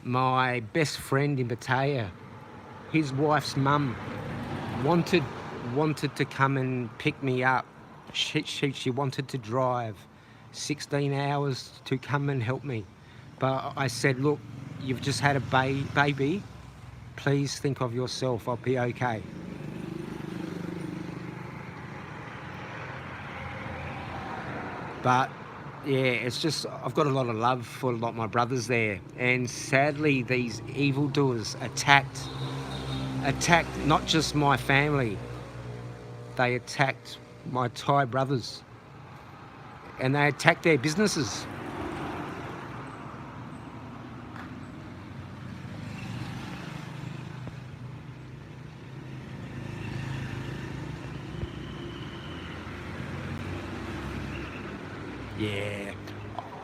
my best friend in Pattaya, his wife's mum wanted to come and pick me up. She wanted to drive 16 hours to come and help me. But I said, look, you've just had a baby. Please think of yourself. I'll be okay. But yeah, it's just, I've got a lot of love for a lot of my brothers there. And sadly, these evildoers attacked not just my family, they attacked my Thai brothers. And they attacked their businesses. Yeah,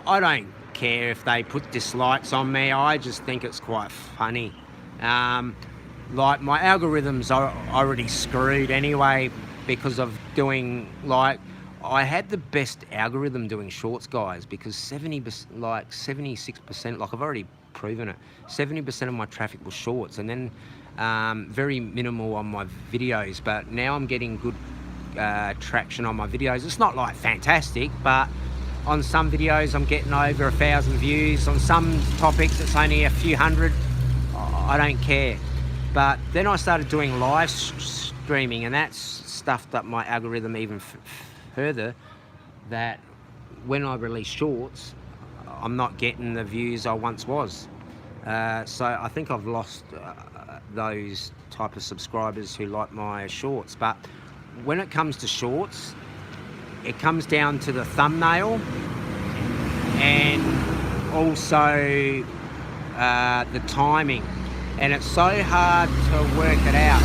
I don't care if they put dislikes on me. I just think it's quite funny. Like, my algorithms are already screwed anyway because of doing, like, I had the best algorithm doing shorts, guys, because 76%, like, I've already proven it. 70% of my traffic was shorts, and then very minimal on my videos. But now I'm getting good traction on my videos. It's not like fantastic, but on some videos I'm getting over 1,000 views. On some topics it's only a few hundred. I don't care. But then I started doing live streaming, and that's stuffed up my algorithm even further, that when I release shorts I'm not getting the views I once was. So I think I've lost those type of subscribers who like my shorts. But when it comes to shorts, it comes down to the thumbnail and also the timing, and it's so hard to work it out.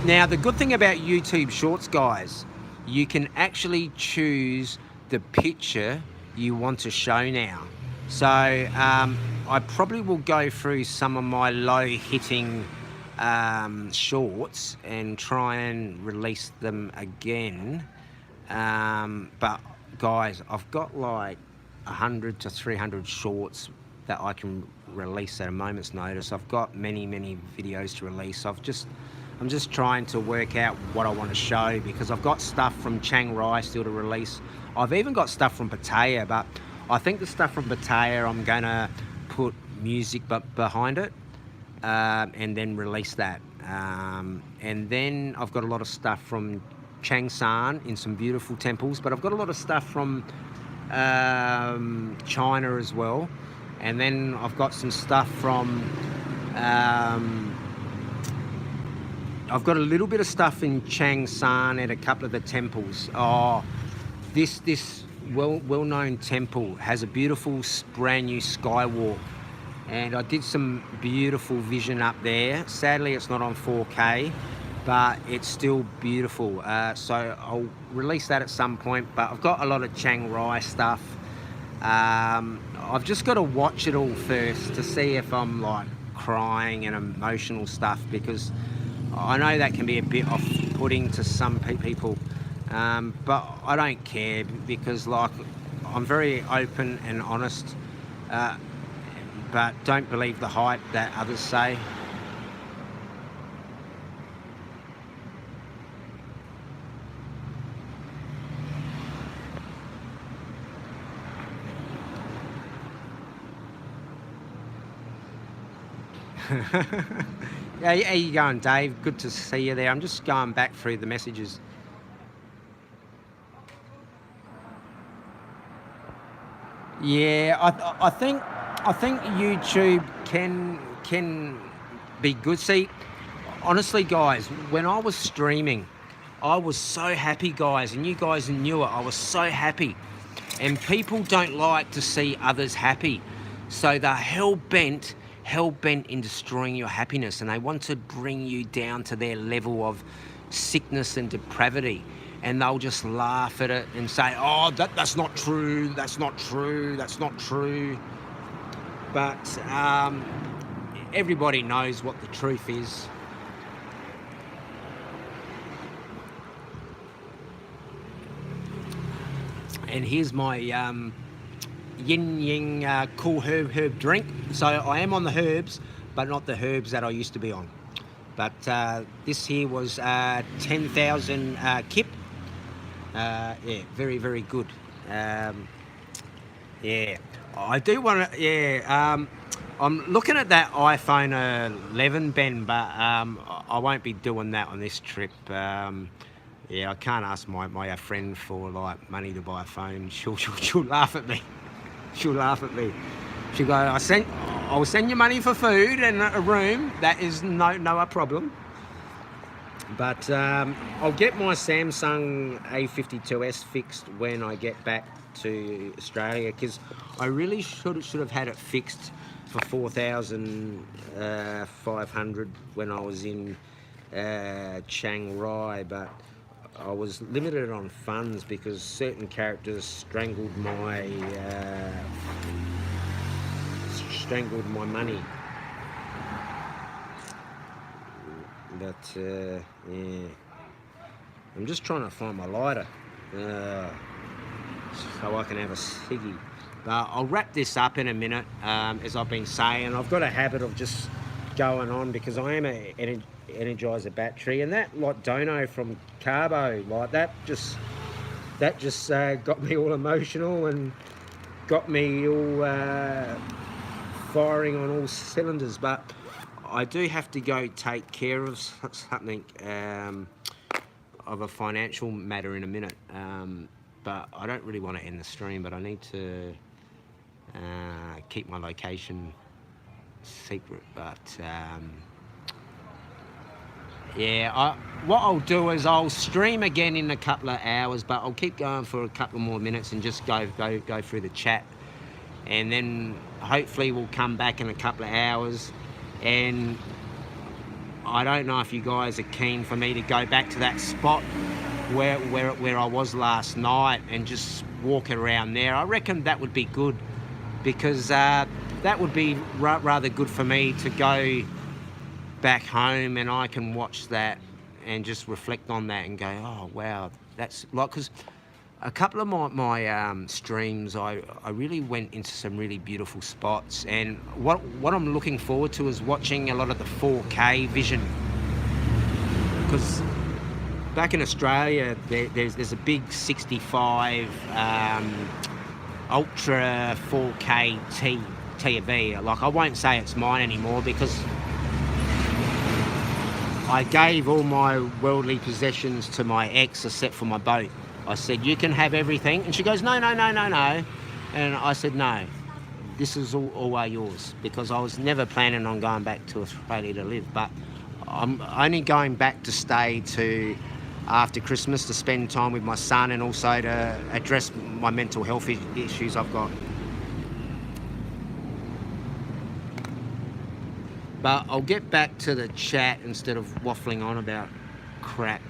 Now the good thing about YouTube Shorts, guys, you can actually choose the picture you want to show now. So I probably will go through some of my low hitting shorts and try and release them again. But guys, I've got like 100 to 300 shorts that I can release at a moment's notice. I've got many videos to release. I'm just trying to work out what I want to show, because I've got stuff from Chiang Rai still to release. I've even got stuff from Pattaya, but I think the stuff from Pattaya I'm gonna put music behind it and then release that. And then I've got a lot of stuff from Chiang San in some beautiful temples, but I've got a lot of stuff from China as well. And then I've got some stuff from I've got a little bit of stuff in Chiang San at a couple of the temples. Oh, this well-known temple has a beautiful brand new skywalk, and I did some beautiful vision up there. Sadly it's not on 4K, but it's still beautiful. So I'll release that at some point. But I've got a lot of Chiang Rai stuff. I've just got to watch it all first to see if I'm like crying and emotional stuff, because I know that can be a bit off-putting to some people, but I don't care, because like I'm very open and honest, but don't believe the hype that others say. Yeah, how you going, Dave? Good to see you there. I'm just going back through the messages. Yeah, I think YouTube can be good. See, honestly, guys, when I was streaming, I was so happy, guys, and you guys knew it. I was so happy, and people don't like to see others happy, so they're hell-bent in destroying your happiness, and they want to bring you down to their level of sickness and depravity, and they'll just laugh at it and say, oh, that's not true, that's not true, that's not true. But everybody knows what the truth is. And here's my yin yang cool herb drink. So I am on the herbs, but not the herbs that I used to be on. But this here was 10,000 kip. Yeah, very good. Yeah, I do want to. Yeah, I'm looking at that iPhone 11, Ben, but I won't be doing that on this trip. Yeah, I can't ask my friend for like money to buy a phone. She'll laugh at me. She'll laugh at me. She'll go, I will send you money for food and a room. That is no problem. But I'll get my Samsung A52s fixed when I get back to Australia, because I really should have had it fixed for 4,500 when I was in Chiang Rai, but I was limited on funds because certain characters strangled my money. But yeah, I'm just trying to find my lighter so I can have a ciggy. But I'll wrap this up in a minute. As I've been saying, I've got a habit of just going on because I am a Energizer battery, and that like Dono from Carbo, like that just got me all emotional and got me all firing on all cylinders. But I do have to go take care of something of a financial matter in a minute. But I don't really want to end the stream, but I need to keep my location secret. But yeah, what I'll do is I'll stream again in a couple of hours, but I'll keep going for a couple more minutes and just go through the chat, and then hopefully we'll come back in a couple of hours. And I don't know if you guys are keen for me to go back to that spot where I was last night and just walk around there. I reckon that would be good, because that would be rather good for me to go back home and I can watch that and just reflect on that and go, oh wow, that's like, because a couple of my streams I really went into some really beautiful spots, and what I'm looking forward to is watching a lot of the 4K vision, because back in Australia there's a big 65 ultra 4K TV. Like, I won't say it's mine anymore because I gave all my worldly possessions to my ex except for my boat. I said, you can have everything. And she goes, no. And I said, no, this is all yours, because I was never planning on going back to Australia to live. But I'm only going back to stay to after Christmas to spend time with my son, and also to address my mental health issues I've got. But I'll get back to the chat instead of waffling on about crap.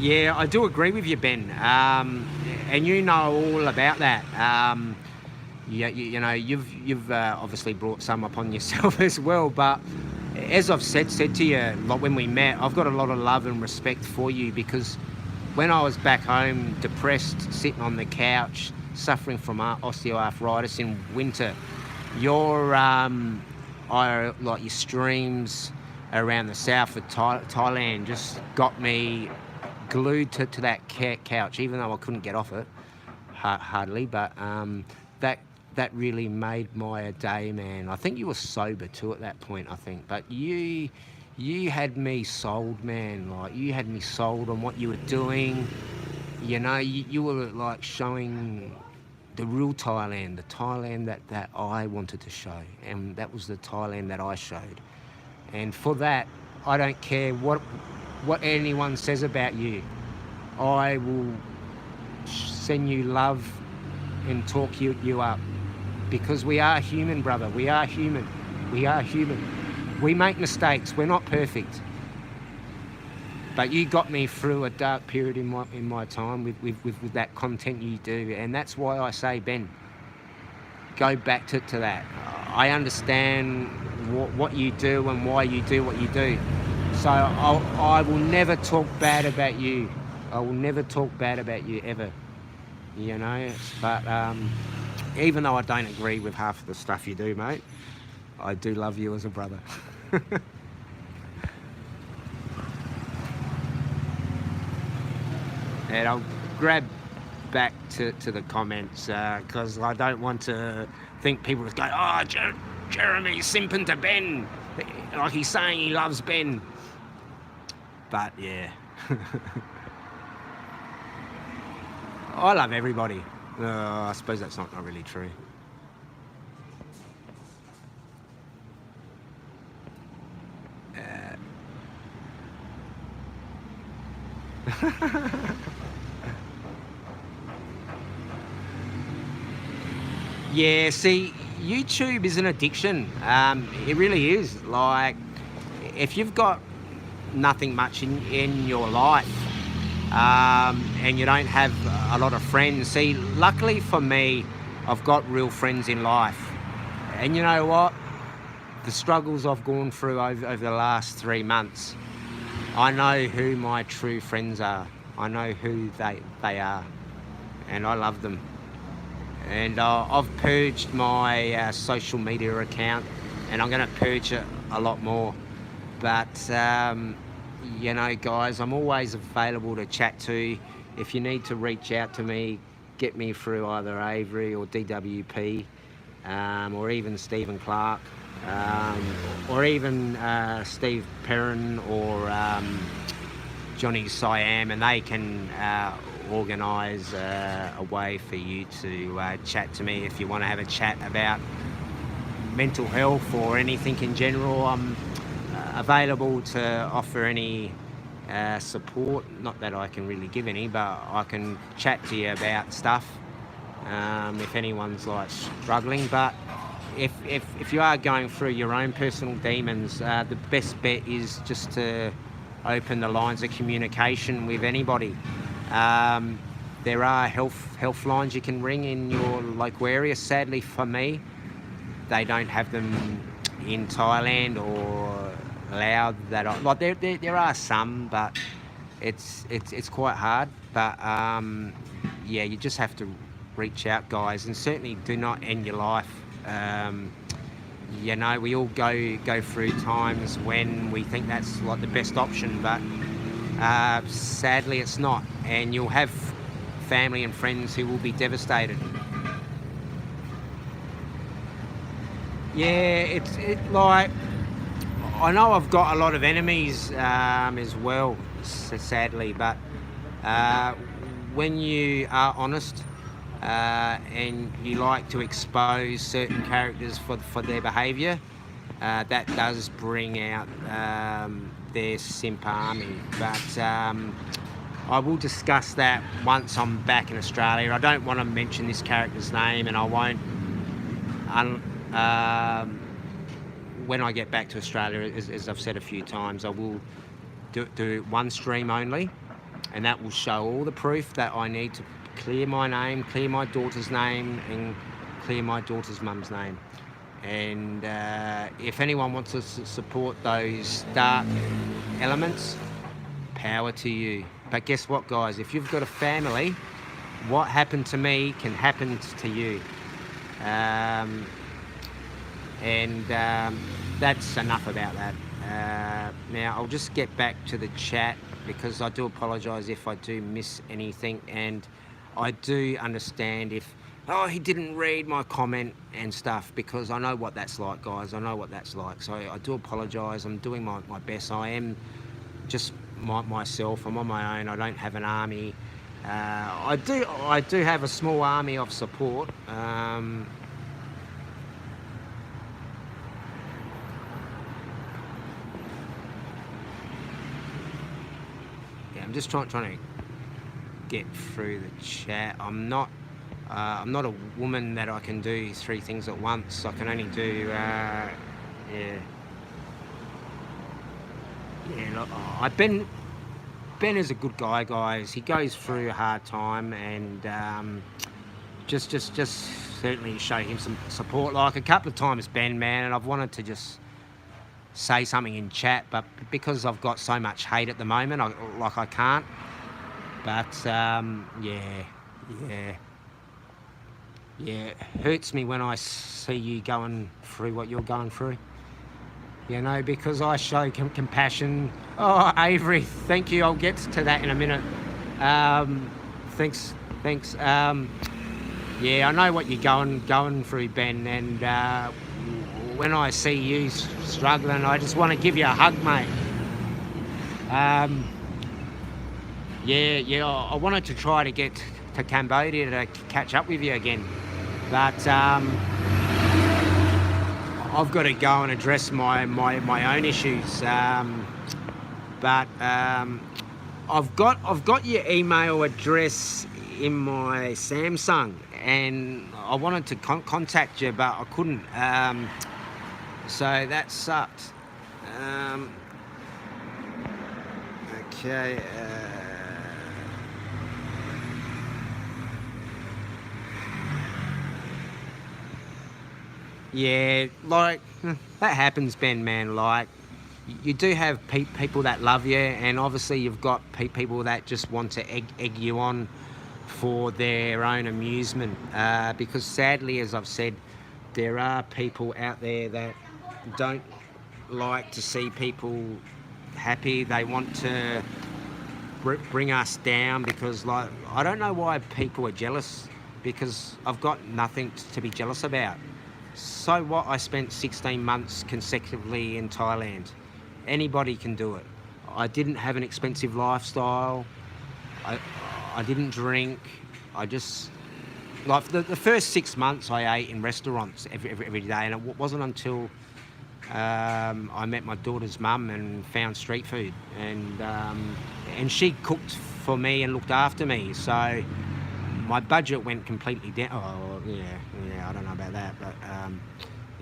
Yeah, I do agree with you, Ben. And you know all about that. You know, you've obviously brought some upon yourself as well. But as I've said to you, like when we met, I've got a lot of love and respect for you, because when I was back home, depressed, sitting on the couch, suffering from osteoarthritis in winter, your like your streams around the south of Thailand just got me glued to that couch, even though I couldn't get off it hardly. But that really made my day, man. I think you were sober too at that point, I think. But you had me sold, man. Like, you had me sold on what you were doing. You know, you were like showing the real Thailand, the Thailand that I wanted to show, and that was the Thailand that I showed. And for that, I don't care what anyone says about you. I will send you love and talk you up, because we are human, brother. We are human. We are human. We make mistakes. We're not perfect. But you got me through a dark period in my time with that content you do, and that's why I say, Ben, go back to that. I understand what you do and why you do what you do. So I will never talk bad about you. I will never talk bad about you ever. You know. But even though I don't agree with half of the stuff you do, mate, I do love you as a brother. And I'll grab back to the comments, because I don't want to think people just go, oh, Jeremy's simping to Ben. Like, he's saying he loves Ben. But, yeah. I love everybody. I suppose that's not really true. Yeah, see, YouTube is an addiction. It really is. Like, if you've got nothing much in your life, and you don't have a lot of friends, see, luckily for me, I've got real friends in life. And you know what? The struggles I've gone through over the last 3 months, I know who my true friends are. I know who they are, and I love them. And I've purged my social media account, and I'm going to purge it a lot more. But you know, guys, I'm always available to chat to. If you need to reach out to me, get me through either Avery or DWP, or even Stephen Clark, or even Steve Perrin or Johnny Siam, and they can organise a way for you to chat to me if you want to have a chat about mental health or anything in general. I'm available to offer any support. Not that I can really give any, but I can chat to you about stuff if anyone's like struggling. But if you are going through your own personal demons, the best bet is just to open the lines of communication with anybody. There are health lines you can ring in your local area. Sadly for me, they don't have them in Thailand or Laos. That are, like there are some, but it's quite hard. But yeah, you just have to reach out, guys, and certainly do not end your life. You know, we all go through times when we think that's like the best option, but sadly it's not, and you'll have family and friends who will be devastated. Yeah, it's like, I know I've got a lot of enemies as well, sadly, but when you are honest and you like to expose certain characters for their behaviour, that does bring out their simp army. But I will discuss that once I'm back in Australia. I don't want to mention this character's name, and I won't when I get back to Australia, as I've said a few times, I will do one stream only, and that will show all the proof that I need to clear my name, clear my daughter's name, and clear my daughter's mum's name. And if anyone wants to support those dark elements, power to you. But guess what, guys? If you've got a family, what happened to me can happen to you. That's enough about that. Now I'll just get back to the chat, because I do apologise if I do miss anything, and I do understand if he didn't read my comment and stuff, because I know what that's like, guys. I know what that's like. So I do apologise. I'm doing my best. I am just myself. I'm on my own. I don't have an army. I do have a small army of support. I'm just trying to get through the chat. I'm not a woman that I can do 3 things at once. I can only do look, Ben is a good guy, guys. He goes through a hard time, and just certainly show him some support. Like a couple of times, Ben, man, and I've wanted to just say something in chat, but because I've got so much hate at the moment, I can't. But yeah, it hurts me when I see you going through what you're going through. You know, because I show compassion. Oh, Avery, thank you. I'll get to that in a minute. Thanks. Yeah, I know what you're going through, Ben, and when I see you struggling, I just want to give you a hug, mate. Yeah, I wanted to try to get to Cambodia to catch up with you again, but I've got to go and address my own issues. But I've got your email address in my Samsung, and I wanted to contact you, but I couldn't. So that sucked. Okay. Yeah, like, that happens, Ben, man. Like, you do have people that love you, and obviously you've got people that just want to egg you on for their own amusement. Because sadly, as I've said, there are people out there that don't like to see people happy. They want to bring us down because, like, I don't know why people are jealous, because I've got nothing to be jealous about. So what? I spent 16 months consecutively in Thailand. Anybody can do it. I didn't have an expensive lifestyle. I didn't drink. I just, like, the first 6 months I ate in restaurants every day, and it wasn't until I met my daughter's mum and found street food, and she cooked for me and looked after me. So my budget went completely down. Oh yeah, I don't know about that, but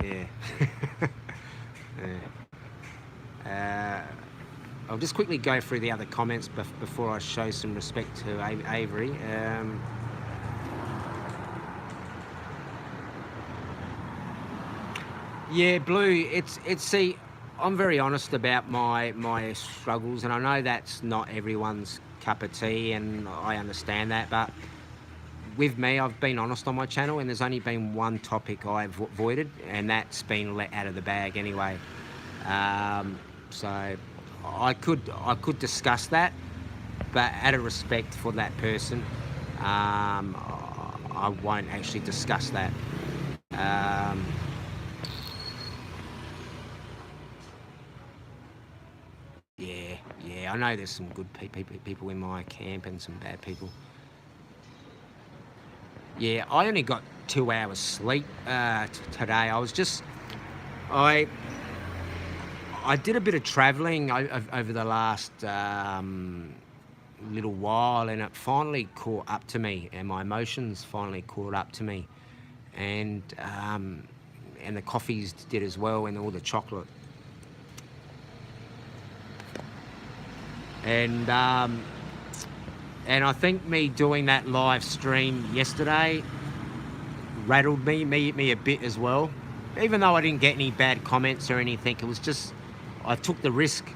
yeah. Yeah. I'll just quickly go through the other comments before I show some respect to Avery. Yeah, Blue, it's see, I'm very honest about my struggles, and I know that's not everyone's cup of tea, and I understand that, but with me, I've been honest on my channel, and there's only been one topic I've avoided, and that's been let out of the bag anyway. So I could discuss that, but out of respect for that person, I won't actually discuss that. Yeah, I know there's some good people in my camp and some bad people. Yeah, I only got 2 hours sleep today. I did a bit of travelling over the last little while, and it finally caught up to me, and my emotions finally caught up to me, and the coffees did as well, and all the chocolate. And I think me doing that live stream yesterday rattled me a bit as well. Even though I didn't get any bad comments or anything, it was just, I took the risk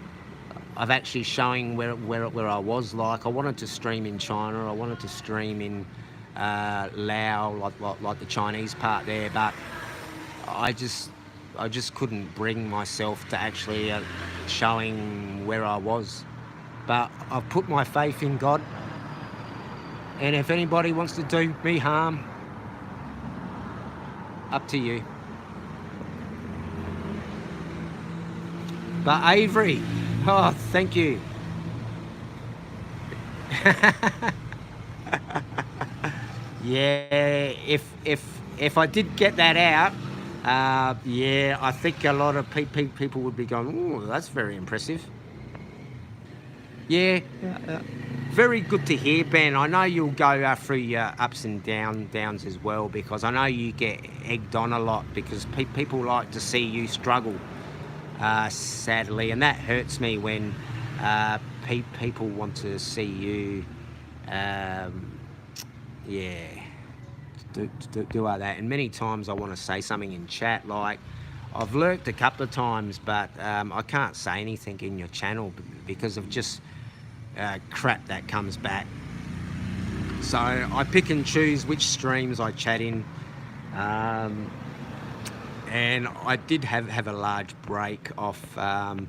of actually showing where I was. Like, I wanted to stream in China, I wanted to stream in Laos, like the Chinese part there, but I just couldn't bring myself to actually showing where I was. But I've put my faith in God, and if anybody wants to do me harm, up to you. But Avery, oh, thank you. Yeah, if I did get that out, yeah, I think a lot of people would be going, "Oh, that's very impressive." Yeah, very good to hear, Ben. I know you'll go through your ups and downs as well, because I know you get egged on a lot, because people like to see you struggle, sadly, and that hurts me when people want to see you, yeah, do like that. And many times I want to say something in chat, like, I've lurked a couple of times, but I can't say anything in your channel because of just crap that comes back. So I pick and choose which streams I chat in, and I did have a large break off. Oh,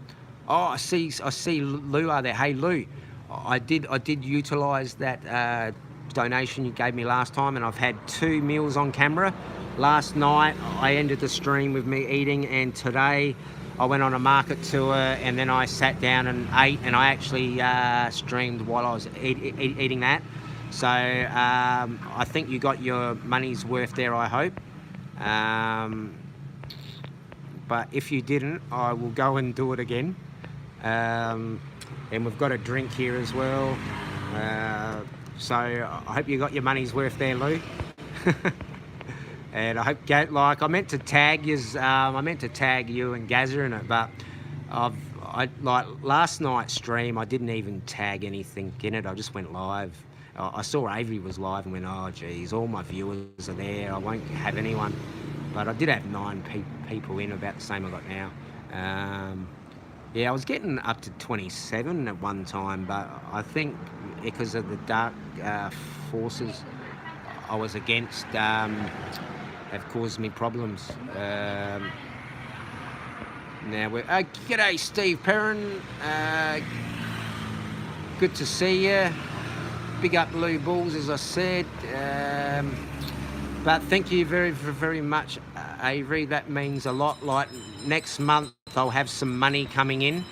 I see Lou are there. Hey Lou, I did utilise that donation you gave me last time, and I've had 2 meals on camera. Last night I ended the stream with me eating, and today I went on a market tour, and then I sat down and ate, and I actually streamed while I was eating that. So I think you got your money's worth there, I hope. But if you didn't, I will go and do it again. And we've got a drink here as well. So I hope you got your money's worth there, Lou. And I hope, like, I meant to tag you and Gazza in it, but like last night's stream, I didn't even tag anything in it. I just went live. I saw Avery was live and went, oh geez, all my viewers are there, I won't have anyone. But I did have 9 people in, about the same I got now. Yeah, I was getting up to 27 at one time, but I think because of the dark forces I was against have caused me problems. Now we're... g'day, Steve Perrin. Good to see you. Big up Blue Bulls, as I said. But thank you very much, Avery. That means a lot. Like next month, I'll have some money coming in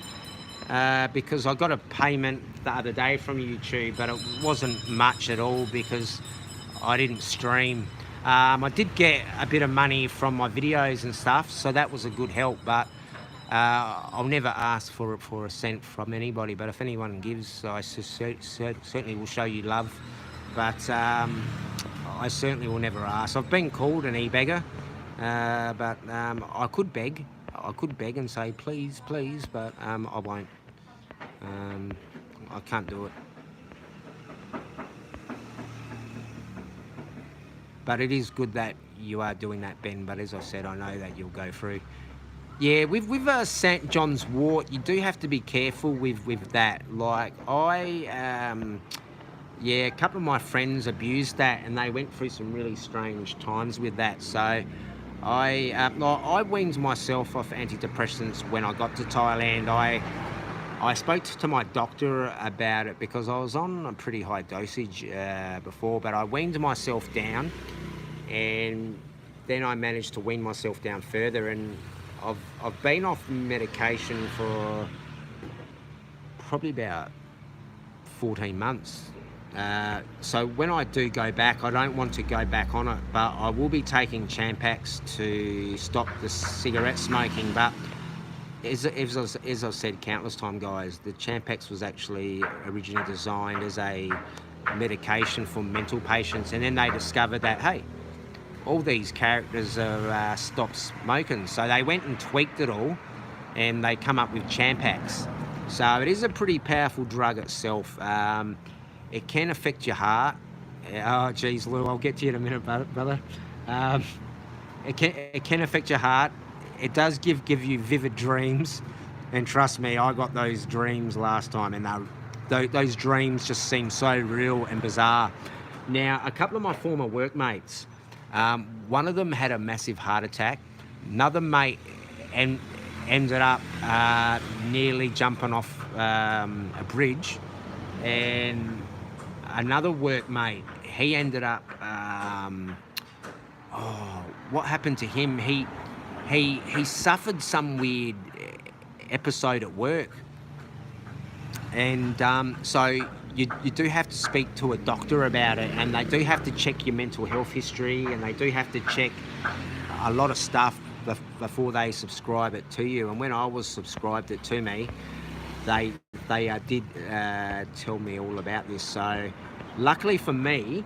because I got a payment the other day from YouTube, but it wasn't much at all because I didn't stream. I did get a bit of money from my videos and stuff, so that was a good help. But I'll never ask for a cent from anybody. But if anyone gives, I certainly will show you love. But I certainly will never ask. I've been called an e-beggar, but I could beg. I could beg and say please, please, but I won't. I can't do it. But it is good that you are doing that, Ben. But as I said, I know that you'll go through. Yeah, with St. John's wort, you do have to be careful with that. Like yeah, a couple of my friends abused that, and they went through some really strange times with that. So I weaned myself off antidepressants when I got to Thailand. I spoke to my doctor about it because I was on a pretty high dosage before, but I weaned myself down, and then I managed to wean myself down further, and I've been off medication for probably about 14 months. So when I do go back, I don't want to go back on it, but I will be taking Champax to stop the cigarette smoking. But as I've said countless times, guys, the Champax was actually originally designed as a medication for mental patients, and then they discovered that, hey, all these characters are stopped smoking. So they went and tweaked it all, and they come up with Champax. So it is a pretty powerful drug itself. It can affect your heart. Oh, geez, Lou, I'll get to you in a minute, brother. It can affect your heart. It does give you vivid dreams, and trust me, I got those dreams last time, and those dreams just seem so real and bizarre. Now, a couple of my former workmates, one of them had a massive heart attack. Another mate ended up nearly jumping off a bridge, and another workmate, he ended up, what happened to him? He suffered some weird episode at work, and so you do have to speak to a doctor about it, and they do have to check your mental health history, and they do have to check a lot of stuff before they subscribe it to you. And when I was subscribed it to me, they did tell me all about this. So luckily for me,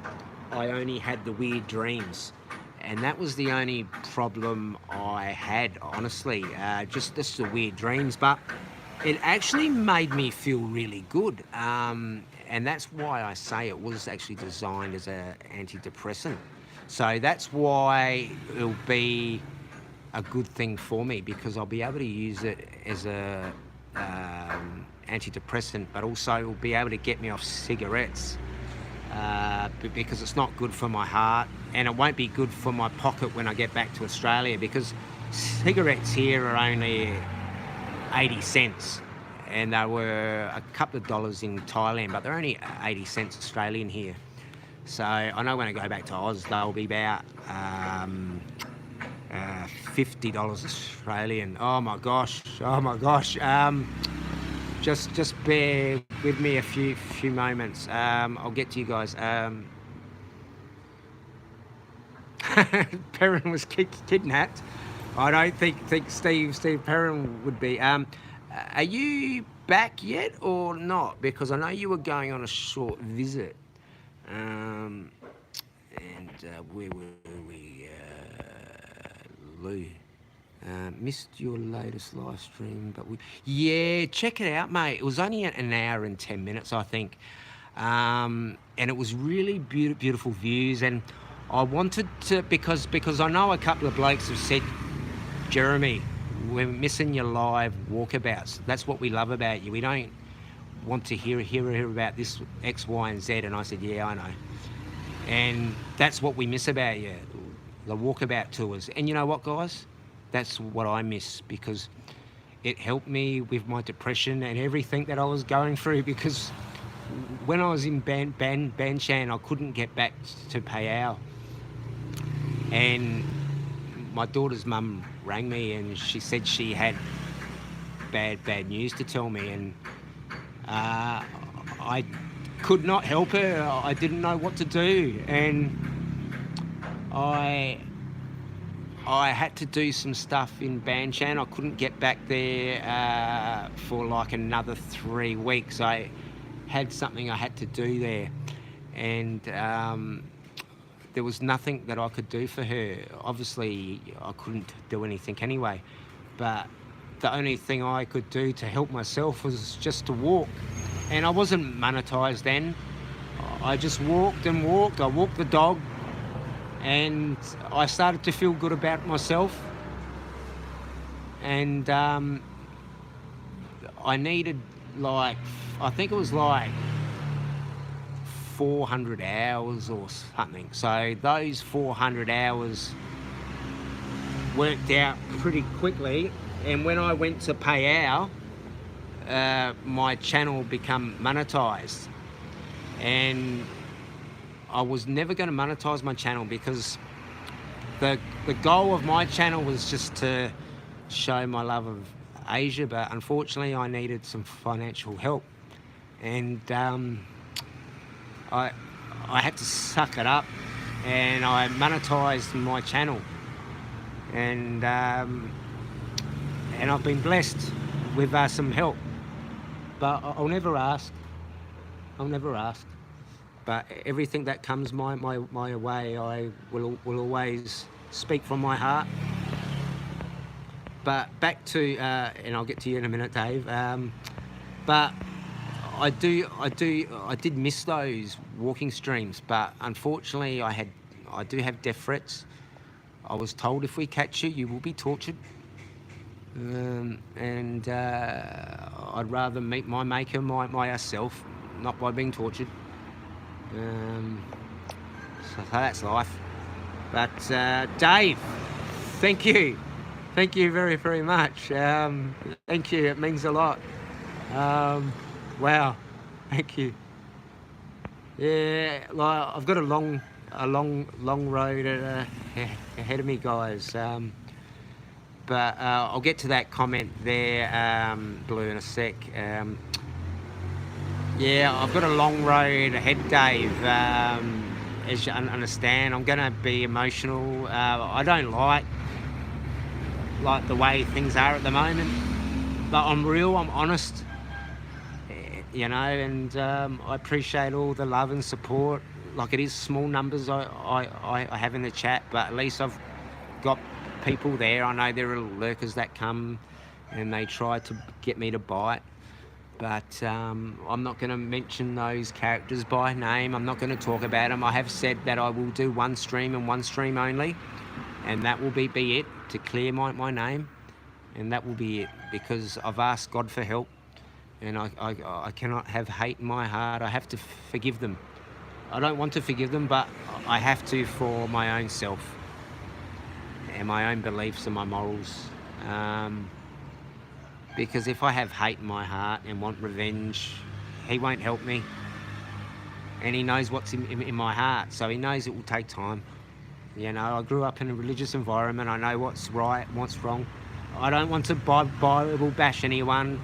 I only had the weird dreams, and that was the only problem I had, honestly, just the weird dreams. But it actually made me feel really good, and that's why I say it was actually designed as an antidepressant. So that's why it'll be a good thing for me, because I'll be able to use it as a antidepressant, but also it'll be able to get me off cigarettes, because it's not good for my heart, and it won't be good for my pocket when I get back to Australia, because cigarettes here are only 80 cents, and they were a couple of dollars in Thailand, but they're only 80 cents Australian here. So I know when I go back to Oz, they'll be about $50 Australian. Oh my gosh. Just bear with me a few moments. I'll get to you guys. Perrin was kidnapped. I don't think Steve Perrin would be. Are you back yet or not? Because I know you were going on a short visit. And where were we? Lou. Missed your latest live stream, but yeah, check it out, mate. It was only an hour and 10 minutes, I think, and it was really beautiful views. And I wanted to, because I know a couple of blokes have said, Jeremy, we're missing your live walkabouts. That's what we love about you. We don't want to hear about this X, Y, and Z. And I said, yeah, I know. And that's what we miss about you, the walkabout tours. And you know what, guys? That's what I miss, because it helped me with my depression and everything that I was going through, because when I was in Banshan, I couldn't get back to Payao. And my daughter's mum rang me and she said she had bad news to tell me, and I could not help her. I didn't know what to do, and I had to do some stuff in Banshan. I couldn't get back there for like another 3 weeks. I had something I had to do there, and there was nothing that I could do for her. Obviously, I couldn't do anything anyway, but the only thing I could do to help myself was just to walk. And I wasn't monetized then. I just walked and walked. I walked the dog, and I started to feel good about myself. And I needed like, I think it was like 400 hours or something. So those 400 hours worked out pretty quickly. And when I went to Payao, my channel become monetized. And I was never going to monetize my channel, because the goal of my channel was just to show my love of Asia, but unfortunately I needed some financial help, and I had to suck it up, and I monetized my channel, and I've been blessed with some help, but I'll never ask. But everything that comes my way, I will always speak from my heart. But back to, and I'll get to you in a minute, Dave. But I did miss those walking streams. But unfortunately, I do have death threats. I was told, if we catch you, you will be tortured. And I'd rather meet my maker myself, not by being tortured. So that's life. But Dave, thank you very, very much. Thank you, it means a lot. Wow, thank you. Yeah, like, I've got a long road ahead of me, guys. But I'll get to that comment there, Blue, in a sec. Yeah, I've got a long road ahead, Dave. As you understand, I'm going to be emotional. I don't like the way things are at the moment, but I'm real, I'm honest, you know, and I appreciate all the love and support. Like, it is small numbers I have in the chat, but at least I've got people there. I know there are lurkers that come and they try to get me to bite, but I'm not going to mention those characters by name. I'm not going to talk about them. I have said that I will do one stream and one stream only, and that will be it, to clear my name, and that will be it, because I've asked God for help, and I cannot have hate in my heart. I have to forgive them. I don't want to forgive them, but I have to, for my own self and my own beliefs and my morals. Because if I have hate in my heart and want revenge, he won't help me. And he knows what's in my heart, so he knows it will take time. You know, I grew up in a religious environment. I know what's right and what's wrong. I don't want to Bible bash anyone.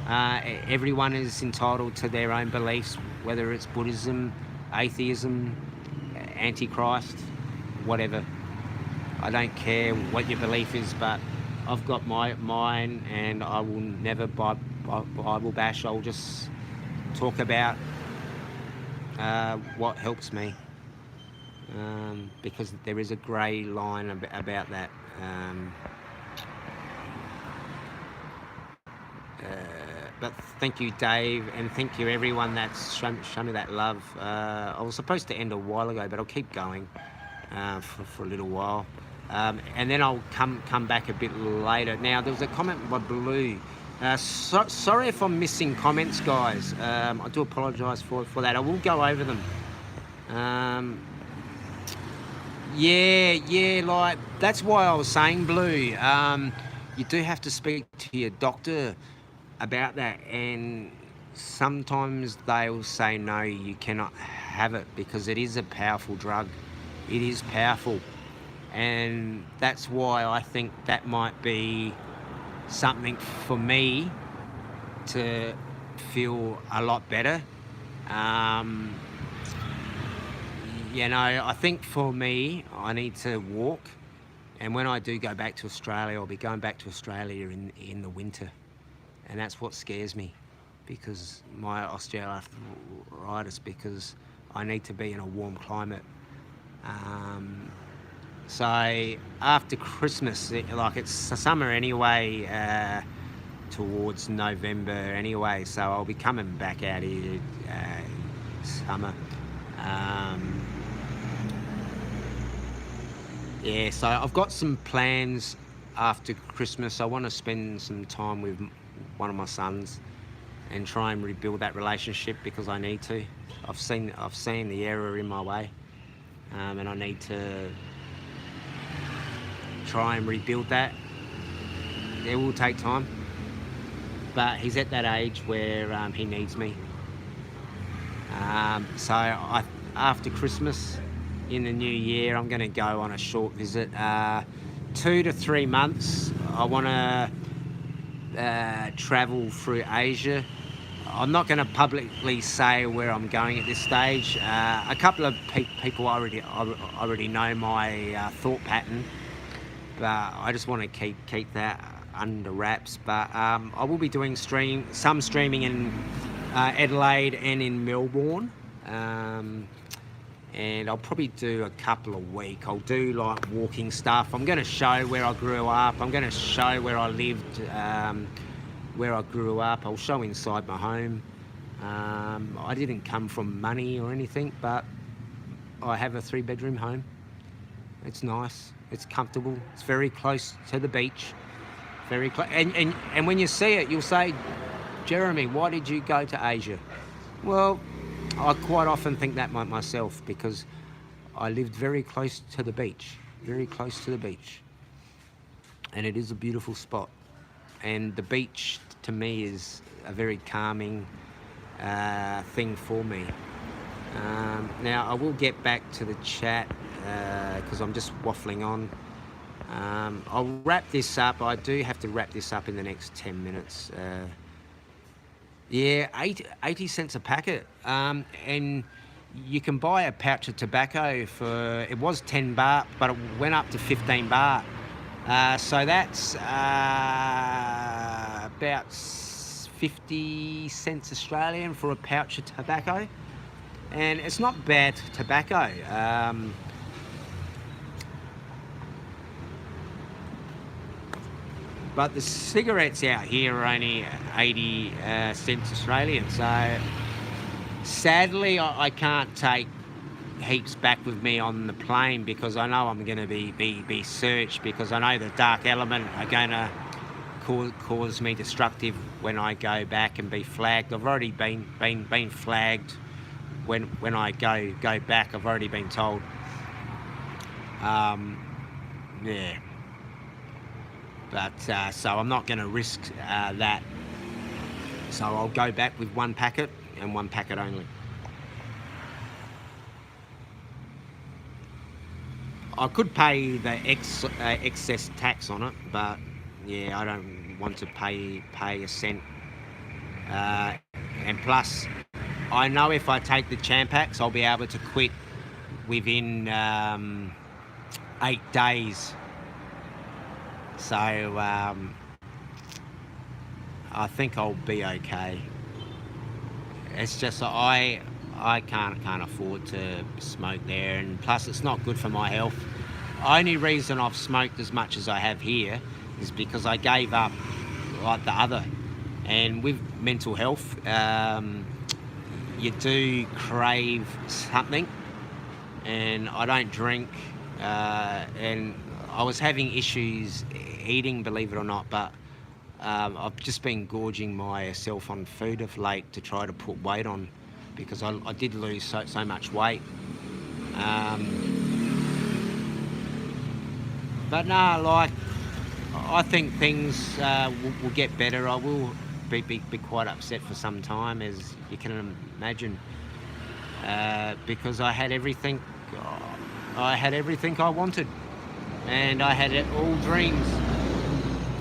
Everyone is entitled to their own beliefs, whether it's Buddhism, atheism, Antichrist, whatever. I don't care what your belief is, but I've got mine, and I will never Bible bash. I'll just talk about what helps me, because there is a grey line about that. But thank you, Dave, and thank you everyone that's shown me that love. I was supposed to end a while ago, but I'll keep going for a little while. and then I'll come back a bit later. Now, there was a comment by Blue. Sorry if I'm missing comments, guys. I do apologise for that. I will go over them. Yeah, like, that's why I was saying, Blue, you do have to speak to your doctor about that, and sometimes they'll say, no, you cannot have it, because it is a powerful drug. It is powerful. And that's why I think that might be something for me to feel a lot better. You know, I think for me, I need to walk. And when I do go back to Australia, I'll be going back to Australia in the winter. And that's what scares me, because my osteoarthritis, because I need to be in a warm climate. So after Christmas, like, it's summer anyway, towards November anyway, so I'll be coming back out here summer. Yeah, so I've got some plans after Christmas. I want to spend some time with one of my sons and try and rebuild that relationship, because I need to. I've seen the error in my way, and I need to try and rebuild that. It will take time, but he's at that age where he needs me. So after Christmas, in the new year, I'm going to go on a short visit, 2 to 3 months. I want to travel through Asia. I'm not going to publicly say where I'm going at this stage. A couple of people already know my thought pattern, but I just want to keep that under wraps. But I will be doing some streaming in Adelaide and in Melbourne. And I'll probably do a couple a week. I'll do like walking stuff. I'm going to show where I grew up. I'm going to show where I lived, where I grew up. I'll show inside my home. I didn't come from money or anything, but I have a 3-bedroom home. It's nice. It's comfortable. It's very close to the beach. Very close. And when you see it, you'll say, Jeremy, why did you go to Asia? Well, I quite often think that myself, because I lived very close to the beach, and it is a beautiful spot. And the beach, to me, is a very calming thing for me. Now, I will get back to the chat, because I'm just waffling on. I'll wrap this up. I do have to wrap this up in the next 10 minutes. Yeah, 80 cents a packet. And you can buy a pouch of tobacco for, it was 10 baht, but it went up to 15 baht. So that's about 50 cents Australian for a pouch of tobacco. And it's not bad tobacco. But the cigarettes out here are only 80 cents Australian. So sadly, I can't take heaps back with me on the plane, because I know I'm going to be searched, because I know the dark element are going to cause me destructive when I go back and be flagged. I've already been flagged when I go back. I've already been told. Yeah. But so I'm not going to risk that. So I'll go back with 1 packet and 1 packet only. I could pay the excess tax on it, but yeah, I don't want to pay a cent. And plus, I know if I take the Champax, I'll be able to quit within 8 days. So I think I'll be okay. It's just I can't afford to smoke there, and plus it's not good for my health. Only reason I've smoked as much as I have here is because I gave up like the other. And with mental health, you do crave something, and I don't drink, and I was having issues eating, believe it or not, but I've just been gorging myself on food of late to try to put weight on, because I did lose so much weight. But no, like, I think things will get better. I will be quite upset for some time, as you can imagine, because I had everything. I had everything I wanted, and I had all dreams.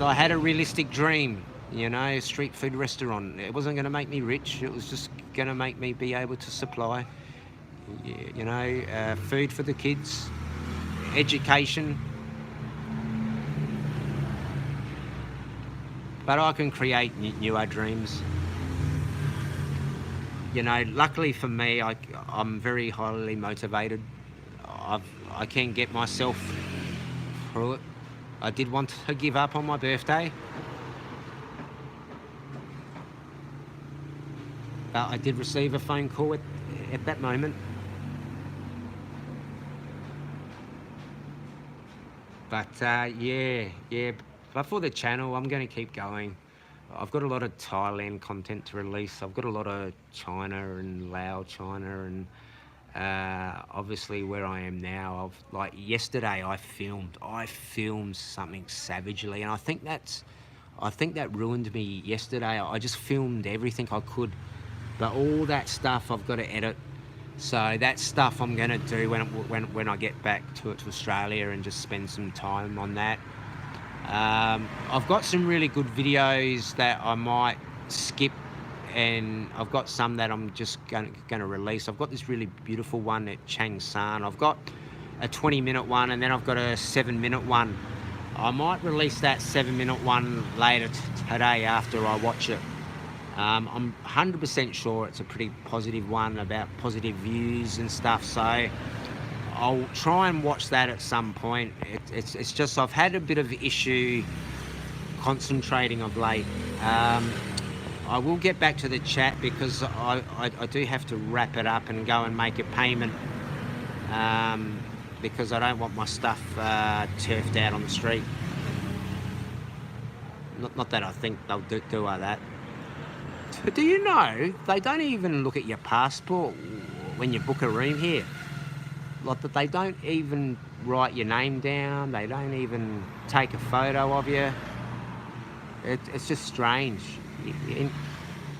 I had a realistic dream, you know, a street food restaurant. It wasn't going to make me rich. It was just going to make me be able to supply, you know, food for the kids, education. But I can create newer dreams. You know, luckily for me, I'm very highly motivated. I can get myself through it. I did want to give up on my birthday, but I did receive a phone call at that moment. But yeah. But for the channel, I'm going to keep going. I've got a lot of Thailand content to release. I've got a lot of China and Laos, China, and obviously where I am now. Like yesterday, I filmed something savagely, and I think that ruined me yesterday. I just filmed everything I could, but all that stuff I've got to edit. So that stuff I'm going to do when I get back to Australia, and just spend some time on that. I've got some really good videos that I might skip, and I've got some that I'm just going to release. I've got this really beautiful one at Chiang Saen. I've got a 20-minute one, and then I've got a 7-minute one. I might release that 7-minute one later today after I watch it. I'm 100% sure it's a pretty positive one about positive views and stuff, so I'll try and watch that at some point. It's just I've had a bit of issue concentrating of late. I will get back to the chat, because I do have to wrap it up and go and make a payment, because I don't want my stuff turfed out on the street. Not that I think they'll do like that. Do you know they don't even look at your passport when you book a room here? Like that, they don't even write your name down. They don't even take a photo of you. It's just strange.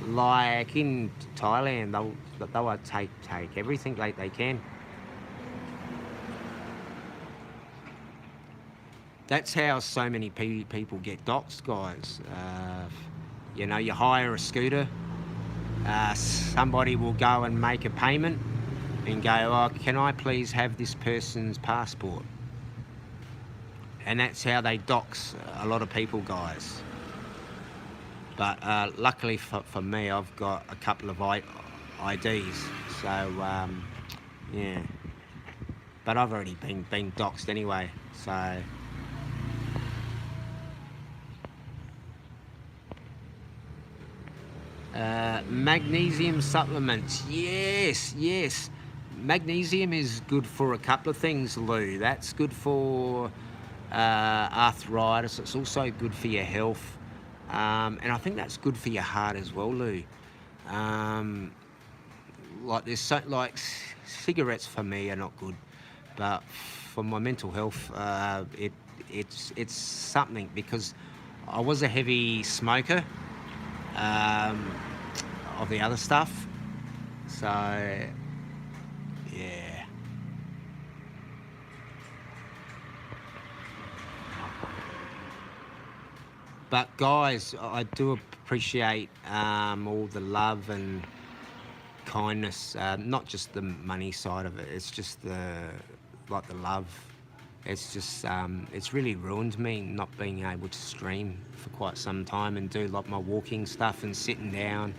Like in Thailand, they'll take everything they can. That's how so many people get doxed, guys. You know, you hire a scooter. Somebody will go and make a payment and go, oh, can I please have this person's passport? And that's how they dox a lot of people, guys. But luckily for me, I've got a couple of IDs, so yeah. But I've already been doxed anyway, so. Magnesium supplements, yes. Magnesium is good for a couple of things, Lou. That's good for arthritis. It's also good for your health, and I think that's good for your heart as well, Lou. Like cigarettes for me are not good, but for my mental health, it's something, because I was a heavy smoker of the other stuff, so yeah. But guys, I do appreciate all the love and kindness, not just the money side of it. It's just the love. It's just it's really ruined me not being able to stream for quite some time and do like my walking stuff and sitting down.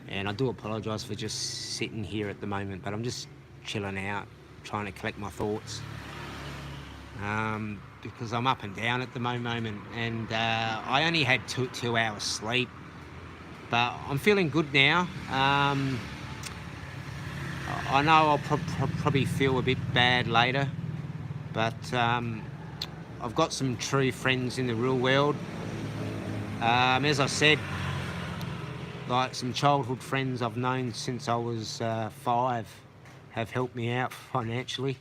And I do apologise for just sitting here at the moment, but I'm just chilling out, trying to collect my thoughts, because I'm up and down at the moment, and I only had two hours sleep, but I'm feeling good now. I know I'll probably feel a bit bad later, but I've got some true friends in the real world. As I said, like some childhood friends I've known since I was 5 have helped me out financially,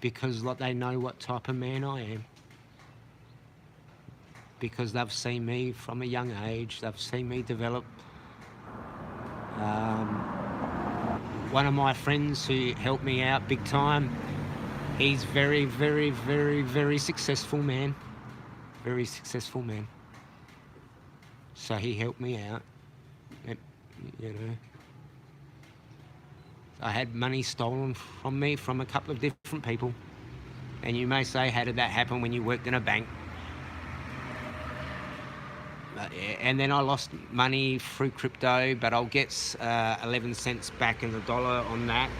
because like they know what type of man I am. Because they've seen me from a young age, they've seen me develop. One of my friends who helped me out big time, he's very, very, very, very successful man. Very successful man. So he helped me out. You know, I had money stolen from me from a couple of different people. And you may say, how did that happen when you worked in a bank? And then I lost money through crypto, but I'll get 11 cents back in the dollar on that.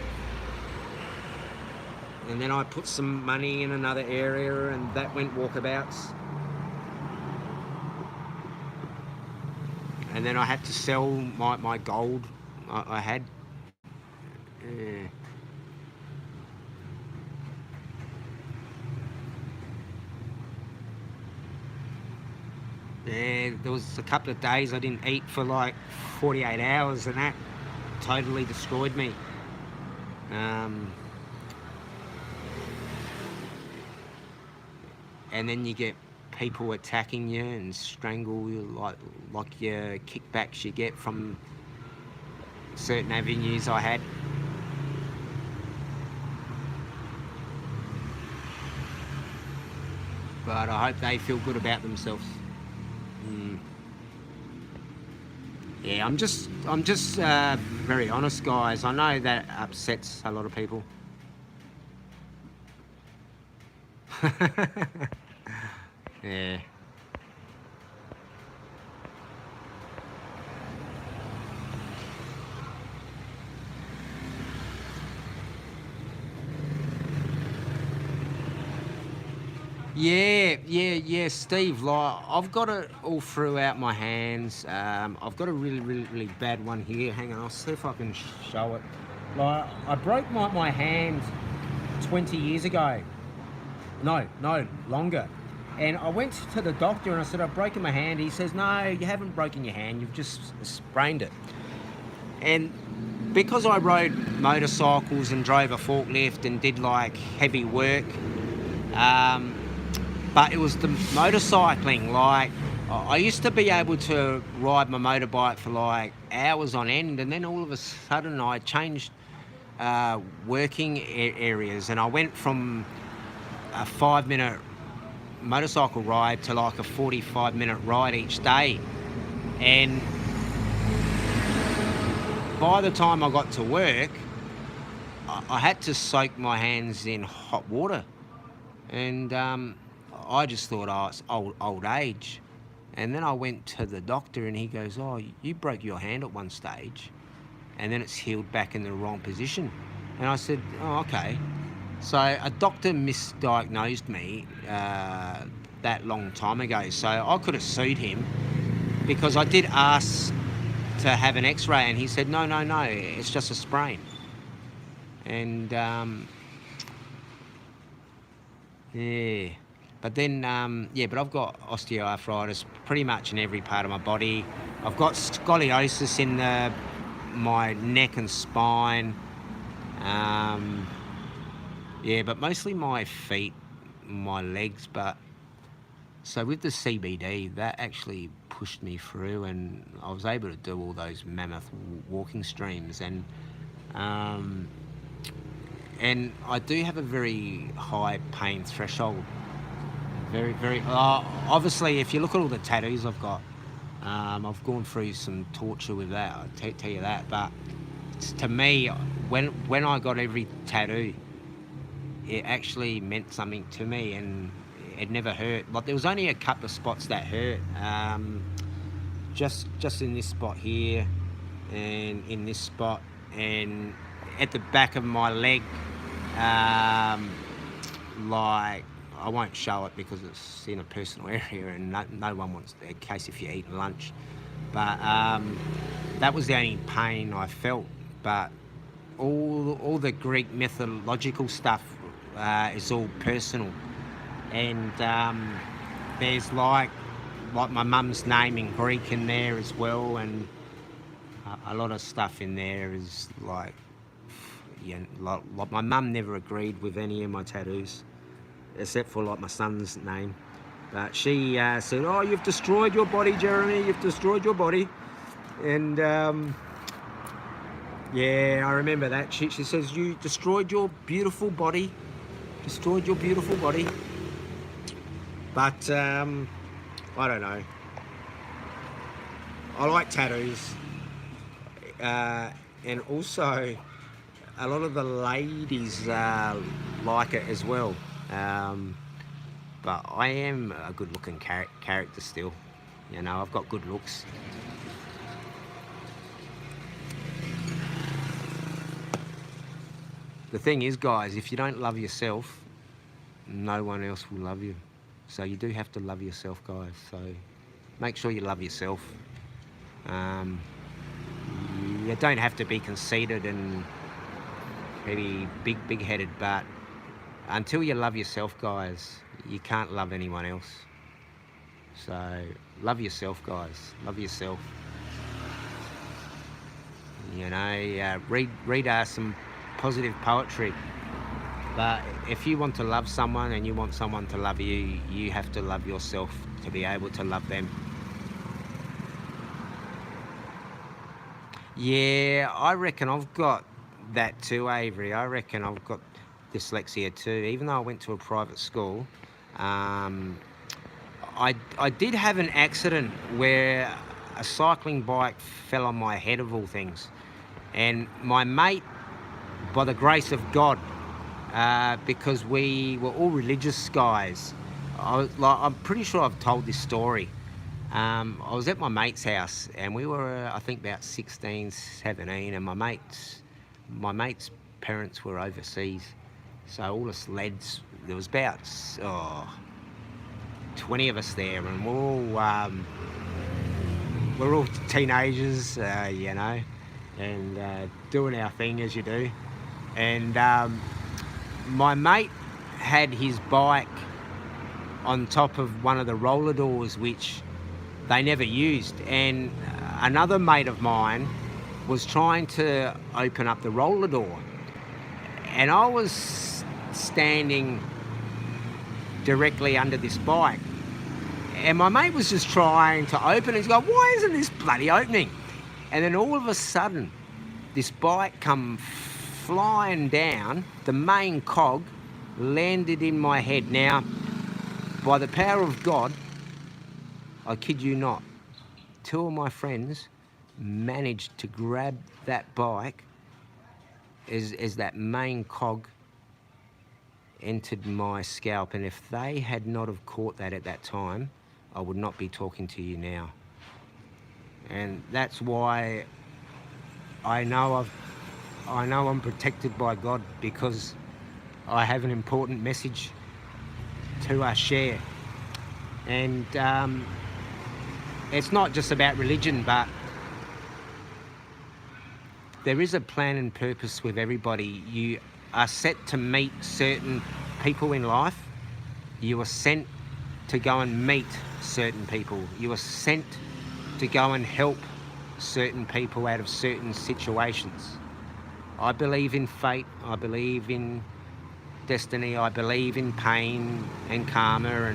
And then I put some money in another area and that went walkabouts. And then I had to sell my gold I had. Yeah, there was a couple of days I didn't eat for like 48 hours and that totally destroyed me. And then you get people attacking you and strangle you, like your kickbacks you get from certain avenues I had. But I hope they feel good about themselves. Yeah, I'm just very honest, guys. I know that upsets a lot of people. Yeah. Yeah, Steve. Like, I've got it all throughout my hands. I've got a really bad one here. Hang on, I'll see if I can show it. Like, I broke my hand 20 years ago. No, longer. And I went to the doctor and I said, I've broken my hand. He says, no, you haven't broken your hand. You've just sprained it. And because I rode motorcycles and drove a forklift and did like heavy work, but it was the motorcycling. Like, I used to be able to ride my motorbike for like hours on end, and then all of a sudden I changed working areas, and I went from a 5-minute motorcycle ride to like a 45-minute ride each day. And by the time I got to work, I had to soak my hands in hot water. And I just thought, oh, it's old age. And then I went to the doctor and he goes, oh, you broke your hand at one stage and then it's healed back in the wrong position. And I said, oh, okay. So a doctor misdiagnosed me that long time ago. So I could have sued him because I did ask to have an x-ray and he said, no, it's just a sprain. And yeah, but then, but I've got osteoarthritis pretty much in every part of my body. I've got scoliosis in my neck and spine. Yeah, but mostly my feet, my legs. But so with the CBD, that actually pushed me through, and I was able to do all those mammoth walking streams. And I do have a very high pain threshold. Very. Obviously, if you look at all the tattoos I've got, I've gone through some torture with that. I'll tell you that. But to me, when I got every tattoo, it actually meant something to me, and it never hurt. Like, there was only a couple of spots that hurt. Just in this spot here, and in this spot, and at the back of my leg. Like, I won't show it because it's in a personal area, and no one wants, in case if you're eating lunch. But that was the only pain I felt. But all the Greek mythological stuff is all personal, and there's like my mum's name in Greek in there as well, and a lot of stuff in there is like, yeah, like my mum never agreed with any of my tattoos, except for like my son's name. But she said, "Oh, you've destroyed your body, Jeremy. You've destroyed your body." And yeah, I remember that. She says, "You destroyed your beautiful body. Destroyed your beautiful body." But I don't know. I like tattoos, and also a lot of the ladies like it as well. But I am a good-looking character still. You know, I've got good looks. The thing is, guys, if you don't love yourself, no one else will love you. So you do have to love yourself, guys. So make sure you love yourself. You don't have to be conceited and maybe big-headed, but until you love yourself, guys, you can't love anyone else. So love yourself, guys. Love yourself. You know, read some positive poetry. But if you want to love someone and you want someone to love you, you have to love yourself to be able to love them. Yeah, I reckon I've got that too, Avery. I reckon I've got dyslexia too. Even though I went to a private school, I did have an accident where a cycling bike fell on my head, of all things. And my mate, by the grace of God, because we were all religious guys, I'm pretty sure I've told this story. I was at my mate's house, and we were, I think, about 16, 17, and my mate's parents were overseas. So all us lads, there was about 20 of us there, and we're all teenagers, you know, and doing our thing as you do. And my mate had his bike on top of one of the roller doors, which they never used, and another mate of mine was trying to open up the roller door, and I was standing directly under this bike, and my mate was just trying to open it. He's going, "Why isn't this bloody opening?" And then all of a sudden, this bike come flying down, the main cog landed in my head. Now, by the power of God, I kid you not, two of my friends managed to grab that bike as that main cog entered my scalp. And if they had not have caught that at that time, I would not be talking to you now. And that's why I know I'm protected by God, because I have an important message to share. And it's not just about religion, but there is a plan and purpose with everybody. You are set to meet certain people in life. You are sent to go and meet certain people. You are sent to go and help certain people out of certain situations. I believe in fate. I believe in destiny. I believe in pain and karma,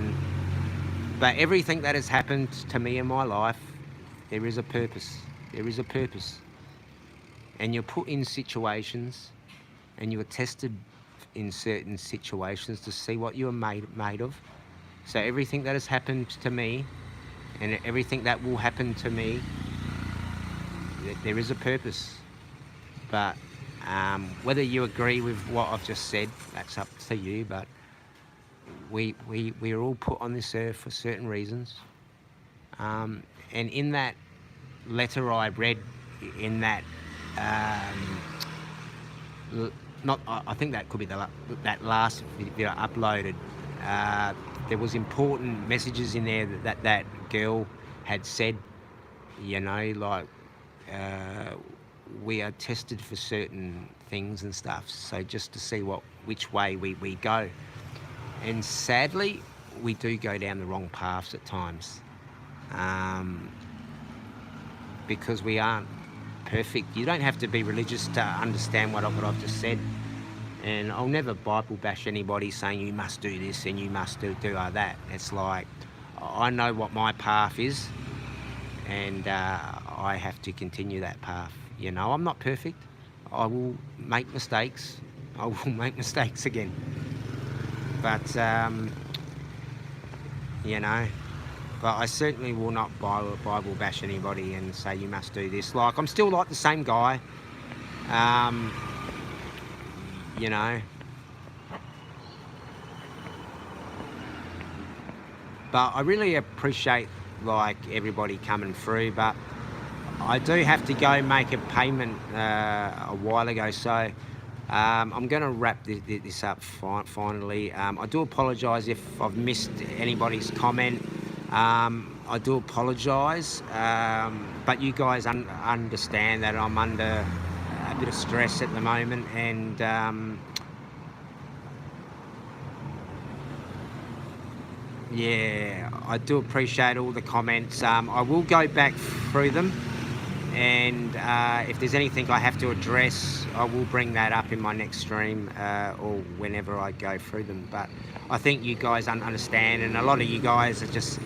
but everything that has happened to me in my life, there is a purpose. There is a purpose. And you're put in situations, and you are tested in certain situations to see what you are made of. So everything that has happened to me, and everything that will happen to me, there is a purpose. But whether you agree with what I've just said, that's up to you. But we are all put on this earth for certain reasons. And in that letter I read, in that, I think that could be that last video uploaded, there was important messages in there that girl had said, you know, like, we are tested for certain things and stuff. So just to see what which way we go. And sadly, we do go down the wrong paths at times, because we aren't perfect. You don't have to be religious to understand what I've just said. And I'll never Bible bash anybody saying you must do this and you must do that. It's like, I know what my path is, and I have to continue that path. You know, I'm not perfect. I will make mistakes. I will make mistakes again. But, you know, but I certainly will not Bible bash anybody and say you must do this. Like, I'm still like the same guy. You know. But I really appreciate, like, everybody coming through, but I do have to go make a payment a while ago, so I'm going to wrap this up finally. I do apologise if I've missed anybody's comment. I do apologise, but you guys understand that I'm under a bit of stress at the moment, and yeah, I do appreciate all the comments. I will go back through them, and if there's anything I have to address, I will bring that up in my next stream or whenever I go through them. But I think you guys understand, and a lot of you guys are just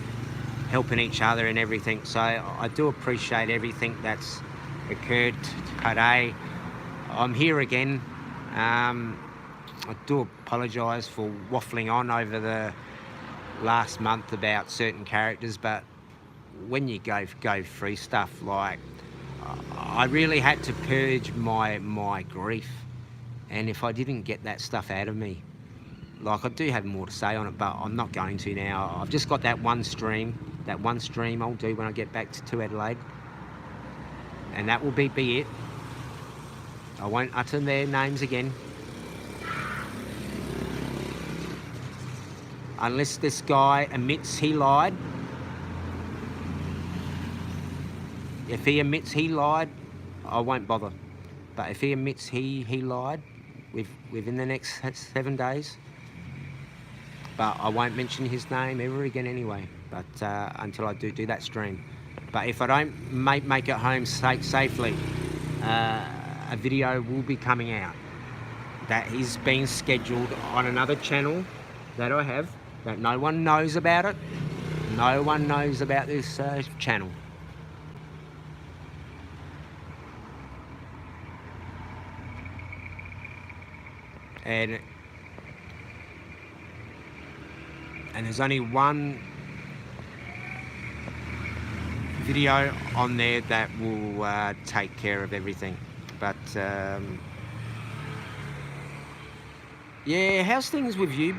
helping each other and everything, so I do appreciate everything that's occurred today. I'm here again. I do apologise for waffling on over the last month about certain characters, but when you go through stuff, like, I really had to purge my grief, and if I didn't get that stuff out of me, like, I do have more to say on it, but I'm not going to now. I've just got that one stream I'll do when I get back to Adelaide, and that will be it. I won't utter their names again. Unless this guy admits he lied. If he admits he lied, I won't bother. But if he admits he lied within the next 7 days, but I won't mention his name ever again anyway, but until I do that stream. But if I don't make it home safely, a video will be coming out that is being scheduled on another channel that I have, that no one knows about it. No one knows about this channel. And there's only one video on there that will take care of everything. But yeah, how's things with you,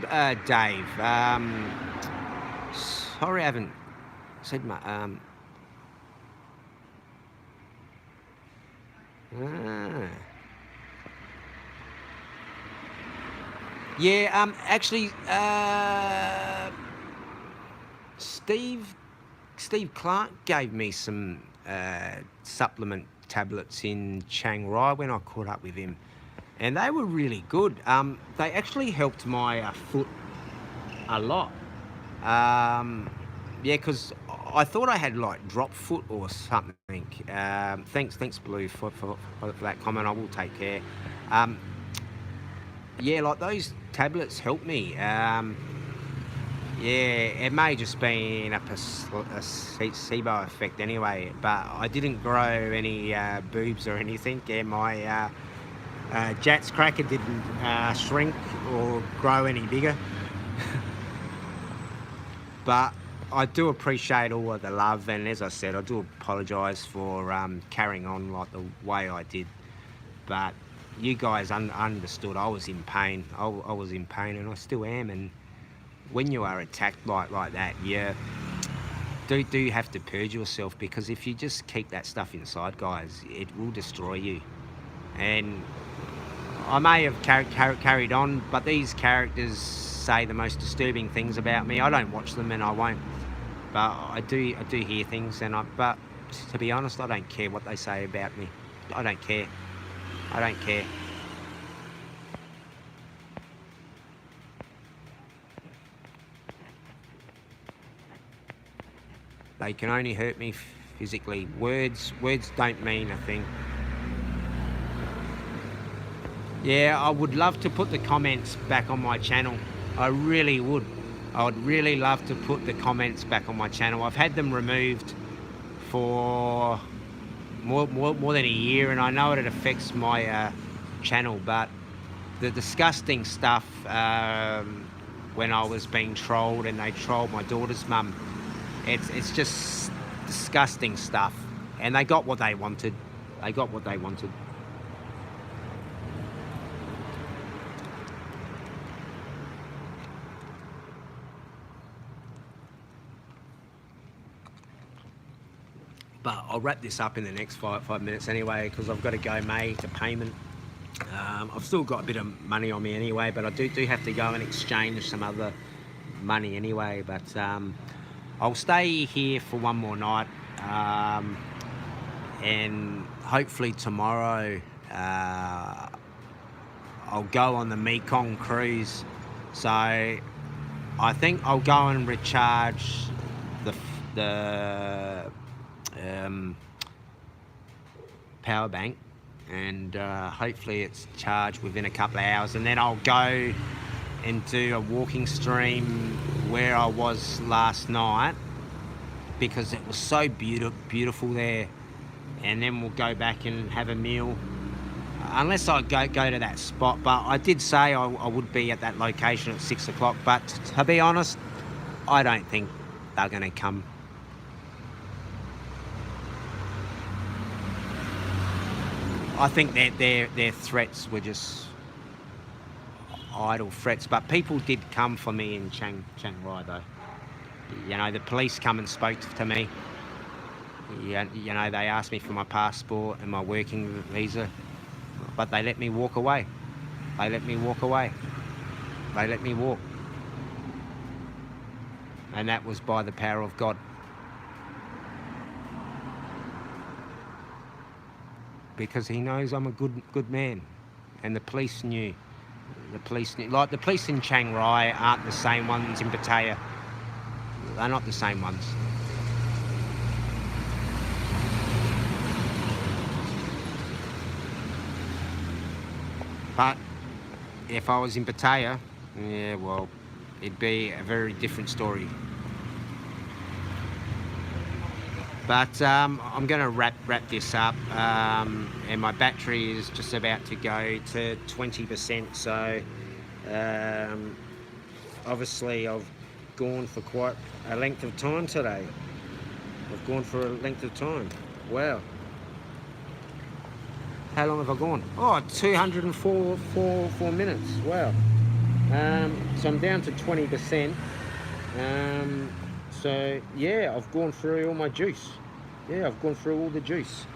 Dave? Sorry I haven't said much. Yeah, actually, Steve Clark gave me some supplement tablets in Chiang Rai when I caught up with him, and they were really good. They actually helped my foot a lot. Yeah, because I thought I had like drop foot or something. Thanks Blue for that comment. I will take care. Yeah, like those tablets helped me. Yeah, it may just been a placebo effect anyway, but I didn't grow any boobs or anything, and my Jats cracker didn't shrink or grow any bigger. But I do appreciate all of the love, and as I said, I do apologise for carrying on like the way I did. But you guys understood. I was in pain. I was in pain, and I still am. And when you are attacked like that, you do have to purge yourself, because if you just keep that stuff inside, guys, it will destroy you. And I may have carried on, but these characters say the most disturbing things about me. I don't watch them, and I won't. But I do hear things, and but to be honest, I don't care what they say about me. I don't care. I don't care. They can only hurt me physically. Words don't mean a thing. Yeah, I would love to put the comments back on my channel. I really would. I would really love to put the comments back on my channel. I've had them removed for more than a year, and I know it affects my channel, but the disgusting stuff when I was being trolled, and they trolled my daughter's mum, it's just disgusting stuff, and they got what they wanted. They got what they wanted. But I'll wrap this up in the next five minutes anyway, because I've got to go make a payment. I've still got a bit of money on me anyway, but I do have to go and exchange some other money anyway. But I'll stay here for one more night, and hopefully tomorrow I'll go on the Mekong cruise. So I think I'll go and recharge the power bank, and hopefully it's charged within a couple of hours, and then I'll go and do a walking stream where I was last night, because it was so beautiful there, and then we'll go back and have a meal, unless I go to that spot. But I did say I would be at that location at 6 o'clock, but to be honest, I don't think they're going to come. I think their threats were just idle threats, but people did come for me in Chiang Rai though. You know, the police come and spoke to me. You know, they asked me for my passport and my working visa, but they let me walk away. They let me walk away. They let me walk. And that was by the power of God. Because he knows I'm a good man, and the police knew. The police knew. Like, the police in Chiang Rai aren't the same ones in Pattaya. They're not the same ones. But if I was in Pattaya, yeah, well, it'd be a very different story. But I'm going to wrap this up, and my battery is just about to go to 20%. So obviously I've gone for quite a length of time today. I've gone for a length of time. Wow. How long have I gone? Oh, 204 minutes. Wow. So I'm down to 20%. So yeah, I've gone through all my juice. Yeah, I've gone through all the juice.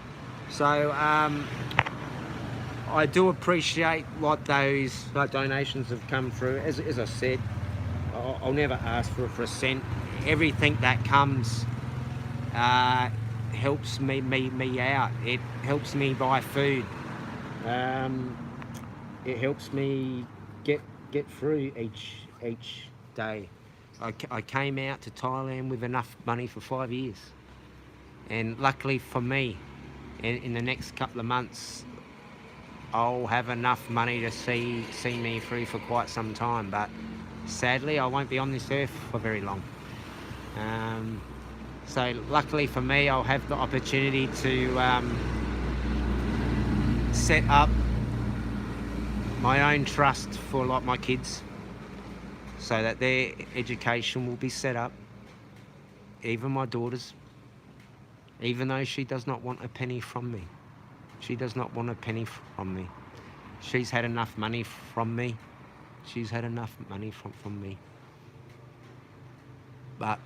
So I do appreciate what those donations have come through. As I said, I'll never ask for a cent. Everything that comes helps me out. It helps me buy food. It helps me get through each day. I came out to Thailand with enough money for 5 years, and luckily for me, in the next couple of months I'll have enough money to see me through for quite some time. But sadly I won't be on this earth for very long. So luckily for me, I'll have the opportunity to set up my own trust for like my kids, so that their education will be set up. Even my daughter's, even though she does not want a penny from me. She does not want a penny from me. She's had enough money from me. She's had enough money from me. But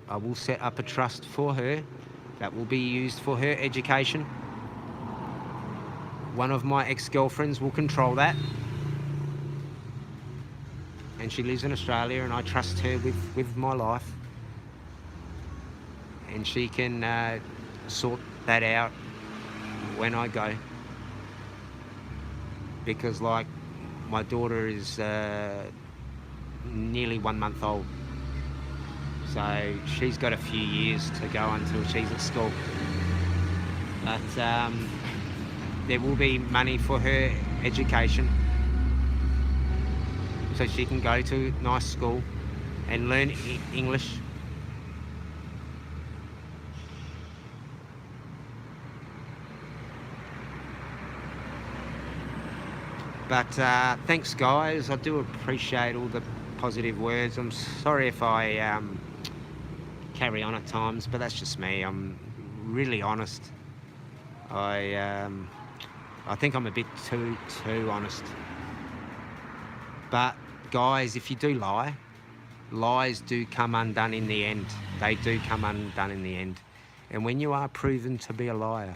I will set up a trust for her that will be used for her education. One of my ex-girlfriends will control that. And she lives in Australia, and I trust her with my life. And she can sort that out when I go. Because like, my daughter is nearly 1 month old. So she's got a few years to go until she's at school. But there will be money for her education, so she can go to a nice school and learn English. But thanks, guys. I do appreciate all the positive words. I'm sorry if I carry on at times, but that's just me. I'm really honest. I think I'm a bit too honest. But guys, if you do lie, lies do come undone in the end. They do come undone in the end. And when you are proven to be a liar,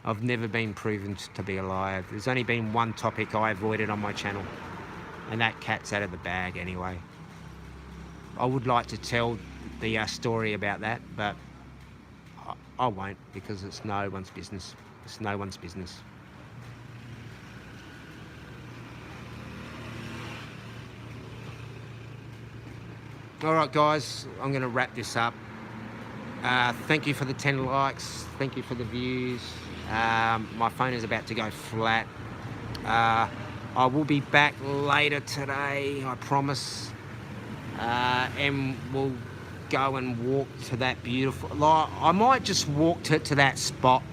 I've never been proven to be a liar. There's only been one topic I avoided on my channel, and that cat's out of the bag anyway. I would like to tell the story about that, but I won't, because it's no one's business. It's no one's business. All right, guys, I'm going to wrap this up. Thank you for the 10 likes. Thank you for the views. My phone is about to go flat. I will be back later today, I promise. And we'll go and walk to that beautiful... I might just walk to that spot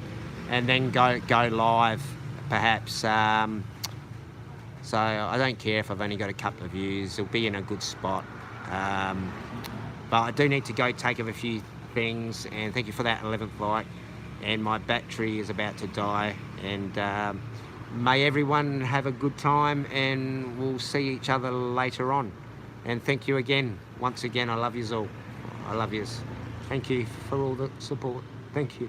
and then go live, perhaps. So I don't care if I've only got a couple of views. It'll be in a good spot. But I do need to go take up a few things, and thank you for that 11th like. And my battery is about to die, and may everyone have a good time, and we'll see each other later on. And thank you again. Once again, I love yous all. I love yous. Thank you for all the support. Thank you.